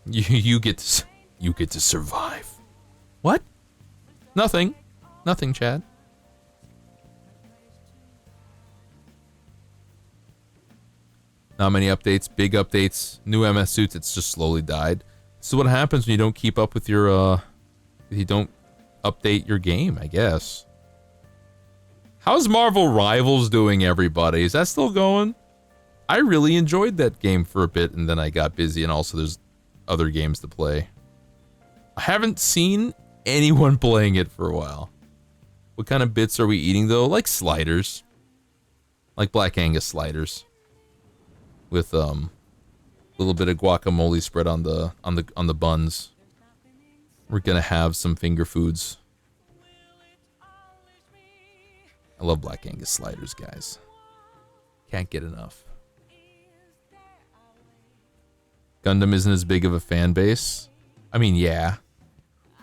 You get to survive. What? Nothing. Nothing, Chad. Not many updates, big updates, new MS suits, it's just slowly died. This is what happens when you don't keep up with your, you don't update your game, I guess. How's Marvel Rivals doing, everybody? Is that still going? I really enjoyed that game for a bit, and then I got busy, and also there's other games to play. I haven't seen anyone playing it for a while. What kind of bits are we eating, though? Like sliders. Like Black Angus sliders. With a little bit of guacamole spread on the buns. We're gonna have some finger foods. I love Black Angus sliders, guys. Can't get enough. Gundam isn't as big of a fan base. I mean, yeah.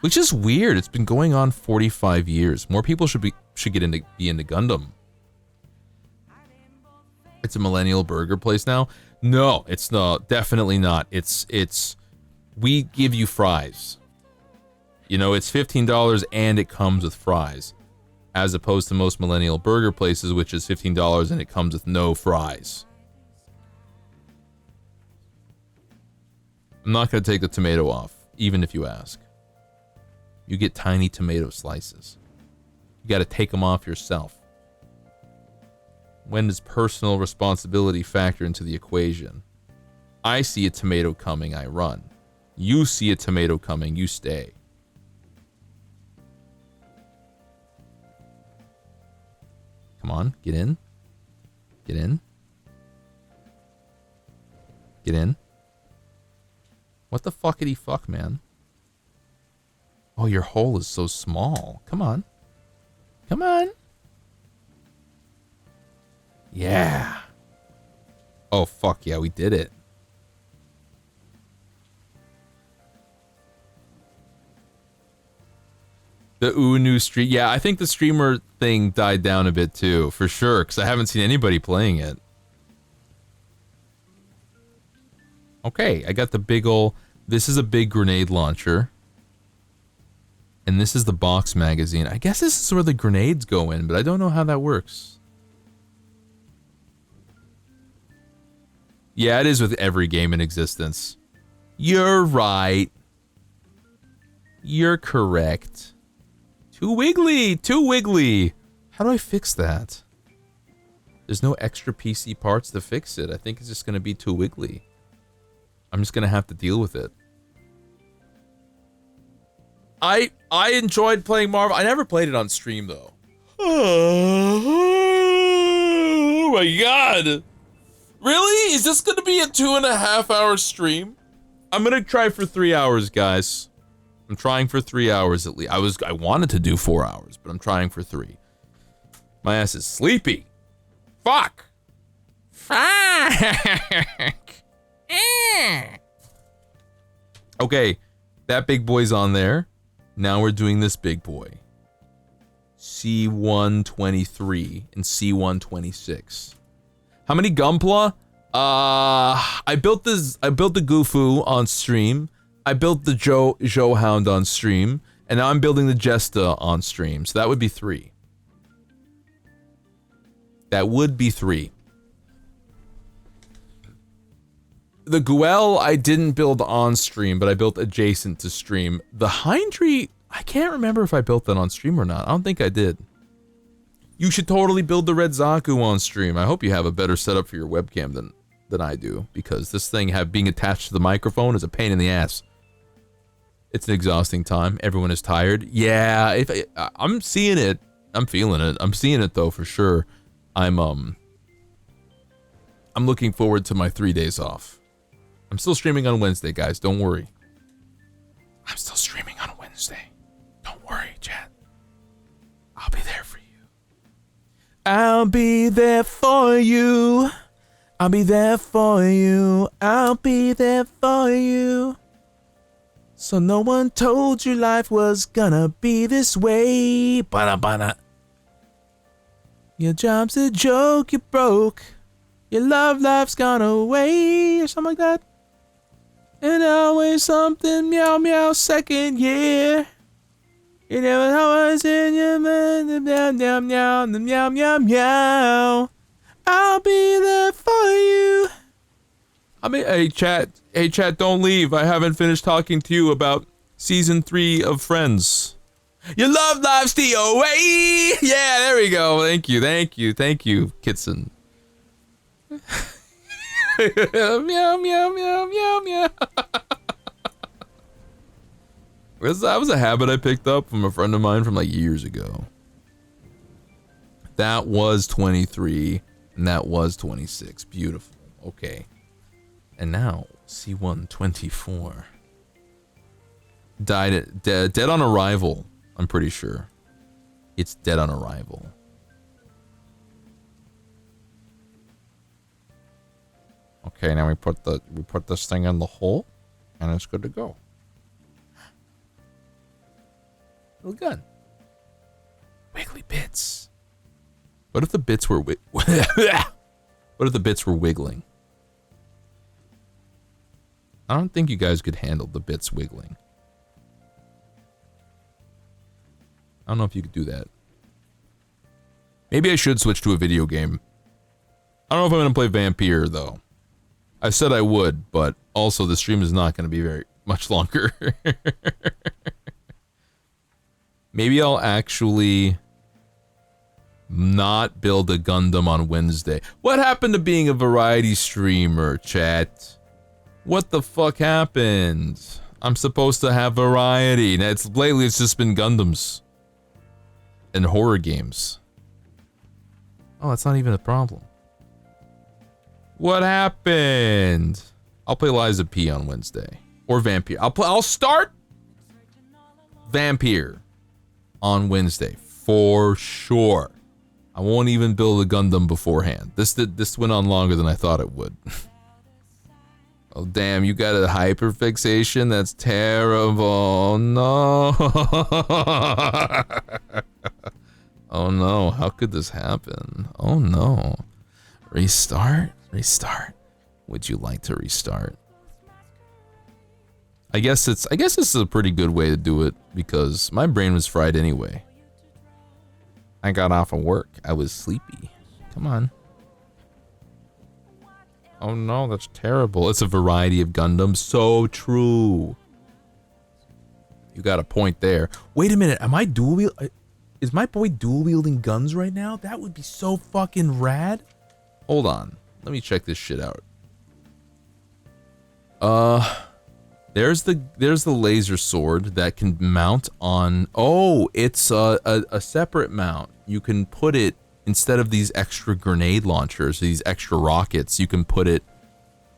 Which is weird. It's been going on 45 years. More people should be into Gundam. It's a millennial burger place now. No, it's not. Definitely not. It's we give you fries. You know, it's $15 and it comes with fries, as opposed to most millennial burger places, which is $15 and it comes with no fries. I'm not going to take the tomato off, even if you ask. You get tiny tomato slices. You got to take them off yourself. When does personal responsibility factor into the equation? I see a tomato coming, I run. You see a tomato coming, you stay. Come on, get in. Get in. Get in. What the fuckity fuck, man? Oh, your hole is so small. Come on. Come on. Yeah. Oh, fuck yeah, we did it. The new stream. Yeah, I think the streamer thing died down a bit too, for sure, because I haven't seen anybody playing it. Okay, I got the big ol'... This is a big grenade launcher. And this is the box magazine. I guess this is where the grenades go in, but I don't know how that works. Yeah, it is with every game in existence. You're right. You're correct. Too wiggly! Too wiggly! How do I fix that? There's no extra PC parts to fix it. I think it's just going to be too wiggly. I'm just going to have to deal with it. I enjoyed playing Marvel. I never played it on stream, though. Oh my god! Really? Is this going to be a 2.5-hour stream? I'm going to try for 3 hours, guys. I'm trying for 3 hours at least. I wanted to do 4 hours, but I'm trying for 3. My ass is sleepy. Fuck. Okay, that big boy's on there. Now we're doing this big boy. C123 and C126. How many Gunpla? I built the Gufu on stream. I built the Joe Hound on stream, and now I'm building the Jesta on stream. So that would be 3. That would be 3. The Guel I didn't build on stream, but I built adjacent to stream. The Hindry, I can't remember if I built that on stream or not. I don't think I did. You should totally build the Red Zaku on stream. I hope you have a better setup for your webcam than I do, because this thing being attached to the microphone is a pain in the ass. It's an exhausting time. Everyone is tired. Yeah, I'm seeing it. I'm feeling it. I'm seeing it though for sure. I'm looking forward to my 3 days off. I'm still streaming on Wednesday, guys. Don't worry. I'm still streaming on Wednesday. Don't worry, chat. I'll be there for you. I'll be there for you. I'll be there for you. I'll be there for you. So no one told you life was gonna be this way. Bana. Your job's a joke you broke. Your love life's gone away, or something like that. And always something meow meow second year. You never know what's in your mind. Meow meow meow meow meow meow. I'll be there for you. Hey chat, don't leave. I haven't finished talking to you about season 3 of Friends. Your love life's DOA. Yeah, there we go. Thank you, Kitson. Meow meow meow meow meow. That was a habit I picked up from a friend of mine from like years ago. That was 23 and that was 26. Beautiful. Okay. And now C124. Dead on arrival. I'm pretty sure. It's dead on arrival. Okay, now we put this thing in the hole, and it's good to go. Little gun. Wiggly bits. What if the bits were what if the bits were wiggling? I don't think you guys could handle the bits wiggling. I don't know if you could do that. Maybe I should switch to a video game. I don't know if I'm going to play Vampire, though. I said I would, but also the stream is not going to be very much longer. Maybe I'll actually not build a Gundam on Wednesday. What happened to being a variety streamer, chat? What the fuck happened? I'm supposed to have variety. Lately it's just been Gundams. And horror games. Oh, that's not even a problem. What happened? I'll play Liza P on Wednesday. Or Vampire. I'll start Vampire on Wednesday. For sure. I won't even build a Gundam beforehand. This went on longer than I thought it would. Oh, damn, you got a hyperfixation? That's terrible. No. Oh, no. How could this happen? Oh, no. Restart? Restart. Would you like to restart? I guess this is a pretty good way to do it because my brain was fried anyway. I got off of work. I was sleepy. Come on. Oh no, that's terrible. It's a variety of Gundams. So true. You got a point there. Wait a minute. Am I dual wield? Is my boy dual wielding guns right now? That would be so fucking rad. Hold on. Let me check this shit out. There's the laser sword that can mount on. Oh, it's a separate mount. You can put it instead of these extra grenade launchers, these extra rockets. You can put it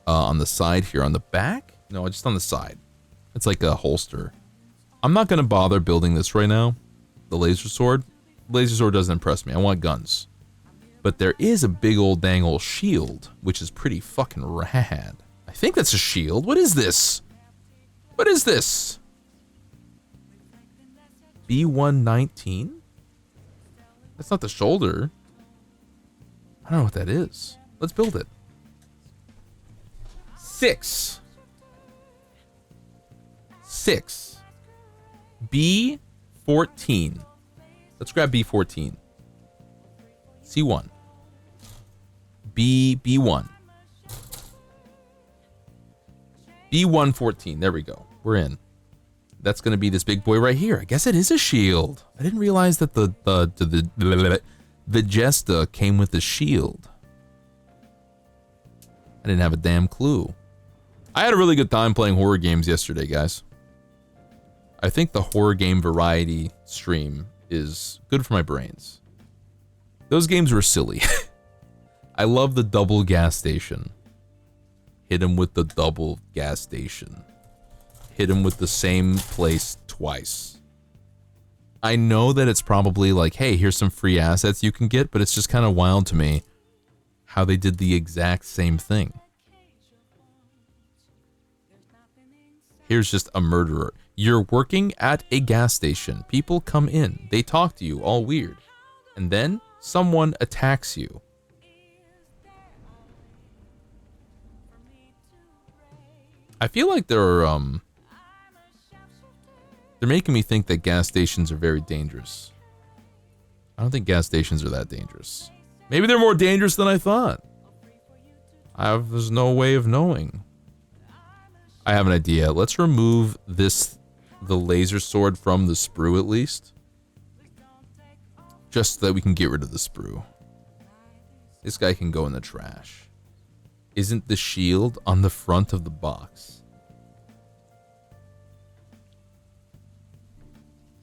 on the side here, on the back. No, just on the side. It's like a holster. I'm not gonna bother building this right now. The laser sword. Laser sword doesn't impress me. I want guns. But there is a big old dang old shield, which is pretty fucking rad. I think that's a shield. What is this? What is this? B119? That's not the shoulder. I don't know what that is. Let's build it. 6. B14. Let's grab B14. C1. B1. B114. There we go. We're in. That's gonna be this big boy right here. I guess it is a shield. I didn't realize that the Jesta came with a shield. I didn't have a damn clue. I had a really good time playing horror games yesterday, guys. I think the horror game variety stream is good for my brains. Those games were silly. I love the double gas station. Hit him with the double gas station. Hit him with the same place twice. I know that it's probably like, hey, here's some free assets you can get, but it's just kind of wild to me how they did the exact same thing. Here's just a murderer. You're working at a gas station. People come in. They talk to you, all weird. And then someone attacks you. I feel like they're making me think that gas stations are very dangerous. I don't think gas stations are that dangerous. Maybe they're more dangerous than I thought. There's no way of knowing. I have an idea. Let's remove the laser sword from the sprue at least. Just so that we can get rid of the sprue. This guy can go in the trash. Isn't the shield on the front of the box?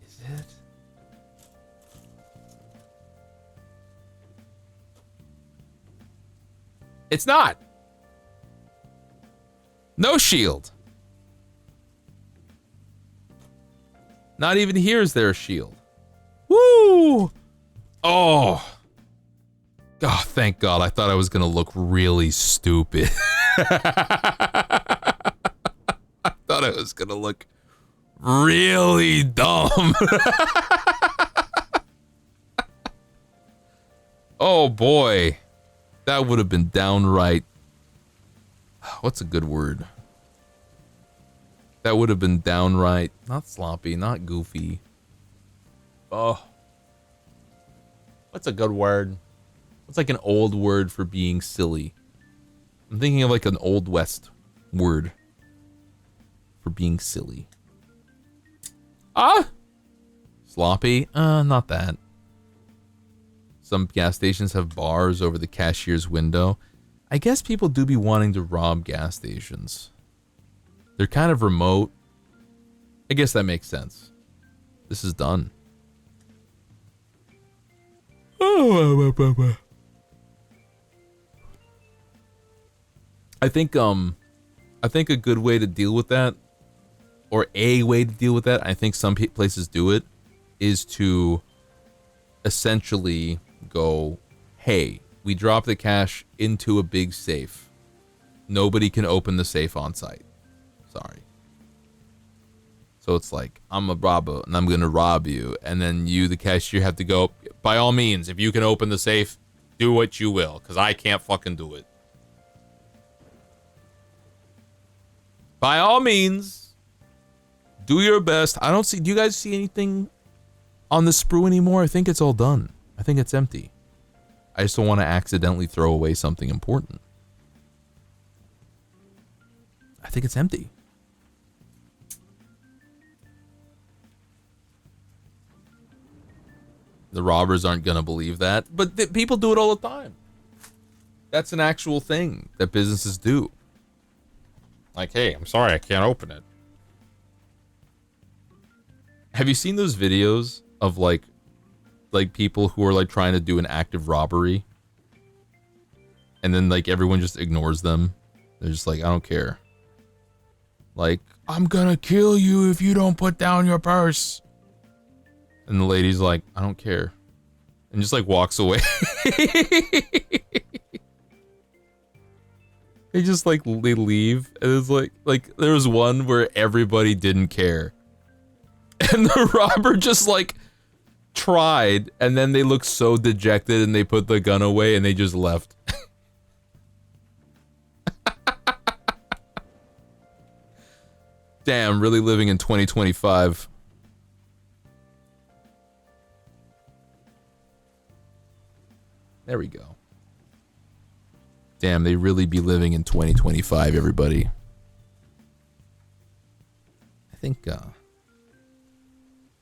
Is it? It's not. No shield. Not even here is there a shield. Woo! Oh. Oh, thank God. I thought I was going to look really stupid. I thought I was going to look really dumb. Oh, boy. That would have been downright... What's a good word? That would have been downright... Not sloppy, not goofy. Oh. What's a good word? What's like an old word for being silly? I'm thinking of like an Old West word for being silly. Ah! Sloppy? Not that. Some gas stations have bars over the cashier's window. I guess people do be wanting to rob gas stations. They're kind of remote. I guess that makes sense. This is done. I think a good way to deal with that, or a way to deal with that, I think some places do it, is to essentially go, hey, we drop the cash into a big safe. Nobody can open the safe on site. Sorry. So it's like, I'm a robber and I'm gonna rob you, and then you, the cashier, have to go, by all means, if you can open the safe, do what you will, because I can't fucking do it. By all means, do your best. I don't see, do you guys see anything on the sprue anymore? I think it's all done. I think it's empty. I just don't want to accidentally throw away something important. I think it's empty. The robbers aren't going to believe that, but people do it all the time. That's an actual thing that businesses do. Like, hey, I'm sorry, I can't open it. Have you seen those videos of like people who are like trying to do an active robbery, and then like everyone just ignores them? They're just like, I don't care. Like, I'm gonna kill you if you don't put down your purse. And the lady's like, I don't care. And just like walks away. They just like, they leave. And it's like there was one where everybody didn't care. And the robber just like tried, and then they looked so dejected and they put the gun away and they just left. Damn, really living in 2025. There we go. Damn, they really be living in 2025, everybody. I think,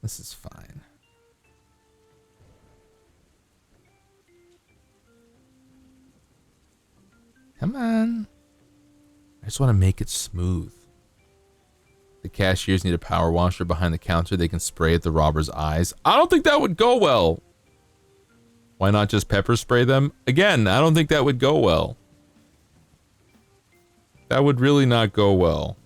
this is fine. Come on. I just want to make it smooth. The cashiers need a power washer behind the counter they can spray at the robber's eyes. I don't think that would go well. Why not just pepper spray them? Again, I don't think that would go well. That would really not go well.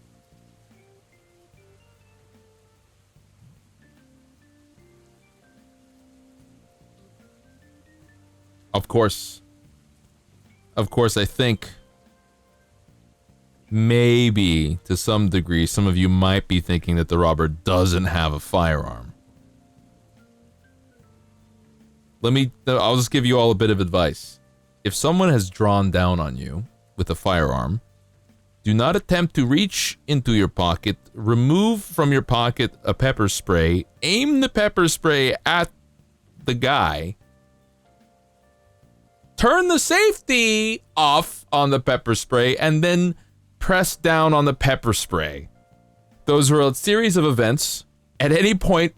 Of course, I think maybe to some degree, some of you might be thinking that the robber doesn't have a firearm. I'll just give you all a bit of advice. If someone has drawn down on you with a firearm, do not attempt to reach into your pocket, remove from your pocket a pepper spray, aim the pepper spray at the guy, turn the safety off on the pepper spray, and then press down on the pepper spray. Those are a series of events. At any point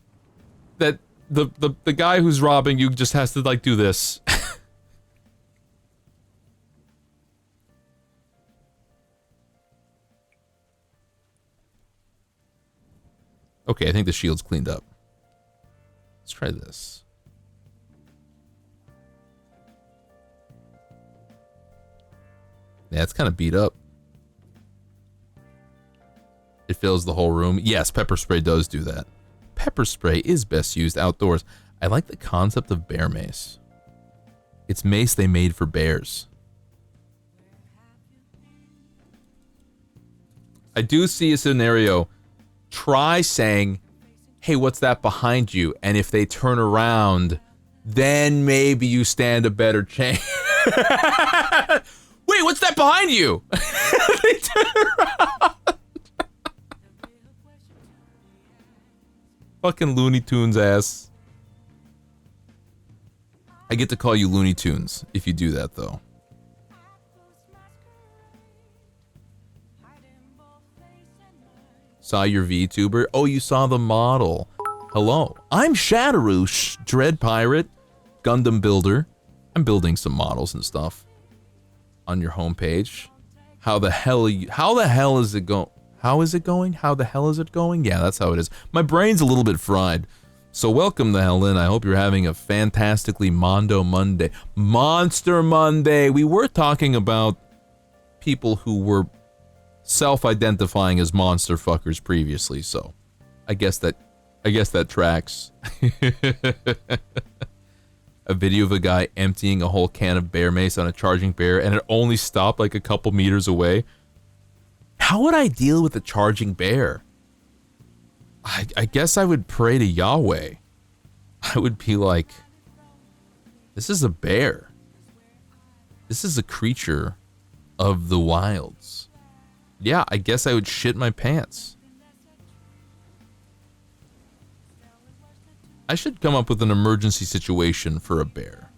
that the guy who's robbing you just has to like do this. Okay, I think the shield's cleaned up. Let's try this. Yeah, it's kind of beat up. It fills the whole room. Yes, pepper spray does do that. Pepper spray is best used outdoors. I like the concept of bear mace. It's mace they made for bears. I do see a scenario. Try saying, hey, what's that behind you? And if they turn around, then maybe you stand a better chance. Wait, what's that behind you? They turn around. Fucking Looney Tunes ass. I get to call you Looney Tunes if you do that, though. Saw your VTuber? Oh, you saw the model. Hello. I'm Shadowroosh, Dread Pirate, Gundam Builder. I'm building some models and stuff on your homepage. How the hell is it going? How is it going? How the hell is it going? Yeah, that's how it is. My brain's a little bit fried. So welcome the hell in. I hope you're having a fantastically Mondo Monday. Monster Monday. We were talking about people who were self-identifying as monster fuckers previously, so I guess that tracks. a video of a guy emptying a whole can of bear mace on a charging bear, and it only stopped like a couple meters away. How would I deal with a charging bear? I guess I would pray to Yahweh. I would be like, this is a bear. This is a creature of the wilds. Yeah, I guess I would shit my pants. I should come up with an emergency situation for a bear.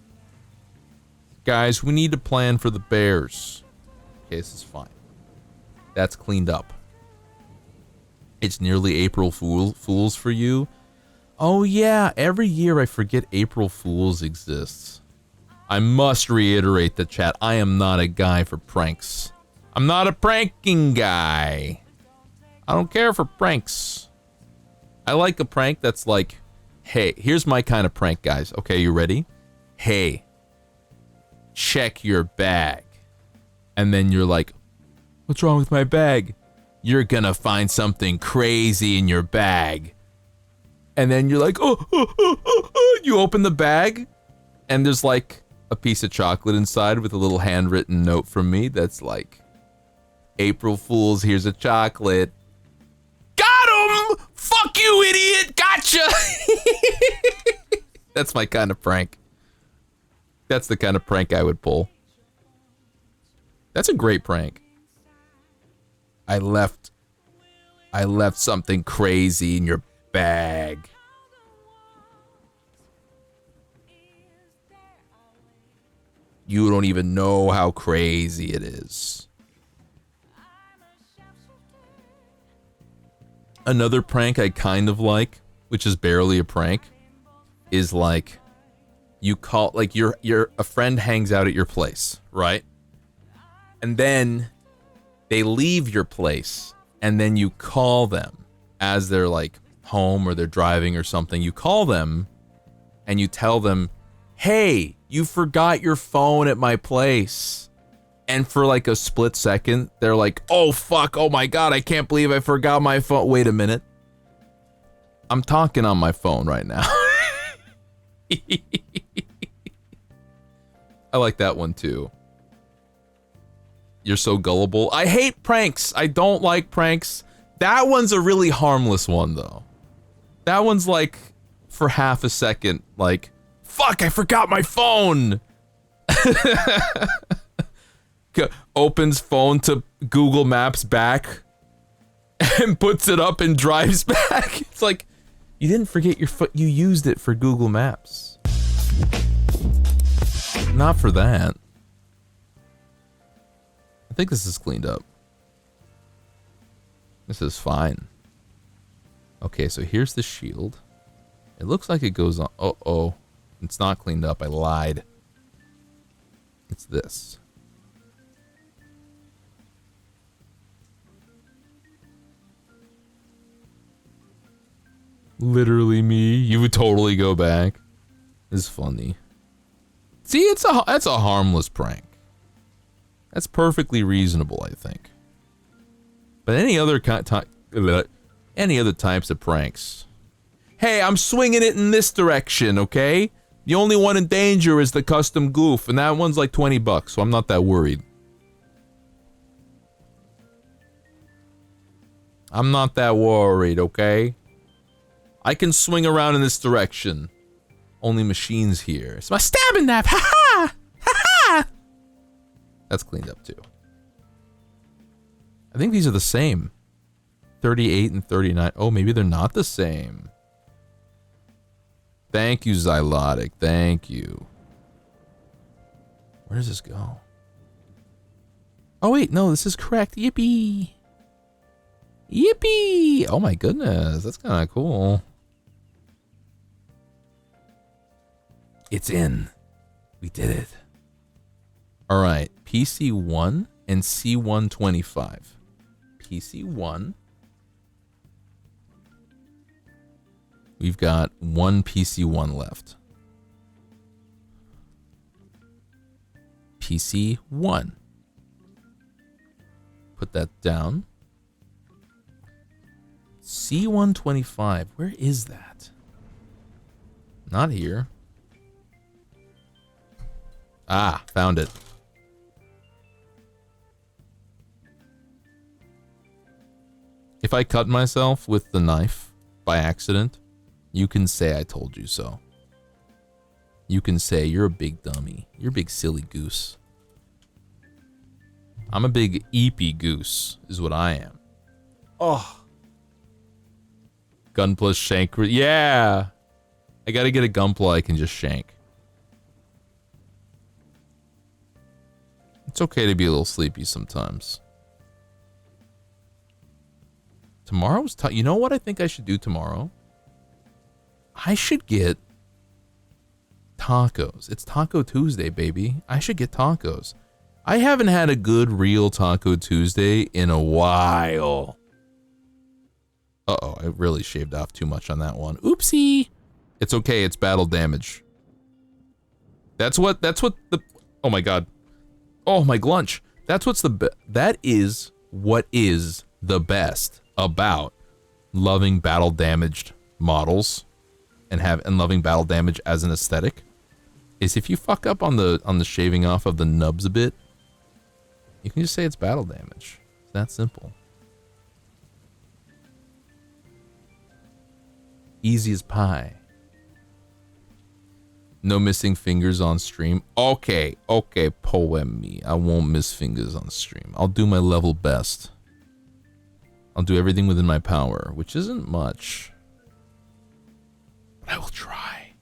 Guys, we need to plan for the bears. Okay, this is fine. That's cleaned up. It's nearly April Fools for you. Oh yeah, every year I forget April Fools exists. I must reiterate the chat, I am not a guy for pranks. I'm not a pranking guy. I don't care for pranks. I like a prank that's like, hey, here's my kind of prank, guys. Okay, you ready? Hey, check your bag. And then you're like, what's wrong with my bag? You're gonna find something crazy in your bag. And then you're like, you open the bag, and there's like a piece of chocolate inside with a little handwritten note from me that's like, April Fools, here's a chocolate. Got him! Fuck you, idiot! Gotcha! That's my kind of prank. That's the kind of prank I would pull. That's a great prank. I left something crazy in your bag. You don't even know how crazy it is. Another prank I kind of like, which is barely a prank, is like you call, like a friend hangs out at your place, right? And then they leave your place, and then you call them as they're like home or they're driving or something. You call them and you tell them, hey, you forgot your phone at my place. And for like a split second, they're like, oh fuck, oh my god, I can't believe I forgot my phone. Wait a minute. I'm talking on my phone right now. I like that one too. You're so gullible. I hate pranks. I don't like pranks. That one's a really harmless one, though. That one's like, for half a second, like, fuck, I forgot my phone! Opens phone to Google Maps back, and puts it up and drives back. It's like, you didn't forget your foot, you used it for Google Maps. Not for that. I think this is cleaned up. This is fine. Okay, so here's the shield. It looks like it goes on. Uh-oh. It's not cleaned up. I lied. It's this. Literally me. You would totally go back. This is funny. See, that's a harmless prank. That's perfectly reasonable, I think. But any other types of pranks. Hey, I'm swinging it in this direction, okay? The only one in danger is the custom goof, and that one's like $20, so I'm not that worried. I'm not that worried, okay? I can swing around in this direction. Only machines here. It's my stabbing knife, ha-ha! Ha-ha! That's cleaned up too. I think these are the same. 38 and 39. Oh, maybe they're not the same. Thank you, Zylotic. Thank you. Where does this go? Oh, wait. No, this is correct. Yippee. Yippee. Oh, my goodness. That's kind of cool. It's in. We did it. All right. PC1 and C125. PC1. We've got one PC1 left. PC1. Put that down. C125. Where is that? Not here. Ah, found it. If I cut myself with the knife by accident, you can say I told you so. You can say you're a big dummy. You're a big silly goose. I'm a big eepy goose, is what I am. Oh. Gunpla shank. Yeah. I gotta get a gunpla I can just shank. It's okay to be a little sleepy sometimes. Tomorrow's you know what I think I should do tomorrow? I should get tacos. It's Taco Tuesday, baby. I should get tacos. I haven't had a good real Taco Tuesday in a while. Uh-oh, I really shaved off too much on that one. Oopsie. It's okay, it's battle damage. That's what the, oh my god. Oh, my glunch. That is what is the best about loving battle damaged models and loving battle damage as an aesthetic. Is if you fuck up on the shaving off of the nubs a bit, you can just say it's battle damage. It's that simple. Easy as pie. No missing fingers on stream. Okay, poem me. I won't miss fingers on stream. I'll do my level best. I'll do everything within my power, which isn't much. But I will try.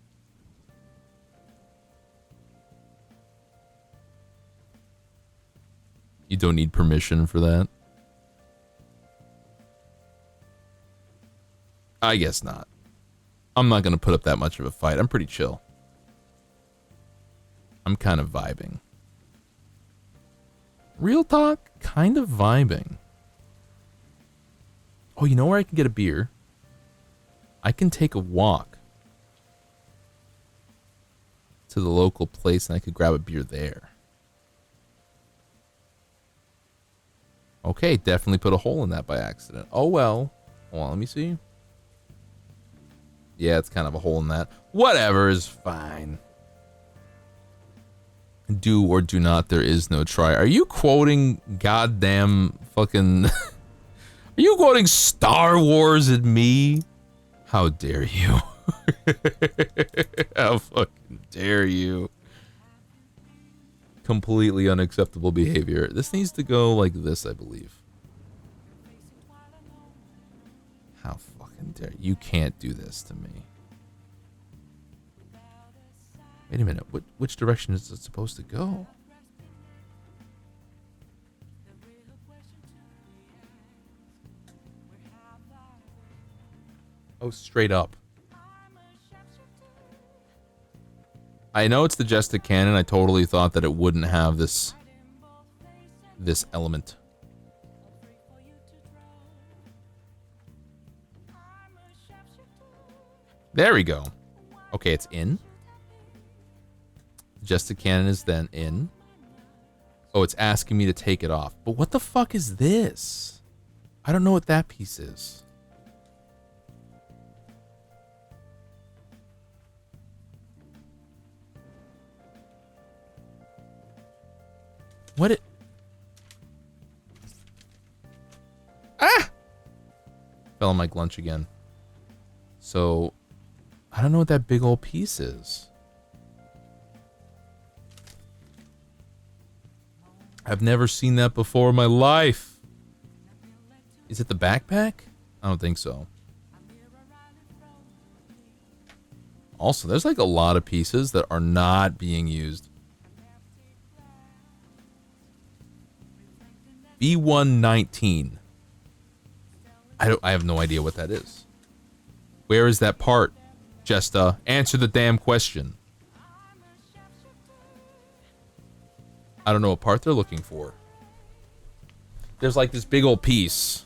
You don't need permission for that? I guess not. I'm not gonna put up that much of a fight. I'm pretty chill. I'm kind of vibing. Real talk, kind of vibing. Oh, you know where I can get a beer? I can take a walk to the local place and I could grab a beer there. Okay, definitely put a hole in that by accident. Oh well. Hold on, let me see. Yeah, it's kind of a hole in that. Whatever is fine. Do or do not, there is no try. Are you quoting goddamn fucking... Are you quoting Star Wars at me? How dare you? How fucking dare you? Completely unacceptable behavior. This needs to go like this, I believe. How fucking dare you? You can't do this to me. Wait a minute, which direction is it supposed to go? Oh, straight up. I know it's the Jesta cannon. I totally thought that it wouldn't have this element. There we go. Okay, it's in. Jesta cannon is then in. Oh, it's asking me to take it off. But what the fuck is this? I don't know what that piece is. What it... Ah! Fell on my glunch again. So, I don't know what that big old piece is. I've never seen that before in my life. Is it the backpack? I don't think so. Also, there's like a lot of pieces that are not being used. B119. I have no idea what that is. Where is that part? Jesta, answer the damn question. I don't know what part they're looking for. There's like this big old piece.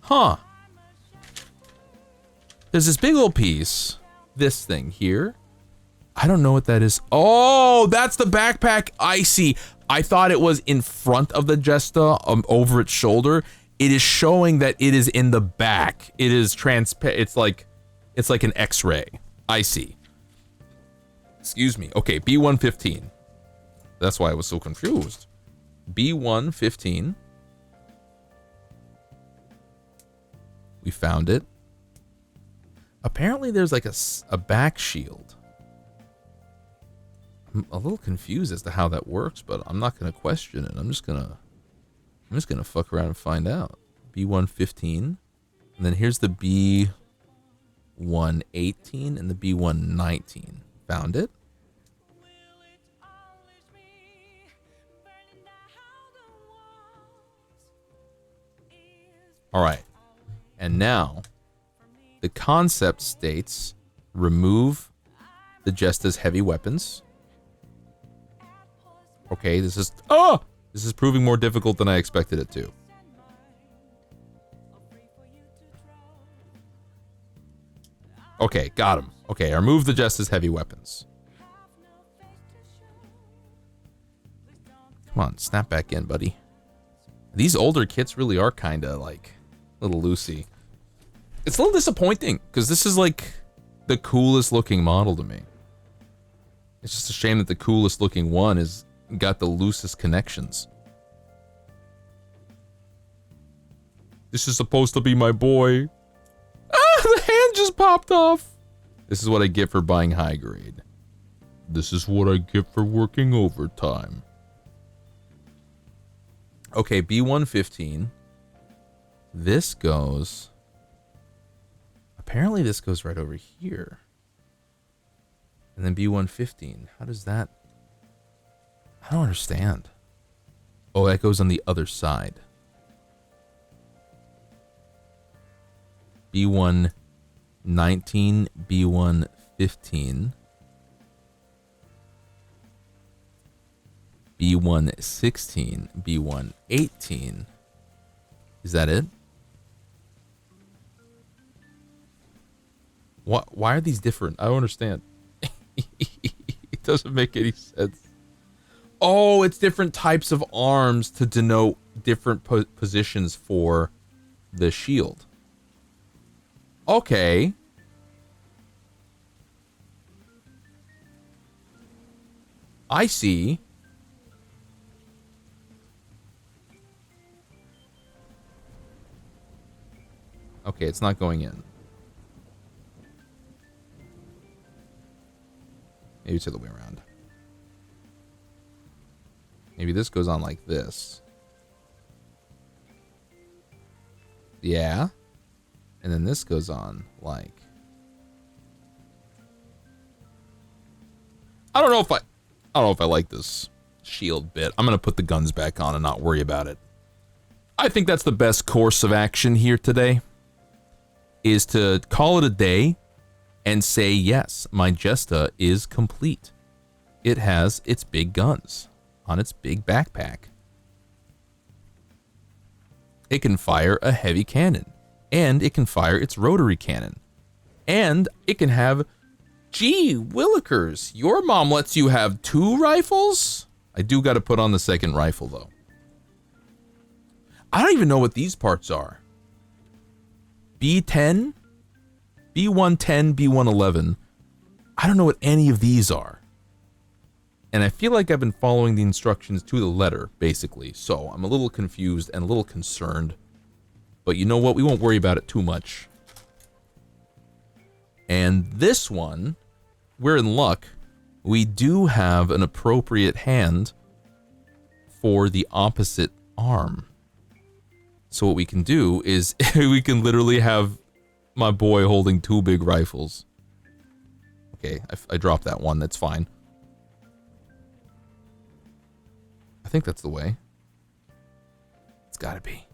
Huh. There's this big old piece. This thing here. I don't know what that is. Oh, that's the backpack. I see. I thought it was in front of the Jesta, over its shoulder. It is showing that it is in the back. It is transparent. It's like an X-ray. I see. Excuse me. Okay, B115. That's why I was so confused. B115. We found it. Apparently there's like a back shield. I'm a little confused as to how that works, but I'm not going to question it. I'm just going to fuck around and find out. B115. And then here's the B118 and the B119. Found it. All right. And now the concept states remove the Jesta's heavy weapons. Okay, this is proving more difficult than I expected it to. Okay, got him. Okay, remove the Jesta's heavy weapons. Come on, snap back in, buddy. These older kits really are kind of like a little loosey. It's a little disappointing because this is like the coolest looking model to me. It's just a shame that the coolest looking one is got the loosest connections. This is supposed to be my boy. Ah, the hand just popped off. This is what I get for buying high grade. This is what I get for working overtime. Okay, B115. This goes... Apparently this goes right over here. And then B115. How does that... I don't understand. Oh, that goes on the other side. B119, B115, B116, B118. Is that it? What? Why are these different? I don't understand. It doesn't make any sense. Oh, it's different types of arms to denote different positions for the shield. Okay. I see. Okay, it's not going in. Maybe it's the other way around. Maybe this goes on like this. Yeah. And then this goes on like... I don't know if I like this shield bit. I'm going to put the guns back on and not worry about it. I think that's the best course of action here today. Is to call it a day and say, yes, my Jesta is complete. It has its big guns on its big backpack. It can fire a heavy cannon, and it can fire its rotary cannon, and it can have... Gee, Willikers, your mom lets you have 2 rifles? I do got to put on the second rifle, though. I don't even know what these parts are. B10, B110, B111. I don't know what any of these are. And I feel like I've been following the instructions to the letter, basically. So I'm a little confused and a little concerned. But you know what? We won't worry about it too much. And this one, we're in luck. We do have an appropriate hand for the opposite arm. So what we can do is we can literally have my boy holding 2 big rifles. Okay, I dropped that one. That's fine. I think that's the way. It's gotta be.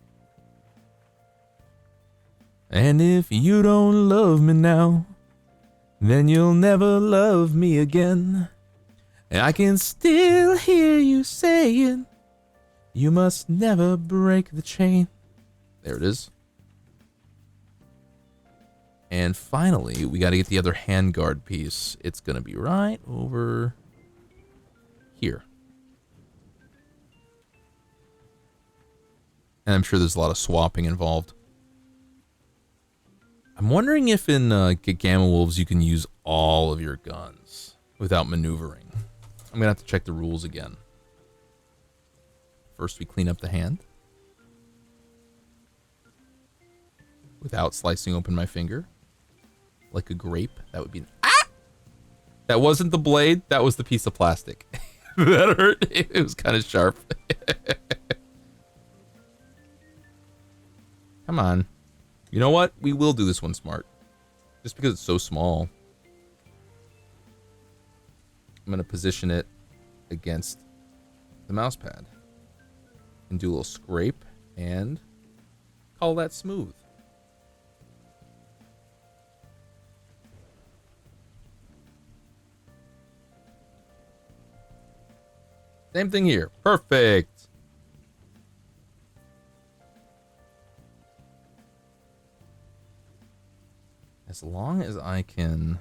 And if you don't love me now, then you'll never love me again. And I can still hear you saying, you must never break the chain. There it is. And finally, we got to get the other handguard piece. It's going to be right over here. And I'm sure there's a lot of swapping involved. I'm wondering if in Gamma Wolves you can use all of your guns without maneuvering. I'm gonna have to check the rules again. First, we clean up the hand without slicing open my finger like a grape. That would be that wasn't the blade, that was the piece of plastic. That hurt. It was kind of sharp. Come on. You know what? We will do this one smart. Just because it's so small. I'm going to position it against the mouse pad. And do a little scrape and call that smooth. Same thing here. Perfect. As long as I can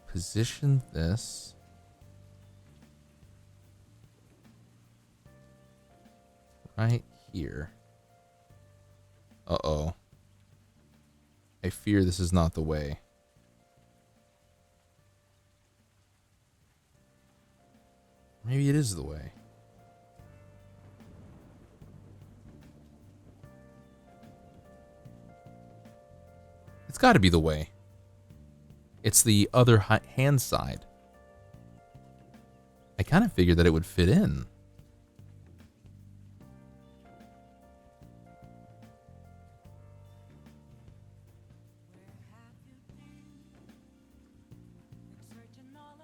position this right here. Uh-oh. I fear this is not the way. Maybe it is the way. It's got to be the way. It's the other hand side. I kind of figured that it would fit in.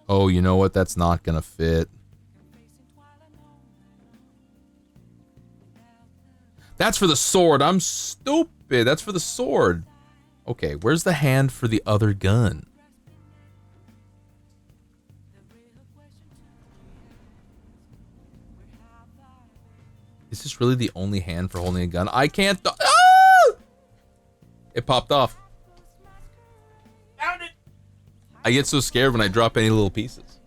Oh, you know what? That's not gonna fit. That's for the sword. I'm stupid. That's for the sword. Okay, where's the hand for the other gun? Is this really the only hand for holding a gun? I can't. Ah! It popped off. Found it. I get so scared when I drop any little pieces.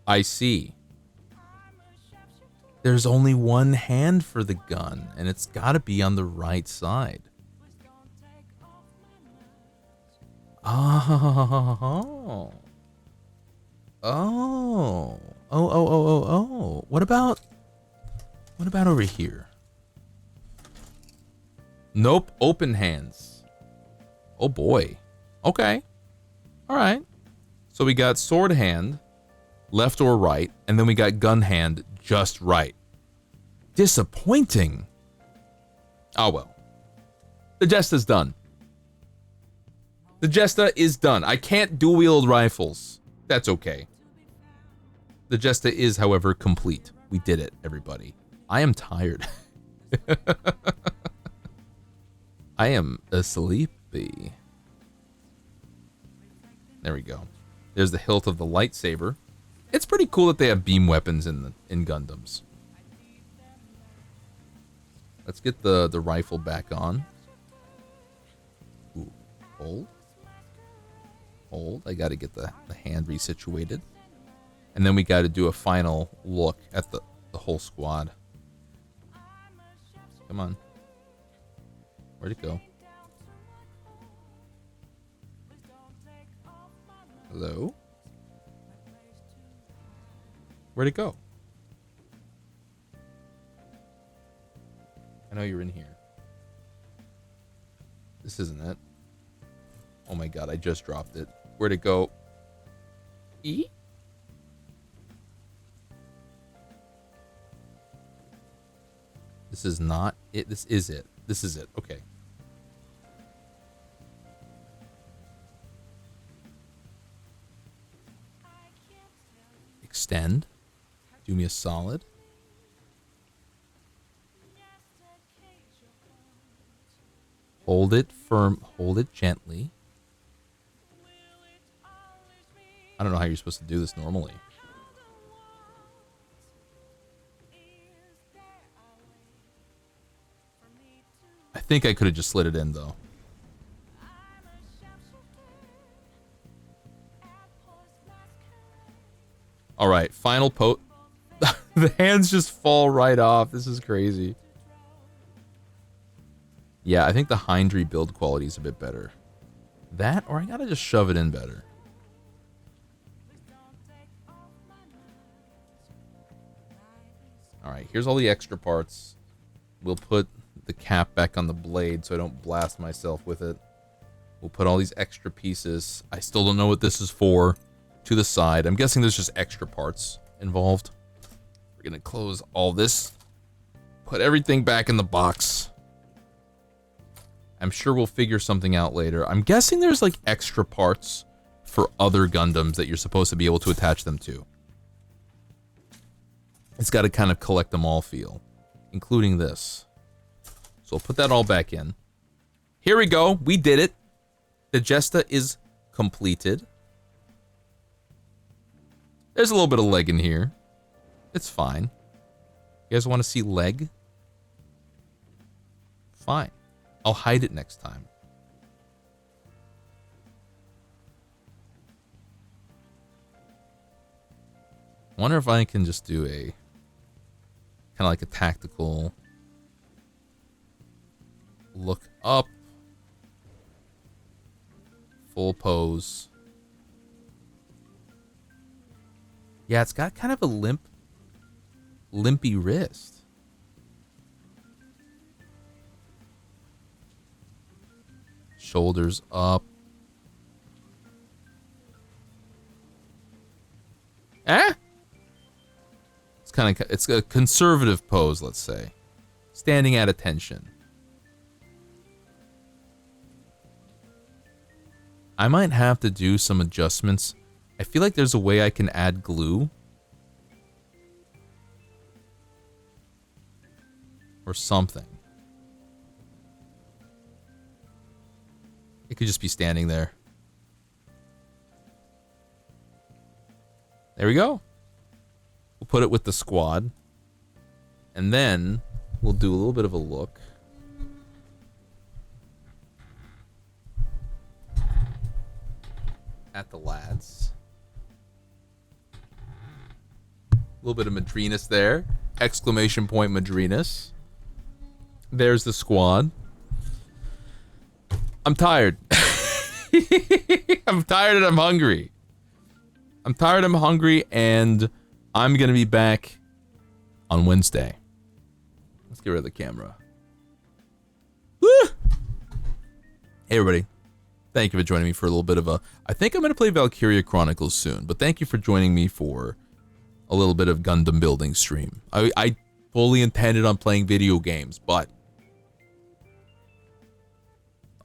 I see. There's only one hand for the gun, and it's got to be on the right side. Oh. Oh. Oh. What about over here? Nope, open hands. Oh boy. Okay. All right. So we got sword hand, left or right, and then we got gun hand just right. Disappointing. Oh well. The Jesta's done. The Jesta is done. I can't dual-wield rifles. That's okay. The Jesta is, however, complete. We did it, everybody. I am tired. I am sleepy. There we go. There's the hilt of the lightsaber. It's pretty cool that they have beam weapons in Gundams. Let's get the rifle back on. Ooh, hold. Hold. I got to get the hand resituated. And then we got to do a final look at the whole squad. Come on. Where'd it go? Hello? Where'd it go? I know you're in here. This isn't it. Oh my god, I just dropped it. Where'd it go? E? This is not it. This is it. This is it. Okay. Extend. Do me a solid. Hold it firm. Hold it gently. I don't know how you're supposed to do this normally. I think I could have just slid it in, though. All right, final The hands just fall right off. This is crazy. Yeah, I think the Hindry build quality is a bit better. That, or I gotta just shove it in better. Alright, here's all the extra parts. We'll put the cap back on the blade so I don't blast myself with it. We'll put all these extra pieces. I still don't know what this is for. To the side. I'm guessing there's just extra parts involved. We're gonna close all this. Put everything back in the box. I'm sure we'll figure something out later. I'm guessing there's like extra parts for other Gundams that you're supposed to be able to attach them to. It's got to kind of collect them all feel, including this. So I'll put that all back in. Here we go. We did it. The Jesta is completed. There's a little bit of leg in here. It's fine. You guys want to see leg? Fine. I'll hide it next time. Wonder if I can just do a kind of like a tactical look up, full pose. Yeah, it's got kind of a limpy wrist. Shoulders up. It's a conservative pose, let's say. Standing at attention. I might have to do some adjustments. I feel like there's a way I can add glue. Or something. It could just be standing there. There we go. We'll put it with the squad. And then we'll do a little bit of a look. At the lads. A little bit of Madrinus there. Exclamation point Madrinus. There's the squad. I'm tired. I'm tired and I'm hungry. I'm tired, I'm hungry, and I'm going to be back on Wednesday. Let's get rid of the camera. Woo! Hey, everybody. Thank you for joining me for a little bit of a... I think I'm going to play Valkyria Chronicles soon, but thank you for joining me for a little bit of Gundam building stream. I fully intended on playing video games, but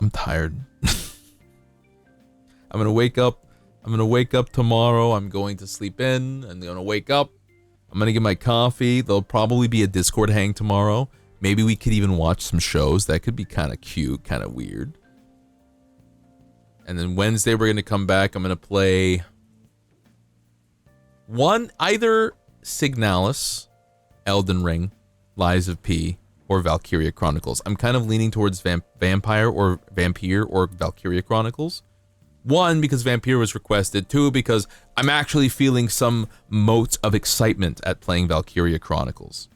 I'm tired. I'm going to wake up. I'm going to wake up tomorrow. I'm going to sleep in. I'm going to wake up. I'm going to get my coffee. There'll probably be a Discord hang tomorrow. Maybe we could even watch some shows. That could be kind of cute, kind of weird. And then Wednesday, we're going to come back. I'm going to play either Signalis, Elden Ring, Lies of P, or Valkyria Chronicles. I'm kind of leaning towards Vampire or Valkyria Chronicles. 1, because Vampire was requested. 2, because I'm actually feeling some motes of excitement at playing Valkyria Chronicles.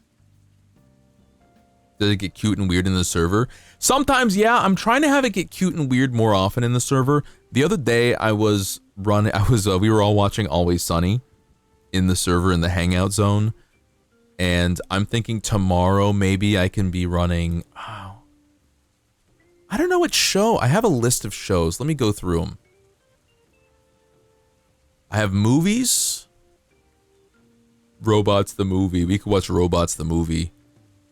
Does it get cute and weird in the server? Sometimes, yeah. I'm trying to have it get cute and weird more often in the server. The other day, we were all watching Always Sunny in the server in the Hangout Zone. And I'm thinking tomorrow maybe I can be running... Oh, I don't know what show. I have a list of shows. Let me go through them. I have movies. Robots the movie. We could watch Robots the movie.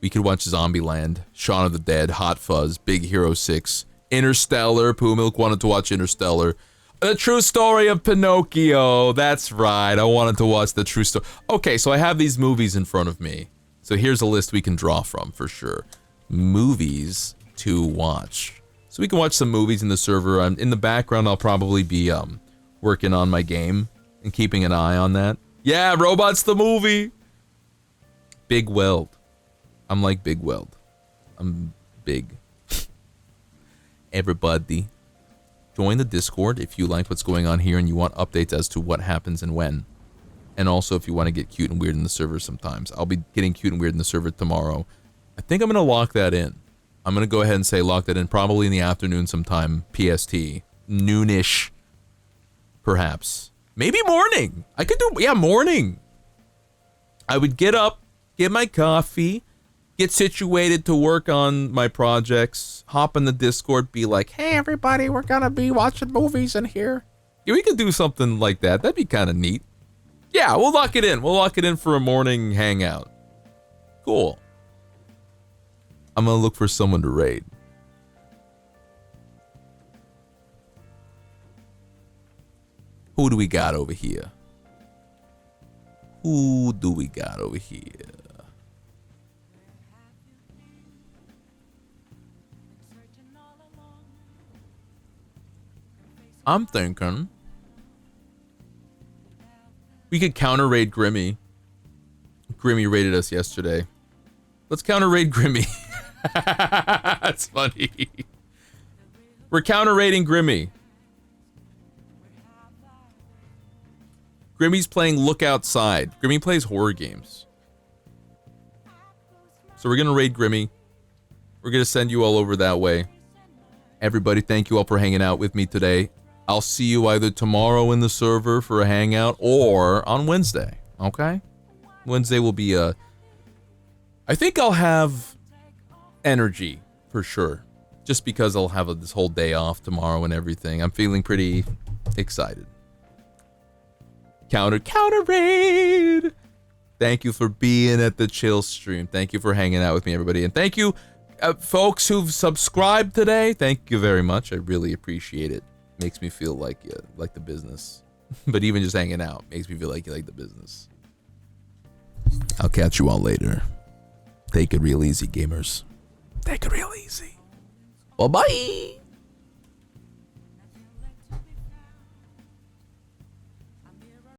We could watch Zombieland, Shaun of the Dead, Hot Fuzz, Big Hero 6, Interstellar. Poo Milk wanted to watch Interstellar. The True Story of Pinocchio. That's right. I wanted to watch the true story. Okay, so I have these movies in front of me. So here's a list we can draw from for sure. Movies to watch. So we can watch some movies in the server. In the background, I'll probably be working on my game and keeping an eye on that. Yeah, Robots the movie. Big Weld. I'm like Big Weld. I'm big. Everybody, join the Discord if you like what's going on here and you want updates as to what happens and when. And also if you want to get cute and weird in the server sometimes. I'll be getting cute and weird in the server tomorrow. I think I'm going to lock that in. I'm gonna go ahead and say lock that in probably in the afternoon sometime, PST. Noonish, perhaps. Maybe morning. I could do, yeah, morning. I would get up, get my coffee, get situated to work on my projects, hop in the Discord, be like, hey everybody, we're gonna be watching movies in here. Yeah, we could do something like that. That'd be kind of neat. Yeah, we'll lock it in. We'll lock it in for a morning hangout. Cool. I'm gonna look for someone to raid. Who do we got over here? Who do we got over here? I'm thinking we could counter raid Grimmy. Grimmy raided us yesterday. Let's counter raid Grimmy. That's funny. We're counter raiding Grimmy. Grimmy's playing Look Outside. Grimmy plays horror games. So we're gonna raid Grimmy. We're gonna send you all over that way. Everybody, thank you all for hanging out with me today. I'll see you either tomorrow in the server for a hangout or on Wednesday, okay? Wednesday will be I think I'll have energy for sure. Just because I'll have this whole day off tomorrow and everything. I'm feeling pretty excited. Counter raid! Thank you for being at the chill stream. Thank you for hanging out with me, everybody. And thank you, folks who've subscribed today. Thank you very much. I really appreciate it. Makes me feel like you like the business. But even just hanging out makes me feel like you like the business. I'll catch you all later. Take it real easy, gamers. Take it real easy. Bye-bye.